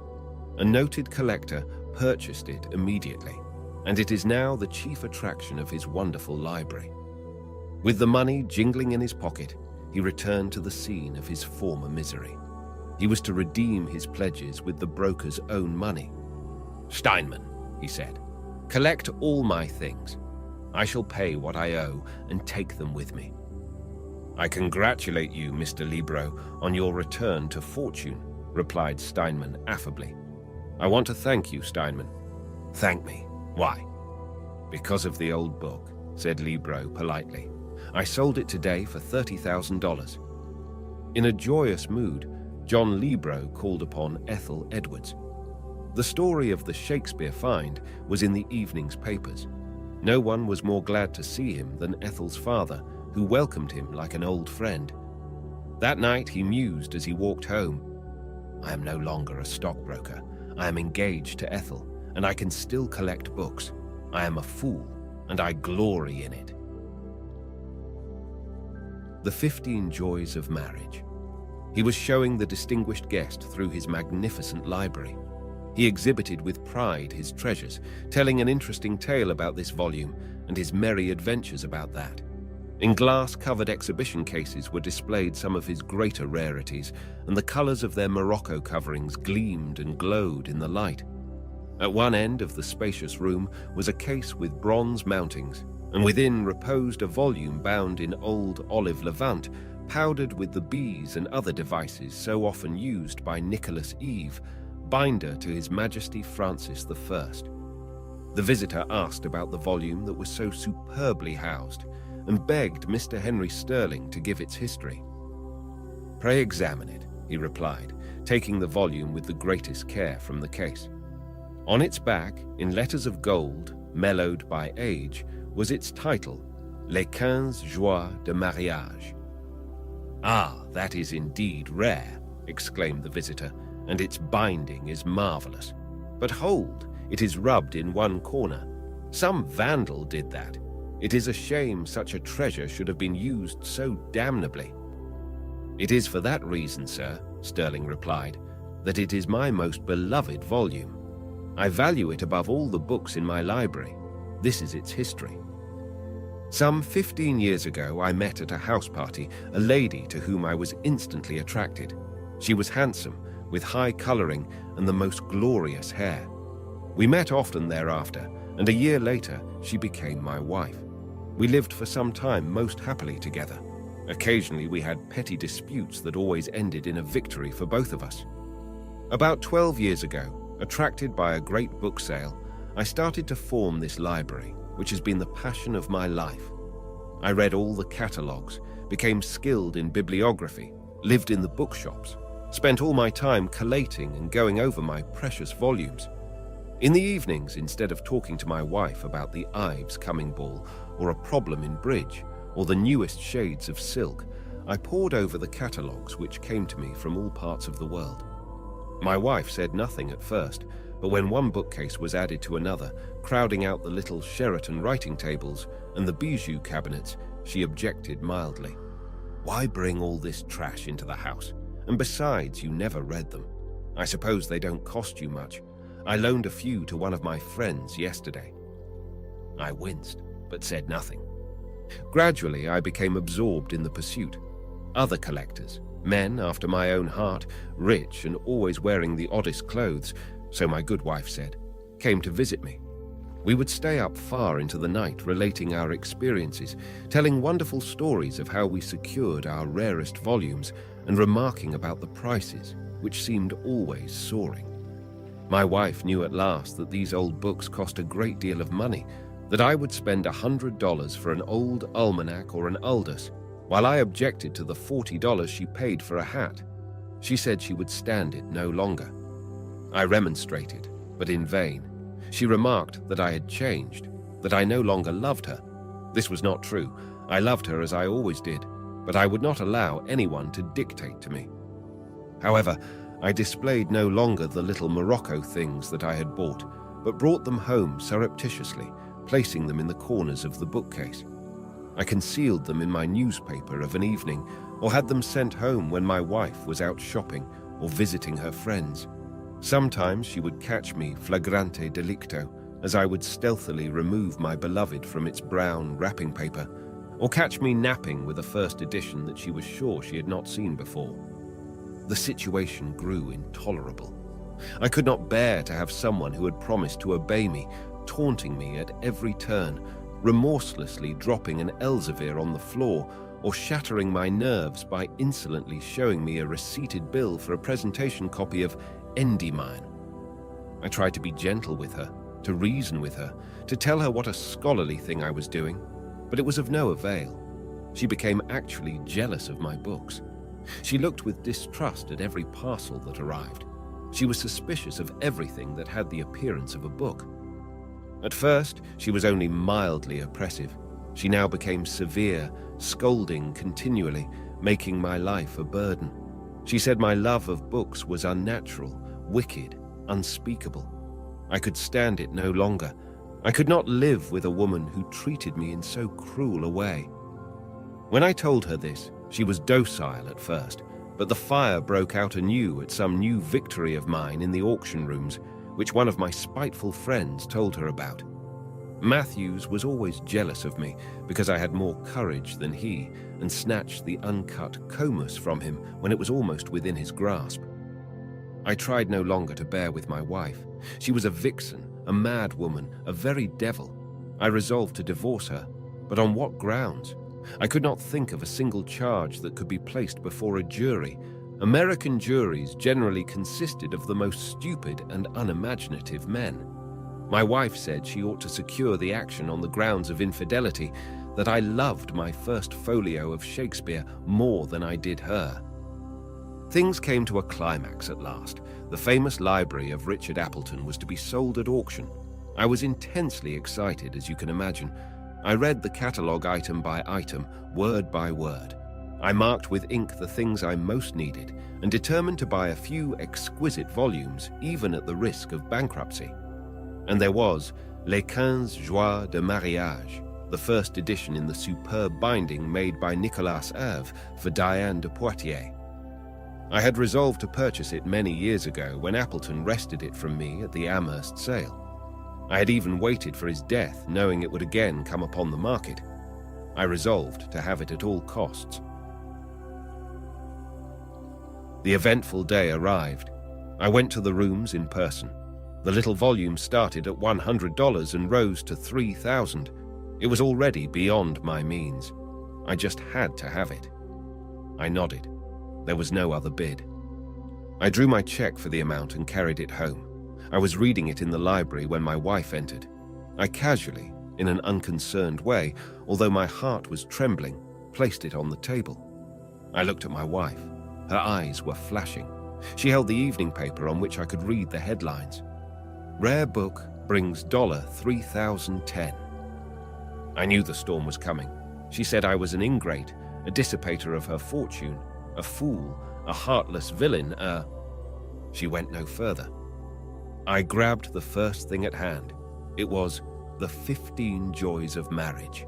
A noted collector purchased it immediately, and it is now the chief attraction of his wonderful library. With the money jingling in his pocket, he returned to the scene of his former misery. He was to redeem his pledges with the broker's own money. "Steinman," he said, "collect all my things. I shall pay what I owe and take them with me." "I congratulate you, Mr. Libro, on your return to fortune," replied Steinman affably. "I want to thank you, Steinman." "Thank me? Why?" "Because of the old book," said Libro politely. "I sold it today for $30,000. In a joyous mood, John Libro called upon Ethel Edwards. The story of the Shakespeare find was in the evening's papers. No one was more glad to see him than Ethel's father, who welcomed him like an old friend. That night he mused as he walked home. "I am no longer a stockbroker. I am engaged to Ethel, and I can still collect books. I am a fool, and I glory in it." The 15 Joys of Marriage. He was showing the distinguished guest through his magnificent library. He exhibited with pride his treasures, telling an interesting tale about this volume and his merry adventures about that. In glass-covered exhibition cases were displayed some of his greater rarities, and the colors of their morocco coverings gleamed and glowed in the light. At one end of the spacious room was a case with bronze mountings, and within reposed a volume bound in old olive levant, powdered with the bees and other devices so often used by Nicholas Eve, binder to His Majesty Francis I. The visitor asked about the volume that was so superbly housed, and begged Mr. Henry Sterling to give its history. "Pray examine it," he replied, taking the volume with the greatest care from the case. On its back, in letters of gold, mellowed by age, was its title, Les 15 Joies de Mariage. "Ah, that is indeed rare," exclaimed the visitor, "and its binding is marvelous. But hold, it is rubbed in one corner. Some vandal did that. It is a shame such a treasure should have been used so damnably." "It is for that reason, sir," Sterling replied, "that it is my most beloved volume. I value it above all the books in my library. This is its history. Some 15 years ago, I met at a house party a lady to whom I was instantly attracted. She was handsome, with high coloring and the most glorious hair. We met often thereafter, and a year later she became my wife. We lived for some time most happily together. Occasionally we had petty disputes that always ended in a victory for both of us. About 12 years ago, attracted by a great book sale, I started to form this library, which has been the passion of my life. I read all the catalogues, became skilled in bibliography, lived in the bookshops, spent all my time collating and going over my precious volumes. In the evenings, instead of talking to my wife about the Ives coming ball, or a problem in bridge, or the newest shades of silk, I pored over the catalogues which came to me from all parts of the world. My wife said nothing at first, but when one bookcase was added to another, crowding out the little Sheraton writing tables and the bijou cabinets, she objected mildly. "Why bring all this trash into the house? And besides, you never read them. I suppose they don't cost you much. I loaned a few to one of my friends yesterday." I winced, but said nothing. Gradually, I became absorbed in the pursuit. Other collectors, Men after my own heart, rich and always wearing the oddest clothes, so my good wife said, came to visit me. We would stay up far into the night relating our experiences, telling wonderful stories of how we secured our rarest volumes and remarking about the prices, which seemed always soaring. My wife knew at last that these old books cost a great deal of money, that I would spend $100 for an old almanac or an Aldous, while I objected to the $40 she paid for a hat. She said she would stand it no longer. I remonstrated, but in vain. She remarked that I had changed, that I no longer loved her. This was not true. I loved her as I always did, but I would not allow anyone to dictate to me. However, I displayed no longer the little Morocco things that I had bought, but brought them home surreptitiously, placing them in the corners of the bookcase. I concealed them in my newspaper of an evening, or had them sent home when my wife was out shopping or visiting her friends. Sometimes she would catch me flagrante delicto, as I would stealthily remove my beloved from its brown wrapping paper, or catch me napping with a first edition that she was sure she had not seen before. The situation grew intolerable. I could not bear to have someone who had promised to obey me, taunting me at every turn, remorselessly dropping an Elsevier on the floor, or shattering my nerves by insolently showing me a receipted bill for a presentation copy of Endymion. I tried to be gentle with her, to reason with her, to tell her what a scholarly thing I was doing, but it was of no avail. She became actually jealous of my books. She looked with distrust at every parcel that arrived. She was suspicious of everything that had the appearance of a book. At first, she was only mildly oppressive. She now became severe, scolding continually, making my life a burden. She said my love of books was unnatural, wicked, unspeakable. I could stand it no longer. I could not live with a woman who treated me in so cruel a way. When I told her this, she was docile at first, but the fire broke out anew at some new victory of mine in the auction rooms, which one of my spiteful friends told her about. Matthews was always jealous of me because I had more courage than he and snatched the uncut Comus from him when it was almost within his grasp. I tried no longer to bear with my wife. She was a vixen, a mad woman, a very devil. I resolved to divorce her, but on what grounds? I could not think of a single charge that could be placed before a jury. American juries generally consisted of the most stupid and unimaginative men. My wife said she ought to secure the action on the grounds of infidelity, that I loved my first folio of Shakespeare more than I did her. Things came to a climax at last. The famous library of Richard Appleton was to be sold at auction. I was intensely excited, as you can imagine. I read the catalogue item by item, word by word. I marked with ink the things I most needed and determined to buy a few exquisite volumes, even at the risk of bankruptcy. And there was Les 15 Joies de Mariage, the first edition in the superb binding made by Nicolas Herve for Diane de Poitiers. I had resolved to purchase it many years ago when Appleton wrested it from me at the Amherst sale. I had even waited for his death, knowing it would again come upon the market. I resolved to have it at all costs. The eventful day arrived. I went to the rooms in person. The little volume started at $100 and rose to $3,000. It was already beyond my means. I just had to have it. I nodded. There was no other bid. I drew my check for the amount and carried it home. I was reading it in the library when my wife entered. I casually, in an unconcerned way, although my heart was trembling, placed it on the table. I looked at my wife. Her eyes were flashing. She held the evening paper on which I could read the headlines. Rare book brings $3,010. I knew the storm was coming. She said I was an ingrate, a dissipator of her fortune, a fool, a heartless villain, She went no further. I grabbed the first thing at hand. It was The 15 Joys of Marriage,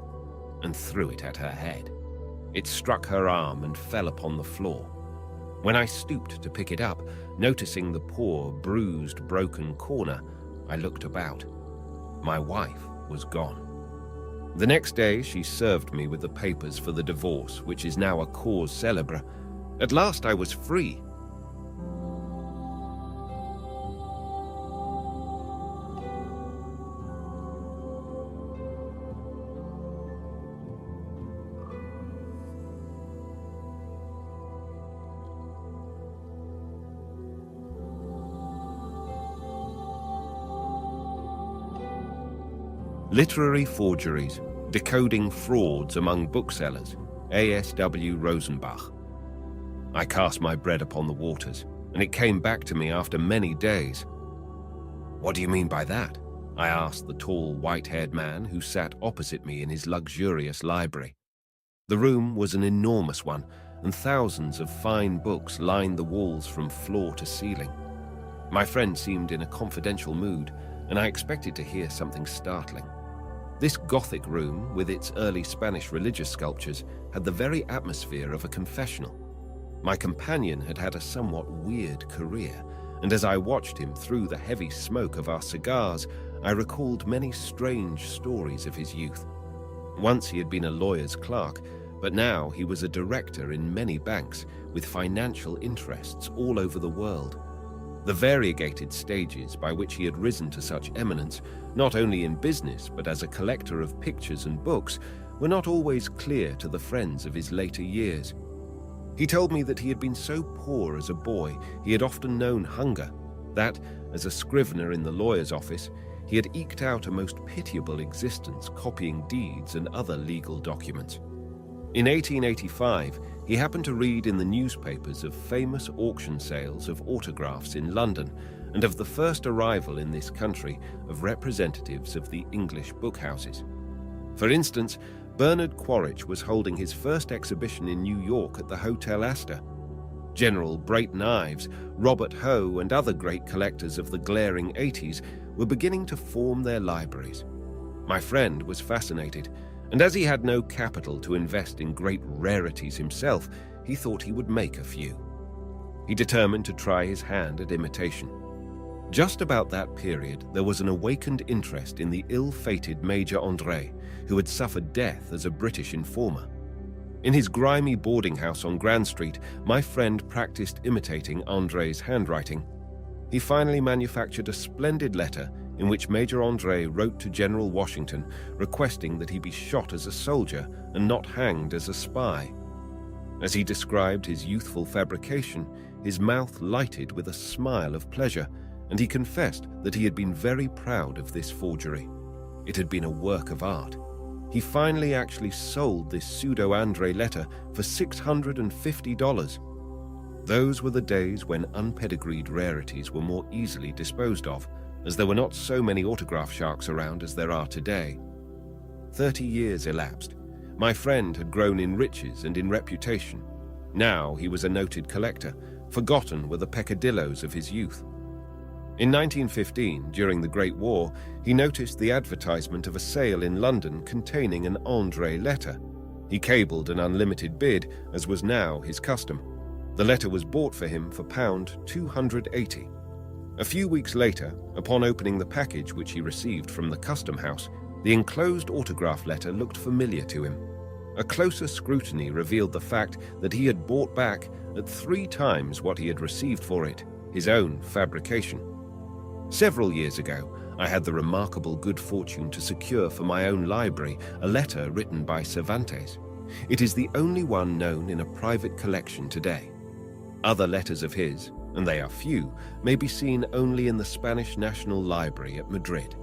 and threw it at her head. It struck her arm and fell upon the floor. When I stooped to pick it up, noticing the poor, bruised, broken corner, I looked about. My wife was gone. The next day, she served me with the papers for the divorce, which is now a cause célèbre, At last I was free. Literary Forgeries, Decoding Frauds Among Booksellers, A.S.W. Rosenbach. I cast my bread upon the waters, and it came back to me after many days. "What do you mean by that?" I asked the tall, white-haired man who sat opposite me in his luxurious library. The room was an enormous one, and thousands of fine books lined the walls from floor to ceiling. My friend seemed in a confidential mood, and I expected to hear something startling. This Gothic room, with its early Spanish religious sculptures, had the very atmosphere of a confessional. My companion had had a somewhat weird career, and as I watched him through the heavy smoke of our cigars, I recalled many strange stories of his youth. Once he had been a lawyer's clerk, but now he was a director in many banks, with financial interests all over the world. The variegated stages by which he had risen to such eminence, not only in business but as a collector of pictures and books, were not always clear to the friends of his later years. He told me that he had been so poor as a boy he had often known hunger, that, as a scrivener in the lawyer's office, he had eked out a most pitiable existence copying deeds and other legal documents. In 1885, he happened to read in the newspapers of famous auction sales of autographs in London and of the first arrival in this country of representatives of the English bookhouses. For instance, Bernard Quaritch was holding his first exhibition in New York at the Hotel Astor. General Brayton Ives, Robert Hoe, and other great collectors of the glaring 80s were beginning to form their libraries. My friend was fascinated, and as he had no capital to invest in great rarities himself, he thought he would make a few. He determined to try his hand at imitation. Just about that period, there was an awakened interest in the ill-fated Major André, who had suffered death as a British informer. In his grimy boarding house on Grand Street, my friend practiced imitating André's handwriting. He finally manufactured a splendid letter in which Major André wrote to General Washington requesting that he be shot as a soldier and not hanged as a spy. As he described his youthful fabrication, his mouth lighted with a smile of pleasure, and he confessed that he had been very proud of this forgery. It had been a work of art. He finally actually sold this pseudo-André letter for $650. Those were the days when unpedigreed rarities were more easily disposed of, as there were not so many autograph sharks around as there are today. 30 years elapsed. My friend had grown in riches and in reputation. Now he was a noted collector. Forgotten were the peccadillos of his youth. In 1915, during the Great War, he noticed the advertisement of a sale in London containing an André letter. He cabled an unlimited bid, as was now his custom. The letter was bought for him for £280. A few weeks later, upon opening the package which he received from the custom house, the enclosed autograph letter looked familiar to him. A closer scrutiny revealed the fact that he had bought back at 3 times what he had received for it, his own fabrication. Several years ago, I had the remarkable good fortune to secure for my own library a letter written by Cervantes. It is the only one known in a private collection today. Other letters of his, and they are few, may be seen only in the Spanish National Library at Madrid.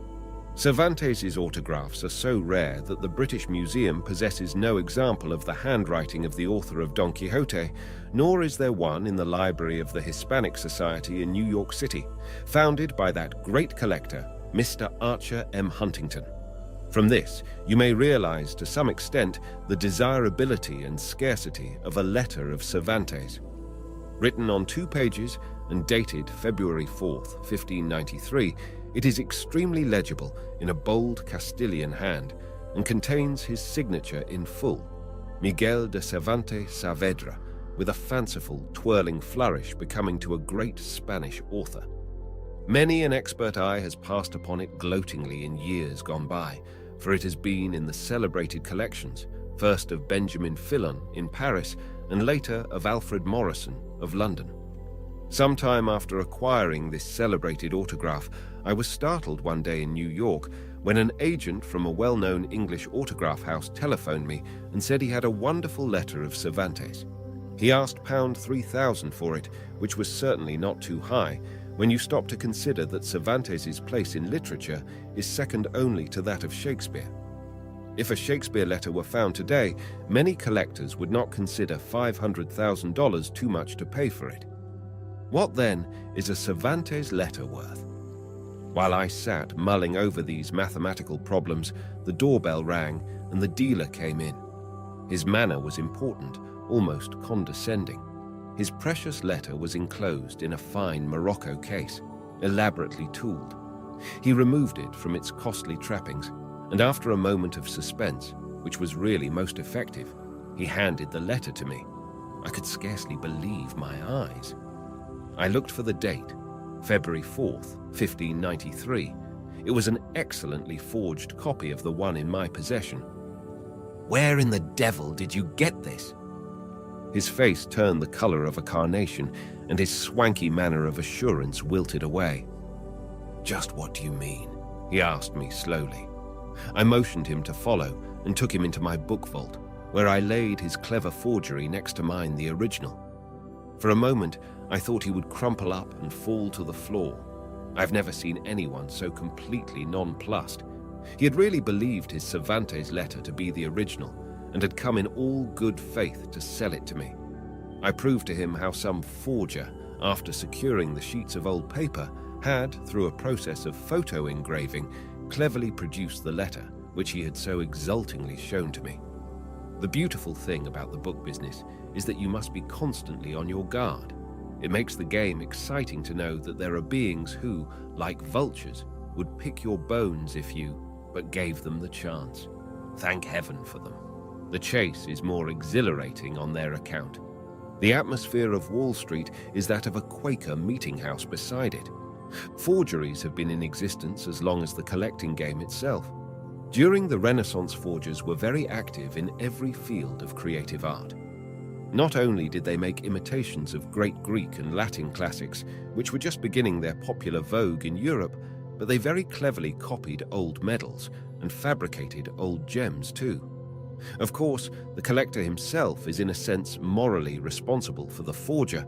Cervantes' autographs are so rare that the British Museum possesses no example of the handwriting of the author of Don Quixote, nor is there one in the library of the Hispanic Society in New York City, founded by that great collector, Mr. Archer M. Huntington. From this, you may realize to some extent the desirability and scarcity of a letter of Cervantes. Written on 2 pages and dated February 4th, 1593, it is extremely legible in a bold Castilian hand and contains his signature in full, Miguel de Cervantes Saavedra, with a fanciful, twirling flourish becoming to a great Spanish author. Many an expert eye has passed upon it gloatingly in years gone by, for it has been in the celebrated collections, first of Benjamin Fillon in Paris and later of Alfred Morrison of London. Sometime after acquiring this celebrated autograph, I was startled one day in New York when an agent from a well-known English autograph house telephoned me and said he had a wonderful letter of Cervantes. He asked £3,000 for it, which was certainly not too high when you stop to consider that Cervantes's place in literature is second only to that of Shakespeare. If a Shakespeare letter were found today, many collectors would not consider $500,000 too much to pay for it. What then is a Cervantes letter worth? While I sat mulling over these mathematical problems, the doorbell rang and the dealer came in. His manner was important, almost condescending. His precious letter was enclosed in a fine Morocco case, elaborately tooled. He removed it from its costly trappings, and after a moment of suspense, which was really most effective, he handed the letter to me. I could scarcely believe my eyes. I looked for the date, February 4th, 1593. It was an excellently forged copy of the one in my possession. "Where in the devil did you get this?" His face turned the color of a carnation, and his swanky manner of assurance wilted away. "Just what do you mean?" he asked me slowly. I motioned him to follow and took him into my book vault, where I laid his clever forgery next to mine, the original. For a moment, I thought he would crumple up and fall to the floor. I've never seen anyone so completely nonplussed. He had really believed his Cervantes letter to be the original and had come in all good faith to sell it to me. I proved to him how some forger, after securing the sheets of old paper, had, through a process of photo engraving, cleverly produced the letter, which he had so exultingly shown to me. The beautiful thing about the book business is that you must be constantly on your guard. It makes the game exciting to know that there are beings who, like vultures, would pick your bones if you but gave them the chance. Thank heaven for them. The chase is more exhilarating on their account. The atmosphere of Wall Street is that of a Quaker meeting house beside it. Forgeries have been in existence as long as the collecting game itself. During the Renaissance, forgers were very active in every field of creative art. Not only did they make imitations of great Greek and Latin classics, which were just beginning their popular vogue in Europe, but they very cleverly copied old medals and fabricated old gems too. Of course, the collector himself is in a sense morally responsible for the forger.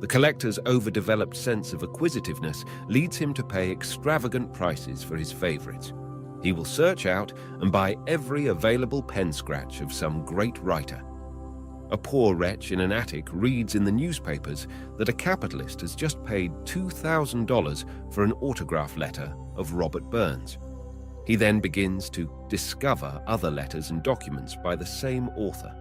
The collector's overdeveloped sense of acquisitiveness leads him to pay extravagant prices for his favorites. He will search out and buy every available pen scratch of some great writer. A poor wretch in an attic reads in the newspapers that a capitalist has just paid $2,000 for an autograph letter of Robert Burns. He then begins to discover other letters and documents by the same author.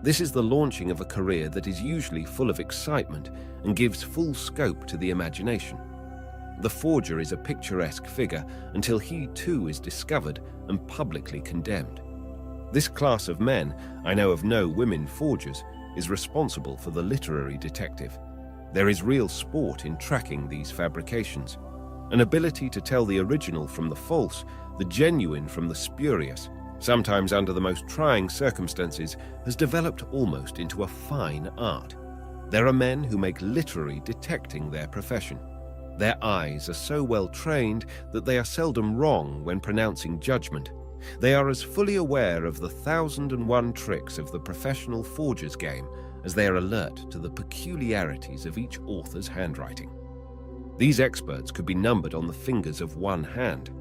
This is the launching of a career that is usually full of excitement and gives full scope to the imagination. The forger is a picturesque figure until he too is discovered and publicly condemned. This class of men, I know of no women forgers, is responsible for the literary detective. There is real sport in tracking these fabrications. An ability to tell the original from the false, the genuine from the spurious, sometimes under the most trying circumstances, has developed almost into a fine art. There are men who make literary detecting their profession. Their eyes are so well trained that they are seldom wrong when pronouncing judgment. They are as fully aware of the 1,001 tricks of the professional forger's game as they are alert to the peculiarities of each author's handwriting. These experts could be numbered on the fingers of one hand.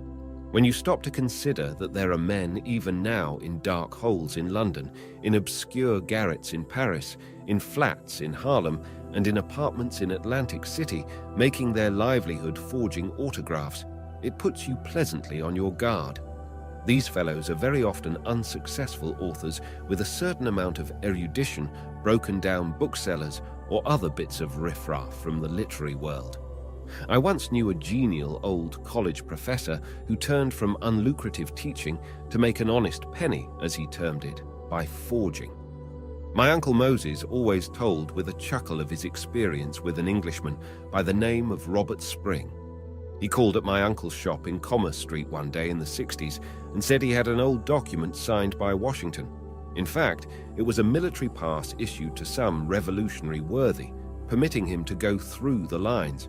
When you stop to consider that there are men even now in dark holes in London, in obscure garrets in Paris, in flats in Harlem, and in apartments in Atlantic City, making their livelihood forging autographs, it puts you pleasantly on your guard. These fellows are very often unsuccessful authors with a certain amount of erudition, broken down booksellers, or other bits of riffraff from the literary world. I once knew a genial old college professor who turned from unlucrative teaching to make an honest penny, as he termed it, by forging. My Uncle Moses always told with a chuckle of his experience with an Englishman by the name of Robert Spring. He called at my uncle's shop in Commerce Street one day in the 60s and said he had an old document signed by Washington. In fact, it was a military pass issued to some revolutionary worthy, permitting him to go through the lines.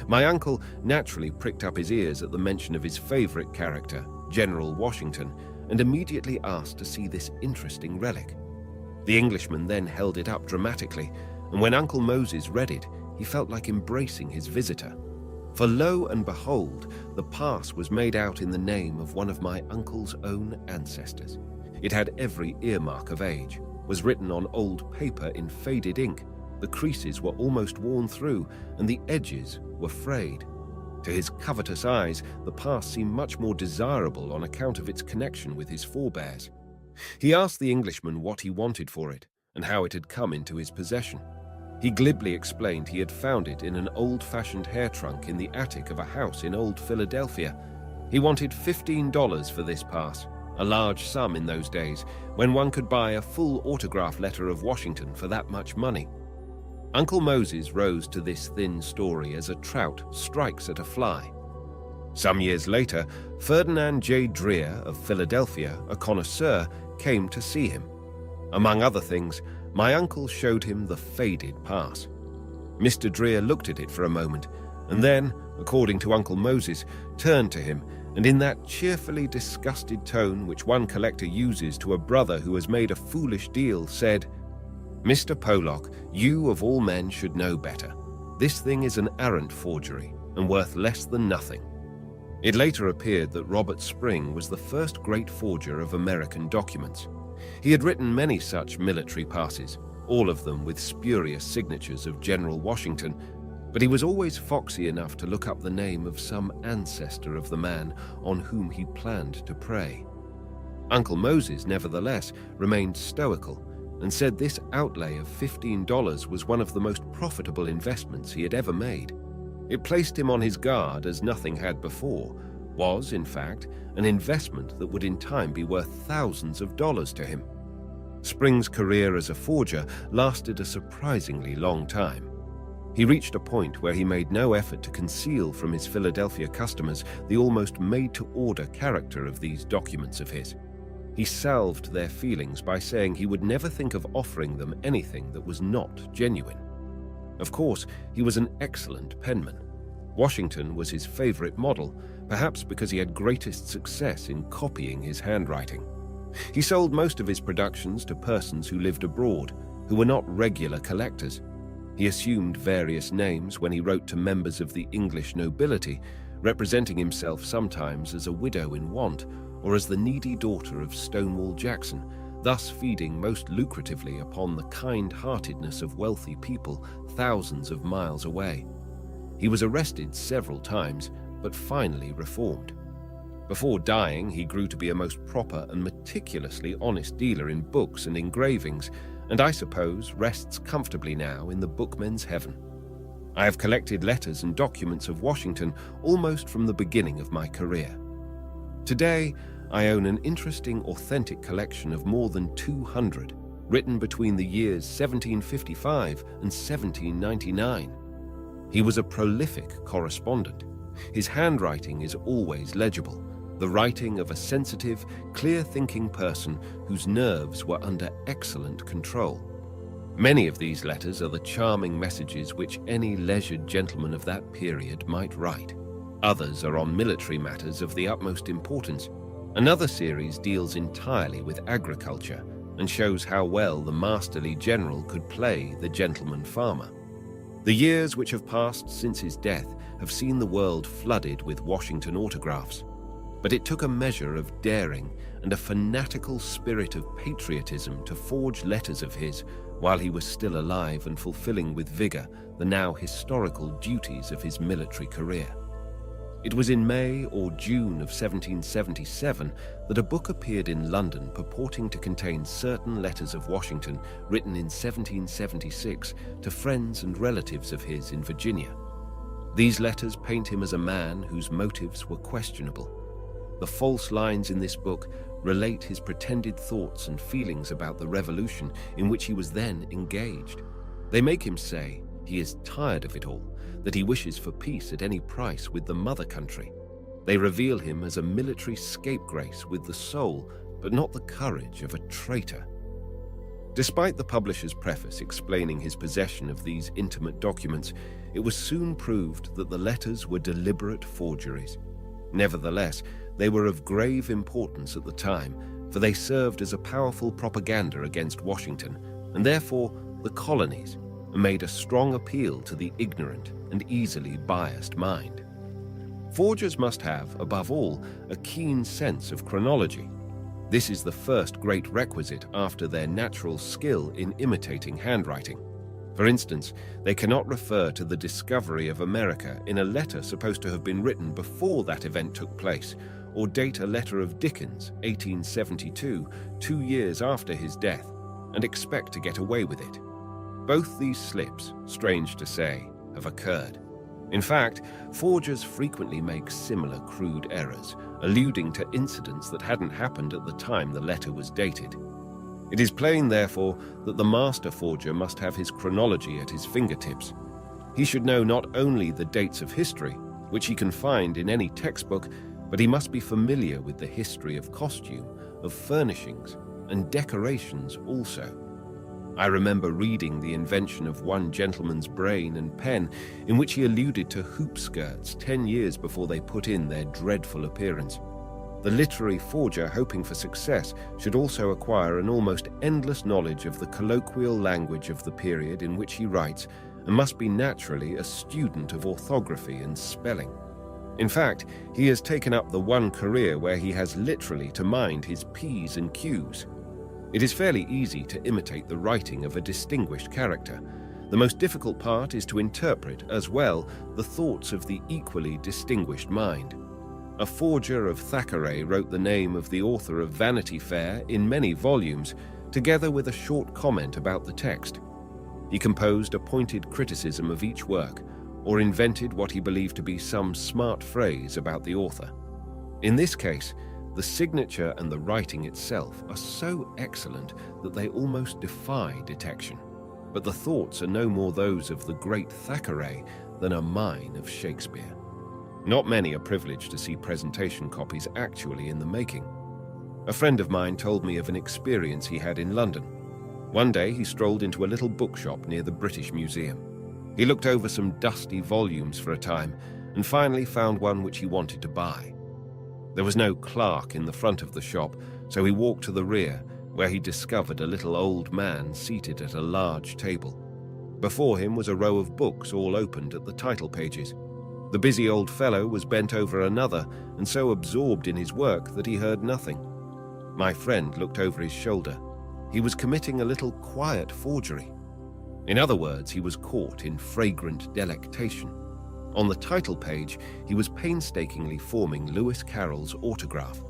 My uncle naturally pricked up his ears at the mention of his favorite character, General Washington, and immediately asked to see this interesting relic. The Englishman then held it up dramatically, and when Uncle Moses read it, he felt like embracing his visitor. For lo and behold, the pass was made out in the name of one of my uncle's own ancestors. It had every earmark of age, was written on old paper in faded ink. The creases were almost worn through, and the edges were frayed. To his covetous eyes, the pass seemed much more desirable on account of its connection with his forebears. He asked the Englishman what he wanted for it, and how it had come into his possession. He glibly explained he had found it in an old-fashioned hair trunk in the attic of a house in old Philadelphia. He wanted $15 for this pass, a large sum in those days, when one could buy a full autograph letter of Washington for that much money. Uncle Moses rose to this thin story as a trout strikes at a fly. Some years later, Ferdinand J. Dreer of Philadelphia, a connoisseur, came to see him. Among other things, my uncle showed him the faded pass. Mr. Dreer looked at it for a moment, and then, according to Uncle Moses, turned to him, and in that cheerfully disgusted tone which one collector uses to a brother who has made a foolish deal, said, "Mr. Pollock, you of all men should know better. This thing is an arrant forgery, and worth less than nothing." It later appeared that Robert Spring was the first great forger of American documents. He had written many such military passes, all of them with spurious signatures of General Washington, but he was always foxy enough to look up the name of some ancestor of the man on whom he planned to prey. Uncle Moses, nevertheless, remained stoical and said this outlay of $15 was one of the most profitable investments he had ever made. It placed him on his guard as nothing had before, was, in fact, an investment that would in time be worth thousands of dollars to him. Spring's career as a forger lasted a surprisingly long time. He reached a point where he made no effort to conceal from his Philadelphia customers the almost made-to-order character of these documents of his. He salved their feelings by saying he would never think of offering them anything that was not genuine. Of course, he was an excellent penman. Washington was his favorite model, perhaps because he had greatest success in copying his handwriting. He sold most of his productions to persons who lived abroad, who were not regular collectors. He assumed various names when he wrote to members of the English nobility, representing himself sometimes as a widow in want or as the needy daughter of Stonewall Jackson, thus feeding most lucratively upon the kind-heartedness of wealthy people thousands of miles away. He was arrested several times, but finally reformed. Before dying, he grew to be a most proper and meticulously honest dealer in books and engravings, and I suppose rests comfortably now in the bookman's heaven. I have collected letters and documents of Washington almost from the beginning of my career. Today, I own an interesting, authentic collection of more than 200, written between the years 1755 and 1799. He was a prolific correspondent. His handwriting is always legible, the writing of a sensitive, clear-thinking person whose nerves were under excellent control. Many of these letters are the charming messages which any leisured gentleman of that period might write. Others are on military matters of the utmost importance. Another series deals entirely with agriculture and shows how well the masterly general could play the gentleman farmer. The years which have passed since his death have seen the world flooded with Washington autographs, but it took a measure of daring and a fanatical spirit of patriotism to forge letters of his while he was still alive and fulfilling with vigor the now historical duties of his military career. It was in May or June of 1777 that a book appeared in London purporting to contain certain letters of Washington written in 1776 to friends and relatives of his in Virginia. These letters paint him as a man whose motives were questionable. The false lines in this book relate his pretended thoughts and feelings about the revolution in which he was then engaged. They make him say he is tired of it all, that he wishes for peace at any price with the mother country. They reveal him as a military scapegrace with the soul, but not the courage of a traitor. Despite the publisher's preface explaining his possession of these intimate documents, it was soon proved that the letters were deliberate forgeries. Nevertheless, they were of grave importance at the time, for they served as a powerful propaganda against Washington, and therefore the colonies, and made a strong appeal to the ignorant and easily biased mind. Forgers must have, above all, a keen sense of chronology. This is the first great requisite after their natural skill in imitating handwriting. For instance, they cannot refer to the discovery of America in a letter supposed to have been written before that event took place, or date a letter of Dickens, 1872, 2 years after his death, and expect to get away with it. Both these slips, strange to say, have occurred. In fact, forgers frequently make similar crude errors, alluding to incidents that hadn't happened at the time the letter was dated. It is plain, therefore, that the master forger must have his chronology at his fingertips. He should know not only the dates of history, which he can find in any textbook, but he must be familiar with the history of costume, of furnishings, and decorations also. I remember reading the invention of one gentleman's brain and pen, in which he alluded to hoop skirts 10 years before they put in their dreadful appearance. The literary forger hoping for success should also acquire an almost endless knowledge of the colloquial language of the period in which he writes, and must be naturally a student of orthography and spelling. In fact, he has taken up the one career where he has literally to mind his P's and Q's. It is fairly easy to imitate the writing of a distinguished character. The most difficult part is to interpret, as well, the thoughts of the equally distinguished mind. A forger of Thackeray wrote the name of the author of Vanity Fair in many volumes, together with a short comment about the text. He composed a pointed criticism of each work, or invented what he believed to be some smart phrase about the author. In this case, the signature and the writing itself are so excellent that they almost defy detection. But the thoughts are no more those of the great Thackeray than are mine of Shakespeare. Not many are privileged to see presentation copies actually in the making. A friend of mine told me of an experience he had in London. One day he strolled into a little bookshop near the British Museum. He looked over some dusty volumes for a time and finally found one which he wanted to buy. There was no clerk in the front of the shop, so he walked to the rear, where he discovered a little old man seated at a large table. Before him was a row of books all opened at the title pages. The busy old fellow was bent over another and so absorbed in his work that he heard nothing. My friend looked over his shoulder. He was committing a little quiet forgery. In other words, he was caught in fragrant delectation. On the title page, he was painstakingly forming Lewis Carroll's autograph.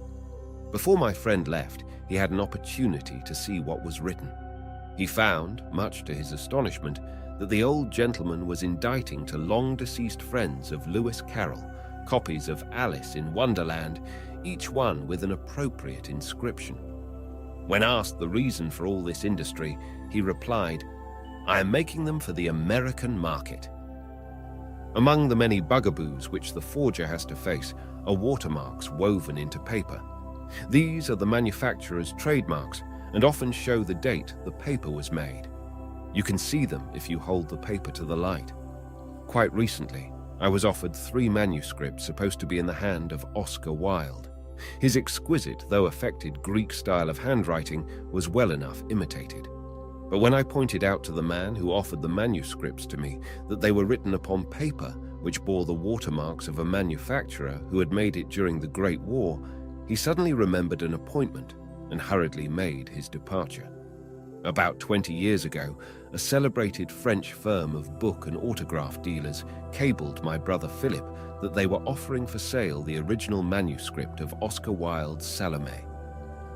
Before my friend left, he had an opportunity to see what was written. He found, much to his astonishment, that the old gentleman was inditing to long-deceased friends of Lewis Carroll copies of Alice in Wonderland, each one with an appropriate inscription. When asked the reason for all this industry, he replied, "I am making them for the American market." Among the many bugaboos which the forger has to face are watermarks woven into paper. These are the manufacturer's trademarks and often show the date the paper was made. You can see them if you hold the paper to the light. Quite recently, I was offered 3 manuscripts supposed to be in the hand of Oscar Wilde. His exquisite, though affected Greek style of handwriting was well enough imitated. But when I pointed out to the man who offered the manuscripts to me that they were written upon paper which bore the watermarks of a manufacturer who had made it during the Great War, he suddenly remembered an appointment and hurriedly made his departure. About 20 years ago, a celebrated French firm of book and autograph dealers cabled my brother Philip that they were offering for sale the original manuscript of Oscar Wilde's Salome.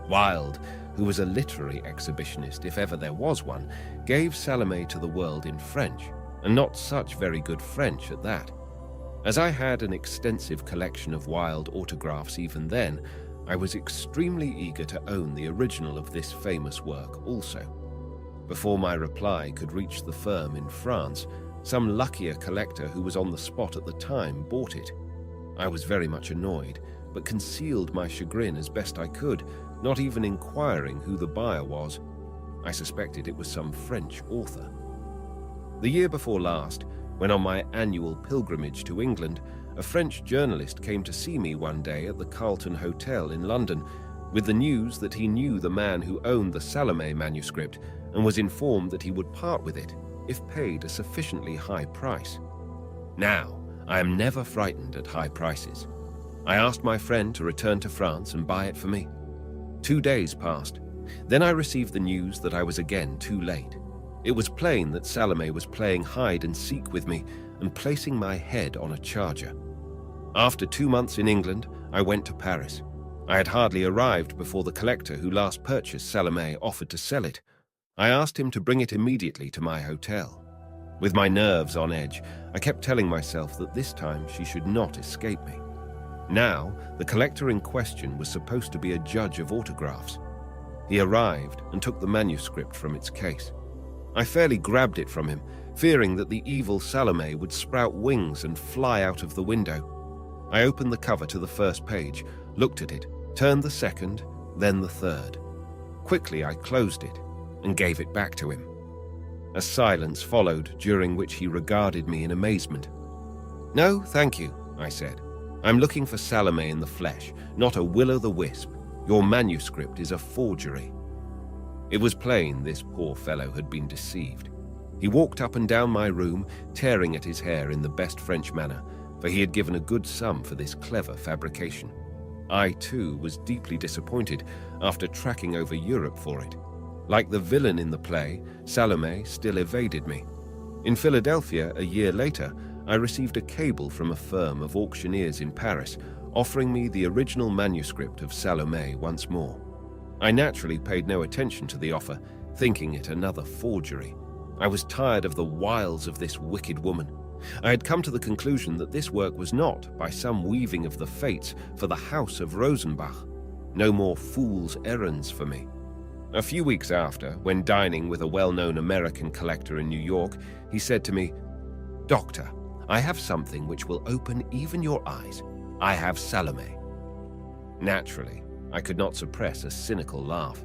Wilde, who was a literary exhibitionist if ever there was one, gave Salome to the world in French, and not such very good French at that. As I had an extensive collection of Wilde autographs even then, I was extremely eager to own the original of this famous work also. Before my reply could reach the firm in France, some luckier collector who was on the spot at the time bought it. I was very much annoyed, but concealed my chagrin as best I could, not even inquiring who the buyer was. I suspected it was some French author. The year before last, when on my annual pilgrimage to England, a French journalist came to see me one day at the Carlton Hotel in London with the news that he knew the man who owned the Salome manuscript and was informed that he would part with it if paid a sufficiently high price. Now, I am never frightened at high prices. I asked my friend to return to France and buy it for me. 2 days passed. Then I received the news that I was again too late. It was plain that Salome was playing hide and seek with me and placing my head on a charger. After 2 months in England, I went to Paris. I had hardly arrived before the collector who last purchased Salome offered to sell it. I asked him to bring it immediately to my hotel. With my nerves on edge, I kept telling myself that this time she should not escape me. Now, the collector in question was supposed to be a judge of autographs. He arrived and took the manuscript from its case. I fairly grabbed it from him, fearing that the evil Salome would sprout wings and fly out of the window. I opened the cover to the first page, looked at it, turned the second, then the third. Quickly I closed it and gave it back to him. A silence followed, during which he regarded me in amazement. "No, thank you," I said. "I'm looking for Salome in the flesh, not a will-o'-the-wisp. Your manuscript is a forgery." It was plain this poor fellow had been deceived. He walked up and down my room, tearing at his hair in the best French manner, for he had given a good sum for this clever fabrication. I, too, was deeply disappointed after tracking over Europe for it. Like the villain in the play, Salome still evaded me. In Philadelphia, a year later, I received a cable from a firm of auctioneers in Paris, offering me the original manuscript of Salome once more. I naturally paid no attention to the offer, thinking it another forgery. I was tired of the wiles of this wicked woman. I had come to the conclusion that this work was not, by some weaving of the fates, for the house of Rosenbach. No more fool's errands for me. A few weeks after, when dining with a well-known American collector in New York, he said to me, "Doctor, I have something which will open even your eyes. I have Salome." Naturally, I could not suppress a cynical laugh.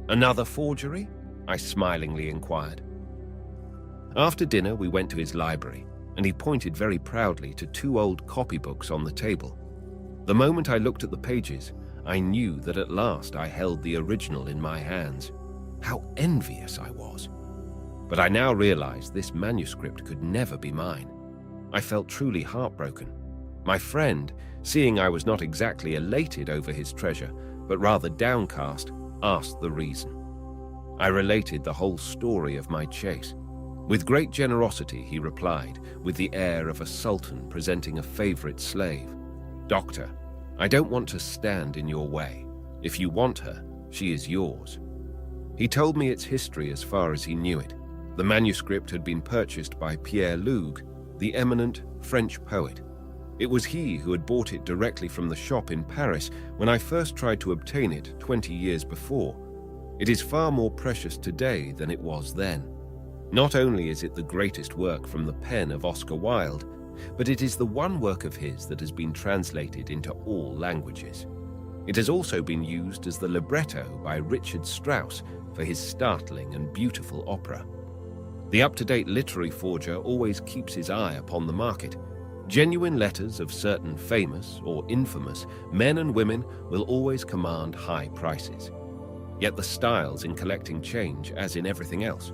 "Another forgery?" I smilingly inquired. After dinner, we went to his library, and he pointed very proudly to 2 old copybooks on the table. The moment I looked at the pages, I knew that at last I held the original in my hands. How envious I was! But I now realized this manuscript could never be mine. I felt truly heartbroken. My friend, seeing I was not exactly elated over his treasure, but rather downcast, asked the reason. I related the whole story of my chase. With great generosity, he replied, with the air of a sultan presenting a favorite slave, "Doctor, I don't want to stand in your way. If you want her, she is yours." He told me its history as far as he knew it. The manuscript had been purchased by Pierre Lugue, the eminent French poet. It was he who had bought it directly from the shop in Paris when I first tried to obtain it 20 years before. It is far more precious today than it was then. Not only is it the greatest work from the pen of Oscar Wilde, but it is the one work of his that has been translated into all languages. It has also been used as the libretto by Richard Strauss for his startling and beautiful opera. The up-to-date literary forger always keeps his eye upon the market. Genuine letters of certain famous or infamous men and women will always command high prices. Yet the styles in collecting change as in everything else.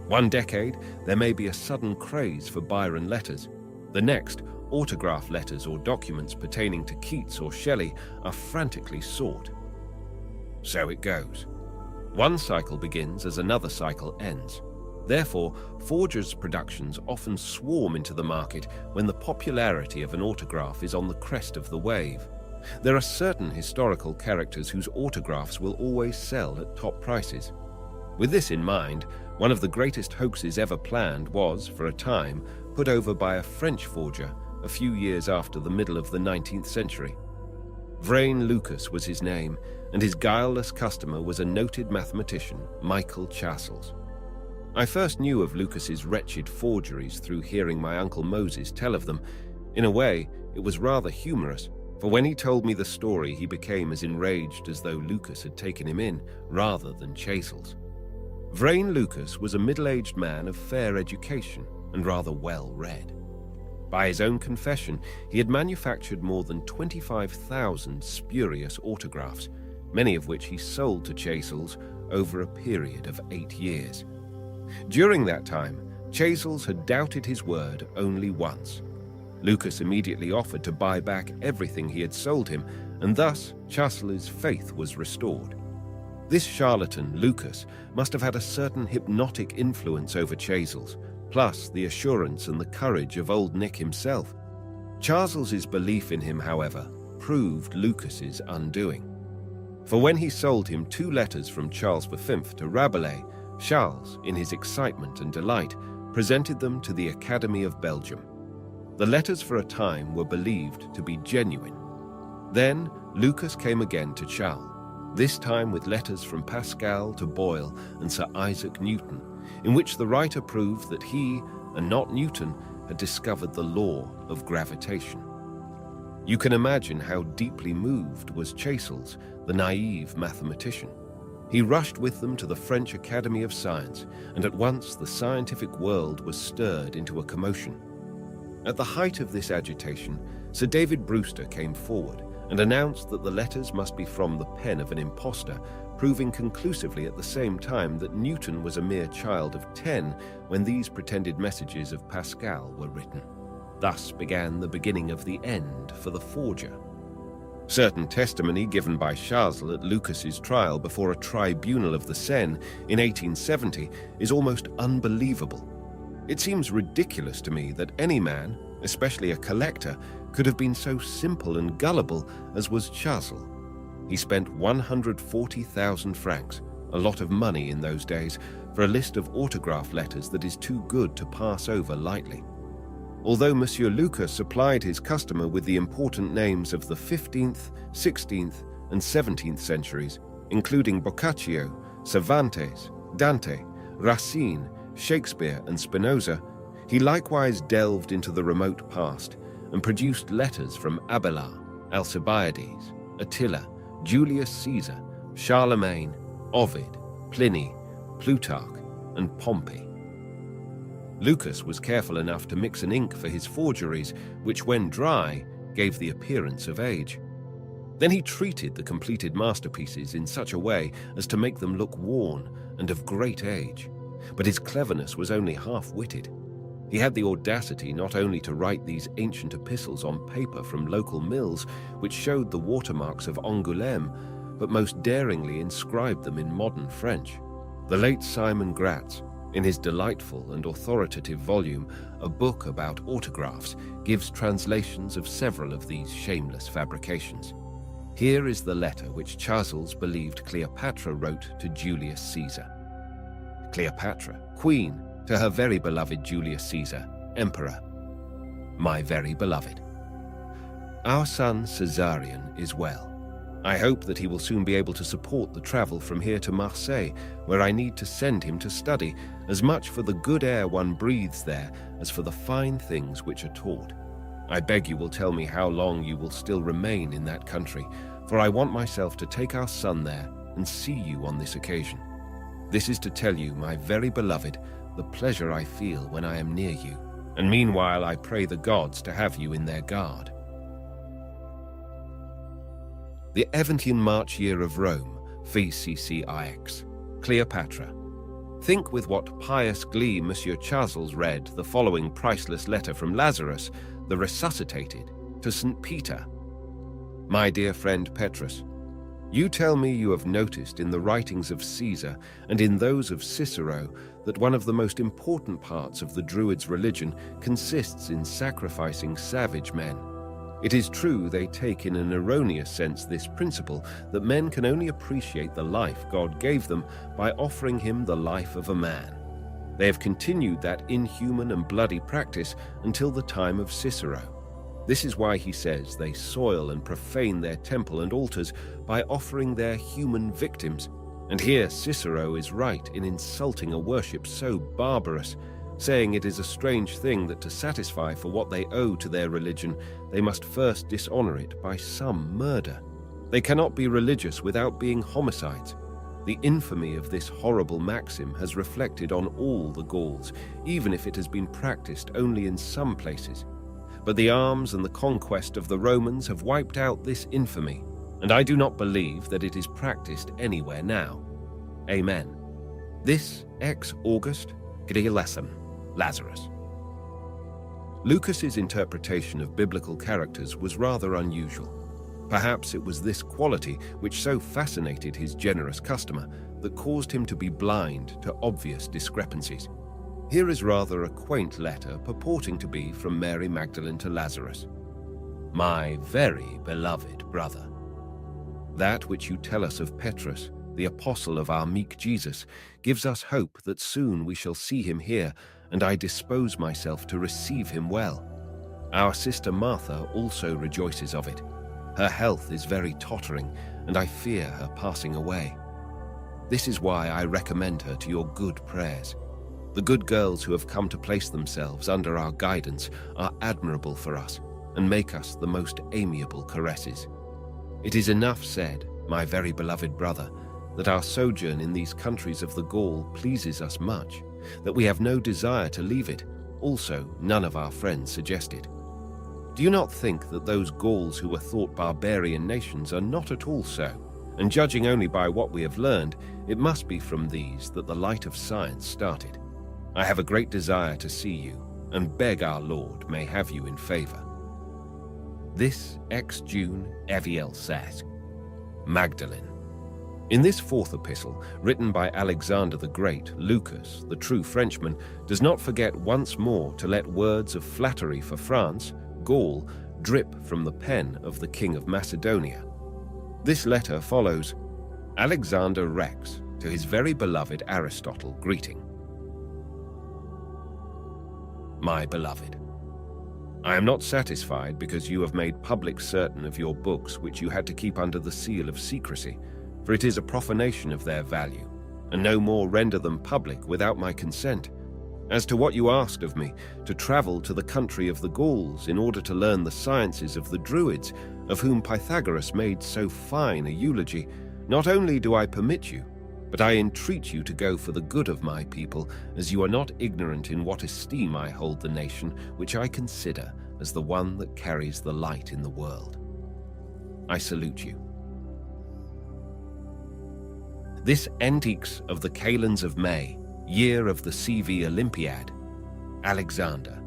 One decade, there may be a sudden craze for Byron letters. The next, autograph letters or documents pertaining to Keats or Shelley are frantically sought. So it goes. One cycle begins as another cycle ends. Therefore, forgers' productions often swarm into the market when the popularity of an autograph is on the crest of the wave. There are certain historical characters whose autographs will always sell at top prices. With this in mind, one of the greatest hoaxes ever planned was, for a time, put over by a French forger a few years after the middle of the 19th century. Vrain Lucas was his name, and his guileless customer was a noted mathematician, Michael Chasles. I first knew of Lucas's wretched forgeries through hearing my Uncle Moses tell of them. In a way, it was rather humorous, for when he told me the story, he became as enraged as though Lucas had taken him in, rather than Chasles. Vrain Lucas was a middle-aged man of fair education and rather well-read. By his own confession, he had manufactured more than 25,000 spurious autographs, many of which he sold to Chazels over a period of 8 years. During that time, Chazels had doubted his word only once. Lucas immediately offered to buy back everything he had sold him, and thus Chazels' faith was restored. This charlatan, Lucas, must have had a certain hypnotic influence over Chazels, plus the assurance and the courage of Old Nick himself. Chazels' belief in him, however, proved Lucas's undoing. For when he sold him 2 letters from Charles V to Rabelais, Charles, in his excitement and delight, presented them to the Academy of Belgium. The letters for a time were believed to be genuine. Then Lucas came again to Charles, this time with letters from Pascal to Boyle and Sir Isaac Newton, in which the writer proved that he, and not Newton, had discovered the law of gravitation. You can imagine how deeply moved was Chazels, the naive mathematician. He rushed with them to the French Academy of Science, and at once the scientific world was stirred into a commotion. At the height of this agitation, Sir David Brewster came forward and announced that the letters must be from the pen of an impostor, proving conclusively at the same time that Newton was a mere child of 10 when these pretended messages of Pascal were written. Thus began the beginning of the end for the forger. Certain testimony given by Chazels at Lucas's trial before a tribunal of the Seine in 1870 is almost unbelievable. It seems ridiculous to me that any man, especially a collector, could have been so simple and gullible as was Chazels. He spent 140,000 francs, a lot of money in those days, for a list of autograph letters that is too good to pass over lightly. Although Monsieur Lucas supplied his customer with the important names of the 15th, 16th, and 17th centuries, including Boccaccio, Cervantes, Dante, Racine, Shakespeare, and Spinoza, he likewise delved into the remote past and produced letters from Abelard, Alcibiades, Attila, Julius Caesar, Charlemagne, Ovid, Pliny, Plutarch, and Pompey. Lucas was careful enough to mix an ink for his forgeries, which, when dry, gave the appearance of age. Then he treated the completed masterpieces in such a way as to make them look worn and of great age. But his cleverness was only half-witted. He had the audacity not only to write these ancient epistles on paper from local mills, which showed the watermarks of Angoulême, but most daringly inscribed them in modern French. The late Simon Gratz, in his delightful and authoritative volume, A Book About Autographs, gives translations of several of these shameless fabrications. Here is the letter which Chazels believed Cleopatra wrote to Julius Caesar. Cleopatra, Queen, to her very beloved Julius Caesar, Emperor. My very beloved. Our son Caesarion is well. I hope that he will soon be able to support the travel from here to Marseille, where I need to send him to study, as much for the good air one breathes there as for the fine things which are taught. I beg you will tell me how long you will still remain in that country, for I want myself to take our son there and see you on this occasion. This is to tell you, my very beloved, the pleasure I feel when I am near you, and meanwhile I pray the gods to have you in their guard. The Aventine March year of Rome, VCCIX, Cleopatra. Think with what pious glee Monsieur Chazels read the following priceless letter from Lazarus, the resuscitated, to St. Peter. My dear friend Petrus, you tell me you have noticed in the writings of Caesar and in those of Cicero that one of the most important parts of the Druids' religion consists in sacrificing savage men. It is true they take in an erroneous sense this principle that men can only appreciate the life God gave them by offering him the life of a man. They have continued that inhuman and bloody practice until the time of Cicero. This is why he says they soil and profane their temple and altars by offering their human victims. And here Cicero is right in insulting a worship so barbarous, saying it is a strange thing that to satisfy for what they owe to their religion, they must first dishonor it by some murder. They cannot be religious without being homicides. The infamy of this horrible maxim has reflected on all the Gauls, even if it has been practiced only in some places. But the arms and the conquest of the Romans have wiped out this infamy, and I do not believe that it is practiced anywhere now. Amen. This ex August Grielesum, Lazarus. Lucas's interpretation of biblical characters was rather unusual. Perhaps it was this quality which so fascinated his generous customer that caused him to be blind to obvious discrepancies. Here is rather a quaint letter purporting to be from Mary Magdalene to Lazarus. My very beloved brother. That which you tell us of Petrus, the apostle of our meek Jesus, gives us hope that soon we shall see him here, and I dispose myself to receive him well. Our sister Martha also rejoices of it. Her health is very tottering, and I fear her passing away. This is why I recommend her to your good prayers. The good girls who have come to place themselves under our guidance are admirable for us, and make us the most amiable caresses. It is enough said, my very beloved brother, that our sojourn in these countries of the Gaul pleases us much, that we have no desire to leave it. Also, none of our friends suggest it. Do you not think that those Gauls who were thought barbarian nations are not at all so? And judging only by what we have learned, it must be from these that the light of science started. I have a great desire to see you, and beg our Lord may have you in favor. This ex-June Eviel says, Magdalene. In this fourth epistle, written by Alexander the Great, Lucas, the true Frenchman, does not forget once more to let words of flattery for France, Gaul, drip from the pen of the King of Macedonia. This letter follows, Alexander Rex, to his very beloved Aristotle, greeting. My beloved, I am not satisfied because you have made public certain of your books which you had to keep under the seal of secrecy, for it is a profanation of their value, and no more render them public without my consent. As to what you asked of me, to travel to the country of the Gauls in order to learn the sciences of the Druids, of whom Pythagoras made so fine a eulogy, not only do I permit you, but I entreat you to go for the good of my people, as you are not ignorant in what esteem I hold the nation, which I consider as the one that carries the light in the world. I salute you. This Entix of the Kalends of May, year of the CV Olympiad, Alexander.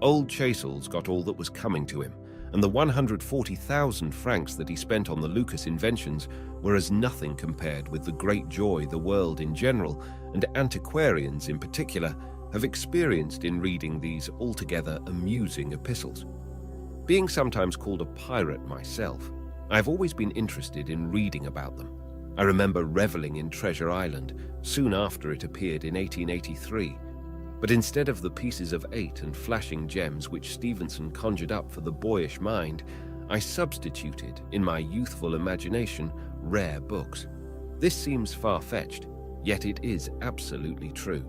Old Chasels got all that was coming to him, and the 140,000 francs that he spent on the Lucas inventions were as nothing compared with the great joy the world in general, and antiquarians in particular, have experienced in reading these altogether amusing epistles. Being sometimes called a pirate myself, I have always been interested in reading about them. I remember reveling in Treasure Island soon after it appeared in 1883, but instead of the pieces of 8 and flashing gems which Stevenson conjured up for the boyish mind, I substituted, in my youthful imagination, rare books. This seems far-fetched, yet it is absolutely true.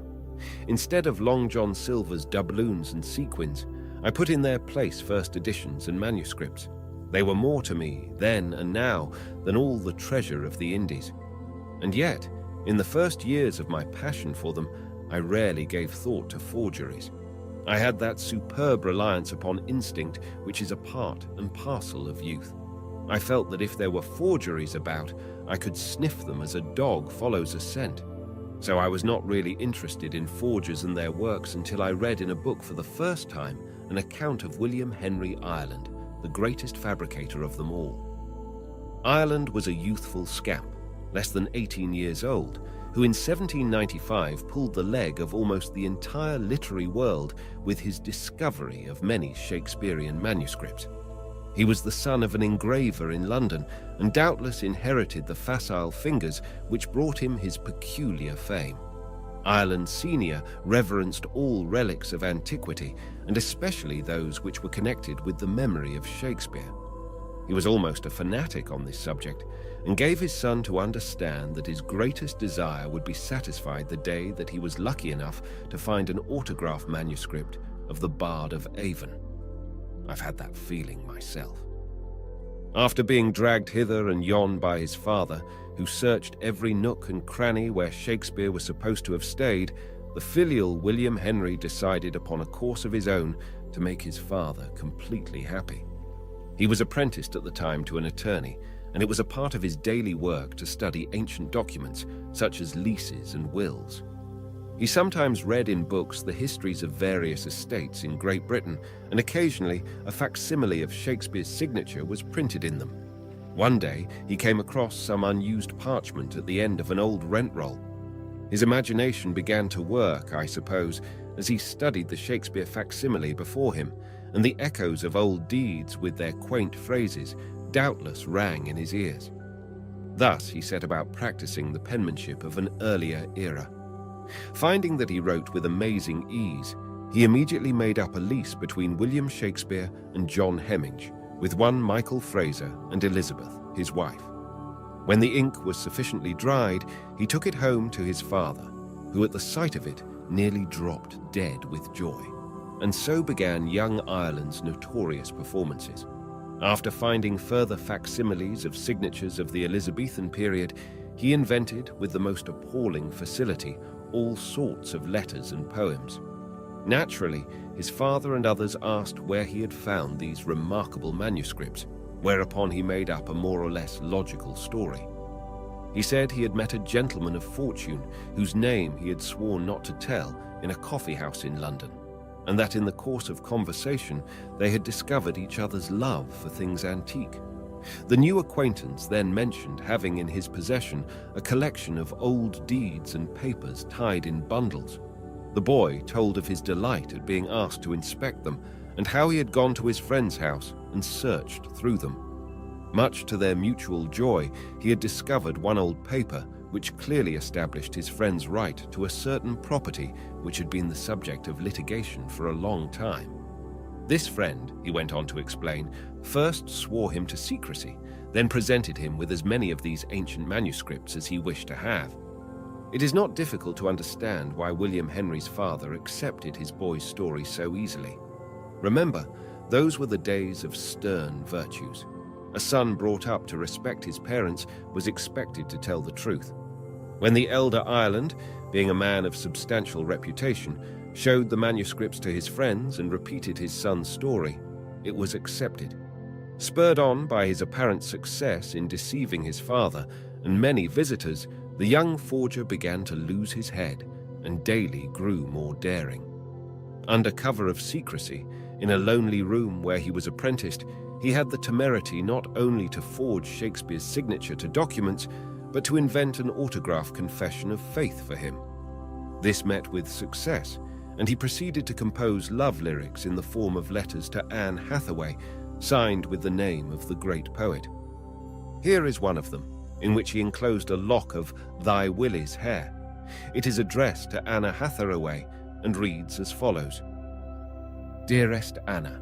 Instead of Long John Silver's doubloons and sequins, I put in their place first editions and manuscripts. They were more to me, then and now, than all the treasure of the Indies. And yet, in the first years of my passion for them, I rarely gave thought to forgeries. I had that superb reliance upon instinct which is a part and parcel of youth. I felt that if there were forgeries about, I could sniff them as a dog follows a scent. So I was not really interested in forgers and their works until I read in a book for the first time an account of William Henry Ireland, the greatest fabricator of them all. Ireland was a youthful scamp, less than 18 years old, who in 1795 pulled the leg of almost the entire literary world with his discovery of many Shakespearean manuscripts. He was the son of an engraver in London, and doubtless inherited the facile fingers which brought him his peculiar fame. Ireland Senior reverenced all relics of antiquity, and especially those which were connected with the memory of Shakespeare. He was almost a fanatic on this subject, and gave his son to understand that his greatest desire would be satisfied the day that he was lucky enough to find an autograph manuscript of the Bard of Avon. I've had that feeling myself. After being dragged hither and yon by his father, who searched every nook and cranny where Shakespeare was supposed to have stayed, the filial William Henry decided upon a course of his own to make his father completely happy. He was apprenticed at the time to an attorney, and it was a part of his daily work to study ancient documents such as leases and wills. He sometimes read in books the histories of various estates in Great Britain, and occasionally a facsimile of Shakespeare's signature was printed in them. One day, he came across some unused parchment at the end of an old rent roll. His imagination began to work, I suppose, as he studied the Shakespeare facsimile before him, and the echoes of old deeds with their quaint phrases doubtless rang in his ears. Thus he set about practicing the penmanship of an earlier era. Finding that he wrote with amazing ease, he immediately made up a lease between William Shakespeare and John Hemming, with one Michael Fraser and Elizabeth, his wife. When the ink was sufficiently dried, he took it home to his father, who at the sight of it nearly dropped dead with joy. And so began young Ireland's notorious performances. After finding further facsimiles of signatures of the Elizabethan period, he invented, with the most appalling facility, all sorts of letters and poems. Naturally, his father and others asked where he had found these remarkable manuscripts, whereupon he made up a more or less logical story. He said he had met a gentleman of fortune whose name he had sworn not to tell in a coffee house in London, and that in the course of conversation they had discovered each other's love for things antique. The new acquaintance then mentioned having in his possession a collection of old deeds and papers tied in bundles. The boy told of his delight at being asked to inspect them, and how he had gone to his friend's house and searched through them. Much to their mutual joy, he had discovered one old paper which clearly established his friend's right to a certain property which had been the subject of litigation for a long time. This friend, he went on to explain, first swore him to secrecy, then presented him with as many of these ancient manuscripts as he wished to have. It is not difficult to understand why William Henry's father accepted his boy's story so easily. Remember, those were the days of stern virtues. A son brought up to respect his parents was expected to tell the truth. When the elder Ireland, being a man of substantial reputation, showed the manuscripts to his friends and repeated his son's story, it was accepted. Spurred on by his apparent success in deceiving his father and many visitors, the young forger began to lose his head and daily grew more daring. Under cover of secrecy, in a lonely room where he was apprenticed, he had the temerity not only to forge Shakespeare's signature to documents, but to invent an autograph confession of faith for him. This met with success, and he proceeded to compose love lyrics in the form of letters to Anne Hathaway, signed with the name of the great poet. Here is one of them, in which he enclosed a lock of Thy Willie's hair. It is addressed to Anna Hathaway and reads as follows: Dearest Anna,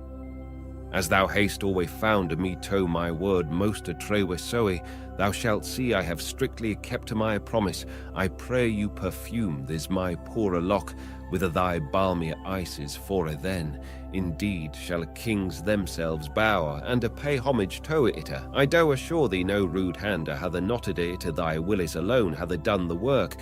as thou hast always found me to my word most atrewe soe, thou shalt see I have strictly kept my promise. I pray you perfume this my poor lock with thy balmy ices, for then indeed shall kings themselves bow and pay homage to it. I do assure thee no rude hand hath knotted it, thy willis alone hath done the work.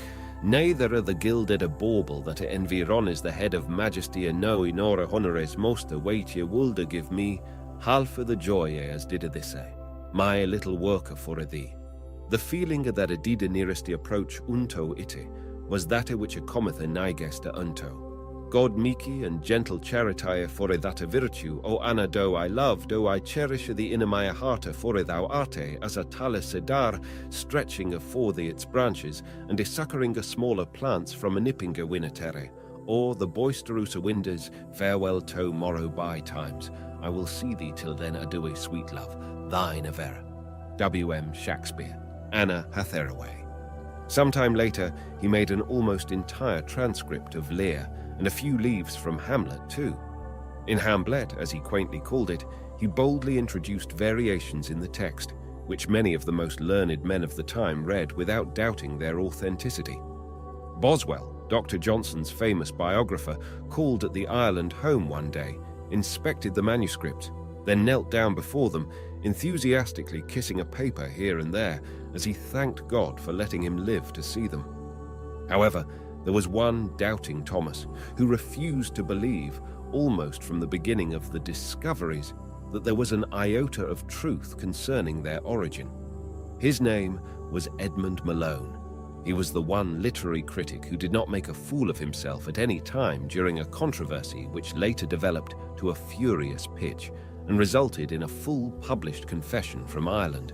Neither the gilded bauble that environs the head of majesty no nor honores most weight ye would give me, half the joy as did this, my little work for thee. The feeling that did nearest approach unto it was that which cometh nigest unto. God meeky and gentle charity for that virtue, O Anna, do I love, do I cherish thee in my heart, for thou art as a talus cedar, stretching for thee its branches, and succouring smaller plants from nipping winter. Or the boisterous winds, farewell to morrow by times. I will see thee till then adieu, sweet love, thine ever. W.M. Shakespeare, Anna Hathaway. Sometime later, he made an almost entire transcript of Lear, and a few leaves from Hamlet too. In Hamlet, as he quaintly called it, he boldly introduced variations in the text, which many of the most learned men of the time read without doubting their authenticity. Boswell, Dr. Johnson's famous biographer, called at the Ireland home one day, inspected the manuscripts, then knelt down before them, enthusiastically kissing a paper here and there as he thanked God for letting him live to see them. However, there was one doubting Thomas who refused to believe, almost from the beginning of the discoveries, that there was an iota of truth concerning their origin. His name was Edmund Malone. He was the one literary critic who did not make a fool of himself at any time during a controversy which later developed to a furious pitch and resulted in a full published confession from Ireland.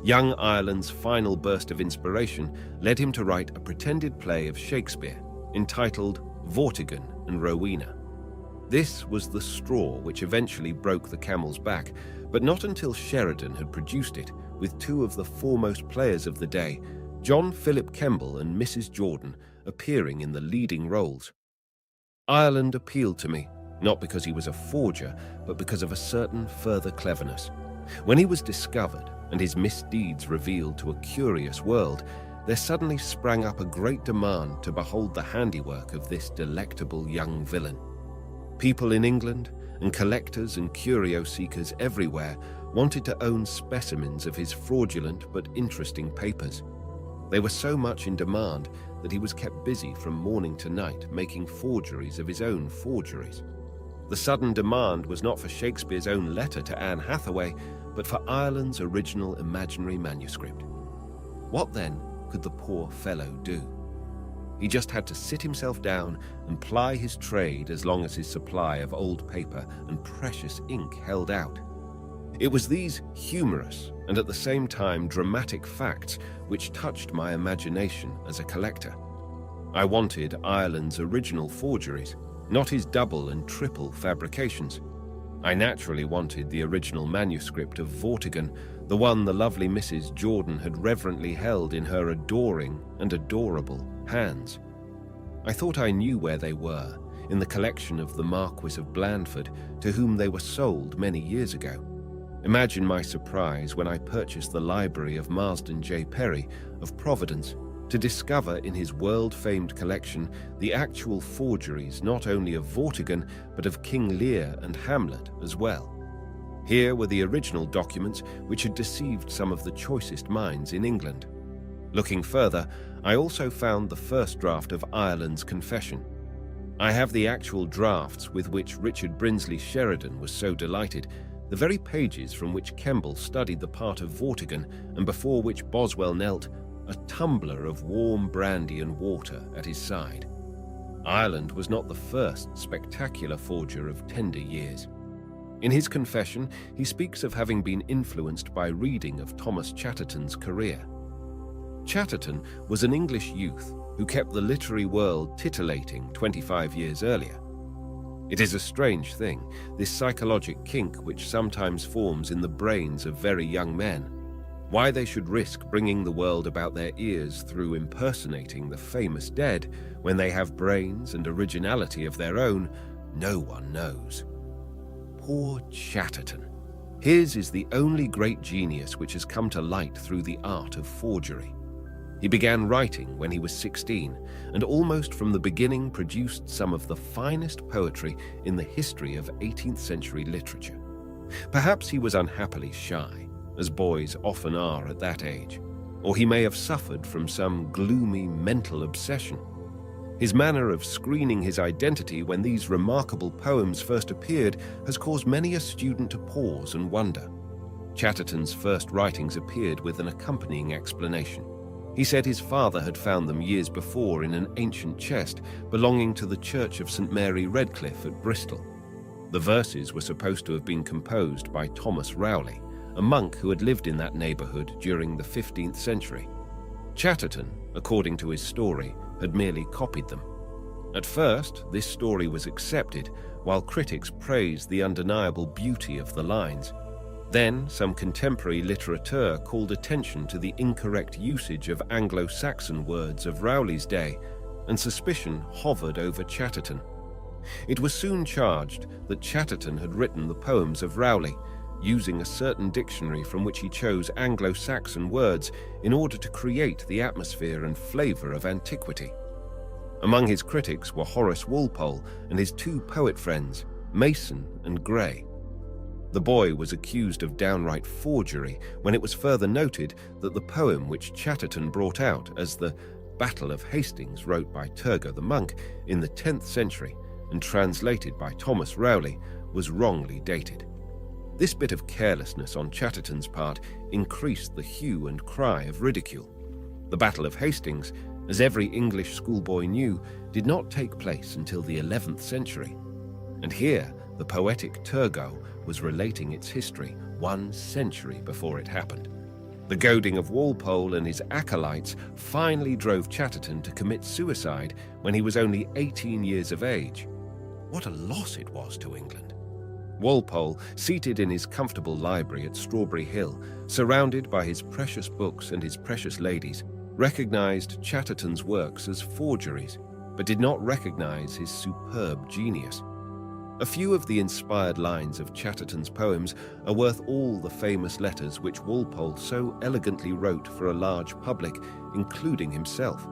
Young Ireland's final burst of inspiration led him to write a pretended play of Shakespeare entitled Vortigern and Rowena. This was the straw which eventually broke the camel's back, but not until Sheridan had produced it with two of the foremost players of the day, John Philip Kemble and Mrs. Jordan, appearing in the leading roles. Ireland appealed to me, not because he was a forger, but because of a certain further cleverness. When he was discovered and his misdeeds revealed to a curious world, there suddenly sprang up a great demand to behold the handiwork of this delectable young villain. People in England, and collectors and curio-seekers everywhere, wanted to own specimens of his fraudulent but interesting papers. They were so much in demand that he was kept busy from morning to night making forgeries of his own forgeries. The sudden demand was not for Shakespeare's own letter to Anne Hathaway, but for Ireland's original imaginary manuscript. What then could the poor fellow do? He just had to sit himself down and ply his trade as long as his supply of old paper and precious ink held out. It was these humorous and at the same time dramatic facts which touched my imagination as a collector. I wanted Ireland's original forgeries, not his double and triple fabrications. I naturally wanted the original manuscript of Vortigern, the one the lovely Mrs. Jordan had reverently held in her adoring and adorable hands. I thought I knew where they were, in the collection of the Marquis of Blandford, to whom they were sold many years ago. Imagine my surprise when I purchased the library of Marsden J. Perry of Providence to discover in his world-famed collection the actual forgeries not only of Vortigern but of King Lear and Hamlet as well. Here were the original documents which had deceived some of the choicest minds in England. Looking further, I also found the first draft of Ireland's Confession. I have the actual drafts with which Richard Brinsley Sheridan was so delighted, the very pages from which Kemble studied the part of Vortigern and before which Boswell knelt, a tumbler of warm brandy and water at his side. Ireland was not the first spectacular forger of tender years. In his confession, he speaks of having been influenced by reading of Thomas Chatterton's career. Chatterton was an English youth who kept the literary world titillating 25 years earlier. It is a strange thing, this psychologic kink which sometimes forms in the brains of very young men. Why they should risk bringing the world about their ears through impersonating the famous dead when they have brains and originality of their own, no one knows. Poor Chatterton. His is the only great genius which has come to light through the art of forgery. He began writing when he was 16, and almost from the beginning produced some of the finest poetry in the history of 18th century literature. Perhaps he was unhappily shy, as boys often are at that age, or he may have suffered from some gloomy mental obsession. His manner of screening his identity when these remarkable poems first appeared has caused many a student to pause and wonder. Chatterton's first writings appeared with an accompanying explanation. He said his father had found them years before in an ancient chest belonging to the Church of St. Mary Redcliffe at Bristol. The verses were supposed to have been composed by Thomas Rowley, a monk who had lived in that neighborhood during the 15th century. Chatterton, according to his story, had merely copied them. At first, this story was accepted, while critics praised the undeniable beauty of the lines. Then, some contemporary literature called attention to the incorrect usage of Anglo-Saxon words of Rowley's day, and suspicion hovered over Chatterton. It was soon charged that Chatterton had written the poems of Rowley, using a certain dictionary from which he chose Anglo-Saxon words in order to create the atmosphere and flavor of antiquity. Among his critics were Horace Walpole and his two poet friends, Mason and Gray. The boy was accused of downright forgery when it was further noted that the poem which Chatterton brought out as the Battle of Hastings, wrote by Turgot the monk in the 10th century and translated by Thomas Rowley, was wrongly dated. This bit of carelessness on Chatterton's part increased the hue and cry of ridicule. The Battle of Hastings, as every English schoolboy knew, did not take place until the 11th century. And here, the poetic Turgot was relating its history 1 century before it happened. The goading of Walpole and his acolytes finally drove Chatterton to commit suicide when he was only 18 years of age. What a loss it was to England. Walpole, seated in his comfortable library at Strawberry Hill, surrounded by his precious books and his precious ladies, recognized Chatterton's works as forgeries, but did not recognize his superb genius. A few of the inspired lines of Chatterton's poems are worth all the famous letters which Walpole so elegantly wrote for a large public, including himself.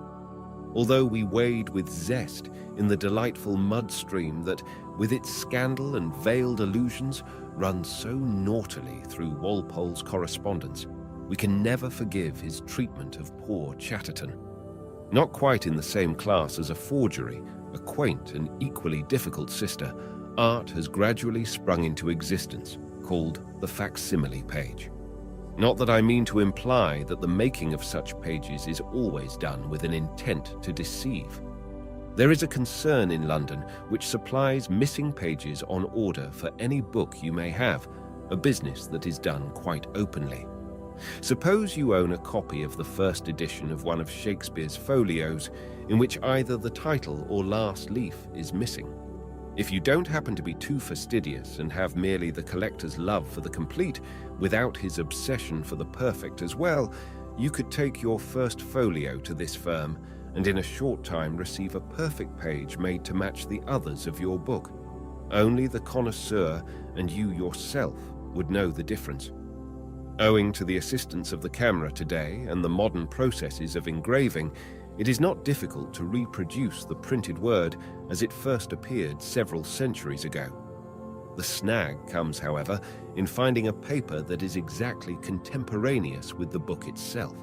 Although we wade with zest in the delightful mud stream that, with its scandal and veiled allusions, runs so naughtily through Walpole's correspondence, we can never forgive his treatment of poor Chatterton. Not quite in the same class as a forgery, a quaint and equally difficult sister, art has gradually sprung into existence, called the facsimile page. Not that I mean to imply that the making of such pages is always done with an intent to deceive. There is a concern in London which supplies missing pages on order for any book you may have, a business that is done quite openly. Suppose you own a copy of the first edition of one of Shakespeare's folios in which either the title or last leaf is missing. If you don't happen to be too fastidious and have merely the collector's love for the complete without his obsession for the perfect as well, you could take your first folio to this firm and in a short time receive a perfect page made to match the others of your book. Only the connoisseur and you yourself would know the difference. Owing to the assistance of the camera today and the modern processes of engraving, it is not difficult to reproduce the printed word as it first appeared several centuries ago. The snag comes, however, in finding a paper that is exactly contemporaneous with the book itself.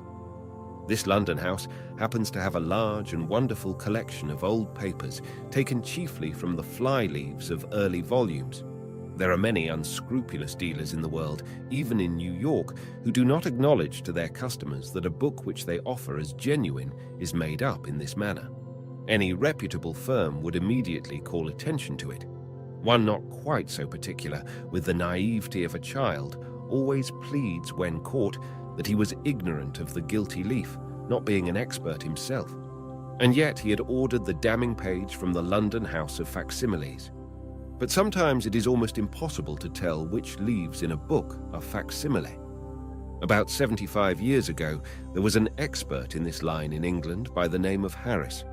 This London house happens to have a large and wonderful collection of old papers taken chiefly from the fly leaves of early volumes. There are many unscrupulous dealers in the world, even in New York, who do not acknowledge to their customers that a book which they offer as genuine is made up in this manner. Any reputable firm would immediately call attention to it. One not quite so particular, with the naivety of a child, always pleads when caught that he was ignorant of the guilty leaf, not being an expert himself. And yet he had ordered the damning page from the London House of Facsimiles. But sometimes it is almost impossible to tell which leaves in a book are facsimile. About 75 years ago, there was an expert in this line in England by the name of Harris.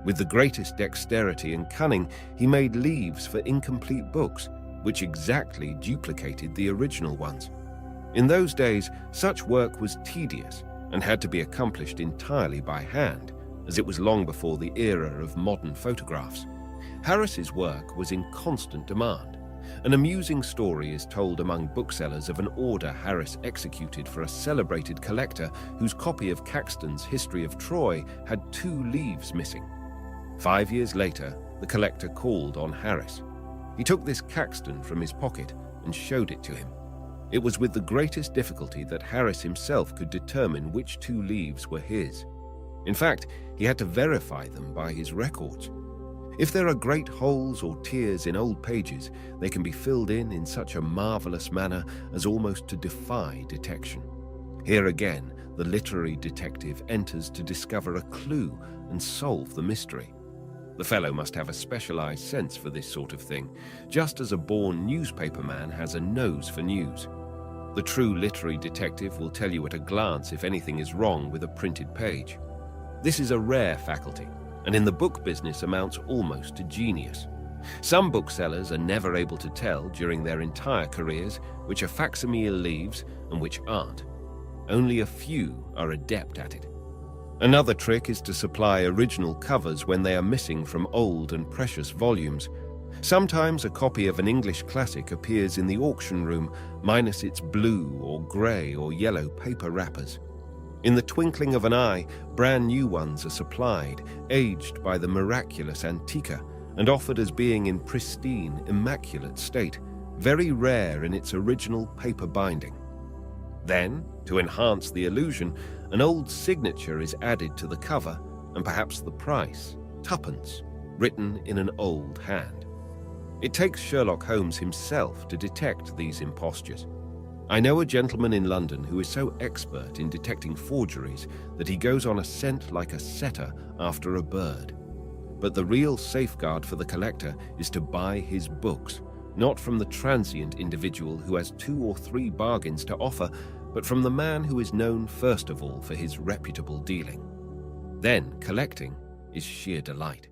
With the greatest dexterity and cunning, he made leaves for incomplete books, which exactly duplicated the original ones. In those days, such work was tedious and had to be accomplished entirely by hand, as it was long before the era of modern photographs. Harris's work was in constant demand. An amusing story is told among booksellers of an order Harris executed for a celebrated collector whose copy of Caxton's History of Troy had 2 leaves missing. 5 years later, the collector called on Harris. He took this Caxton from his pocket and showed it to him. It was with the greatest difficulty that Harris himself could determine which 2 leaves were his. In fact, he had to verify them by his records. If there are great holes or tears in old pages, they can be filled in such a marvelous manner as almost to defy detection. Here again, the literary detective enters to discover a clue and solve the mystery. The fellow must have a specialized sense for this sort of thing, just as a born newspaperman has a nose for news. The true literary detective will tell you at a glance if anything is wrong with a printed page. This is a rare faculty, and in the book business amounts almost to genius. Some booksellers are never able to tell during their entire careers which are facsimile leaves and which aren't. Only a few are adept at it. Another trick is to supply original covers when they are missing from old and precious volumes. Sometimes a copy of an English classic appears in the auction room, minus its blue or grey or yellow paper wrappers. In the twinkling of an eye, brand new ones are supplied, aged by the miraculous Antiqua, and offered as being in pristine, immaculate state, very rare in its original paper binding. Then, to enhance the illusion, an old signature is added to the cover, and perhaps the price, twopence, written in an old hand. It takes Sherlock Holmes himself to detect these impostures. I know a gentleman in London who is so expert in detecting forgeries that he goes on a scent like a setter after a bird. But the real safeguard for the collector is to buy his books, not from the transient individual who has 2 or 3 bargains to offer, but from the man who is known first of all for his reputable dealing. Then collecting is sheer delight.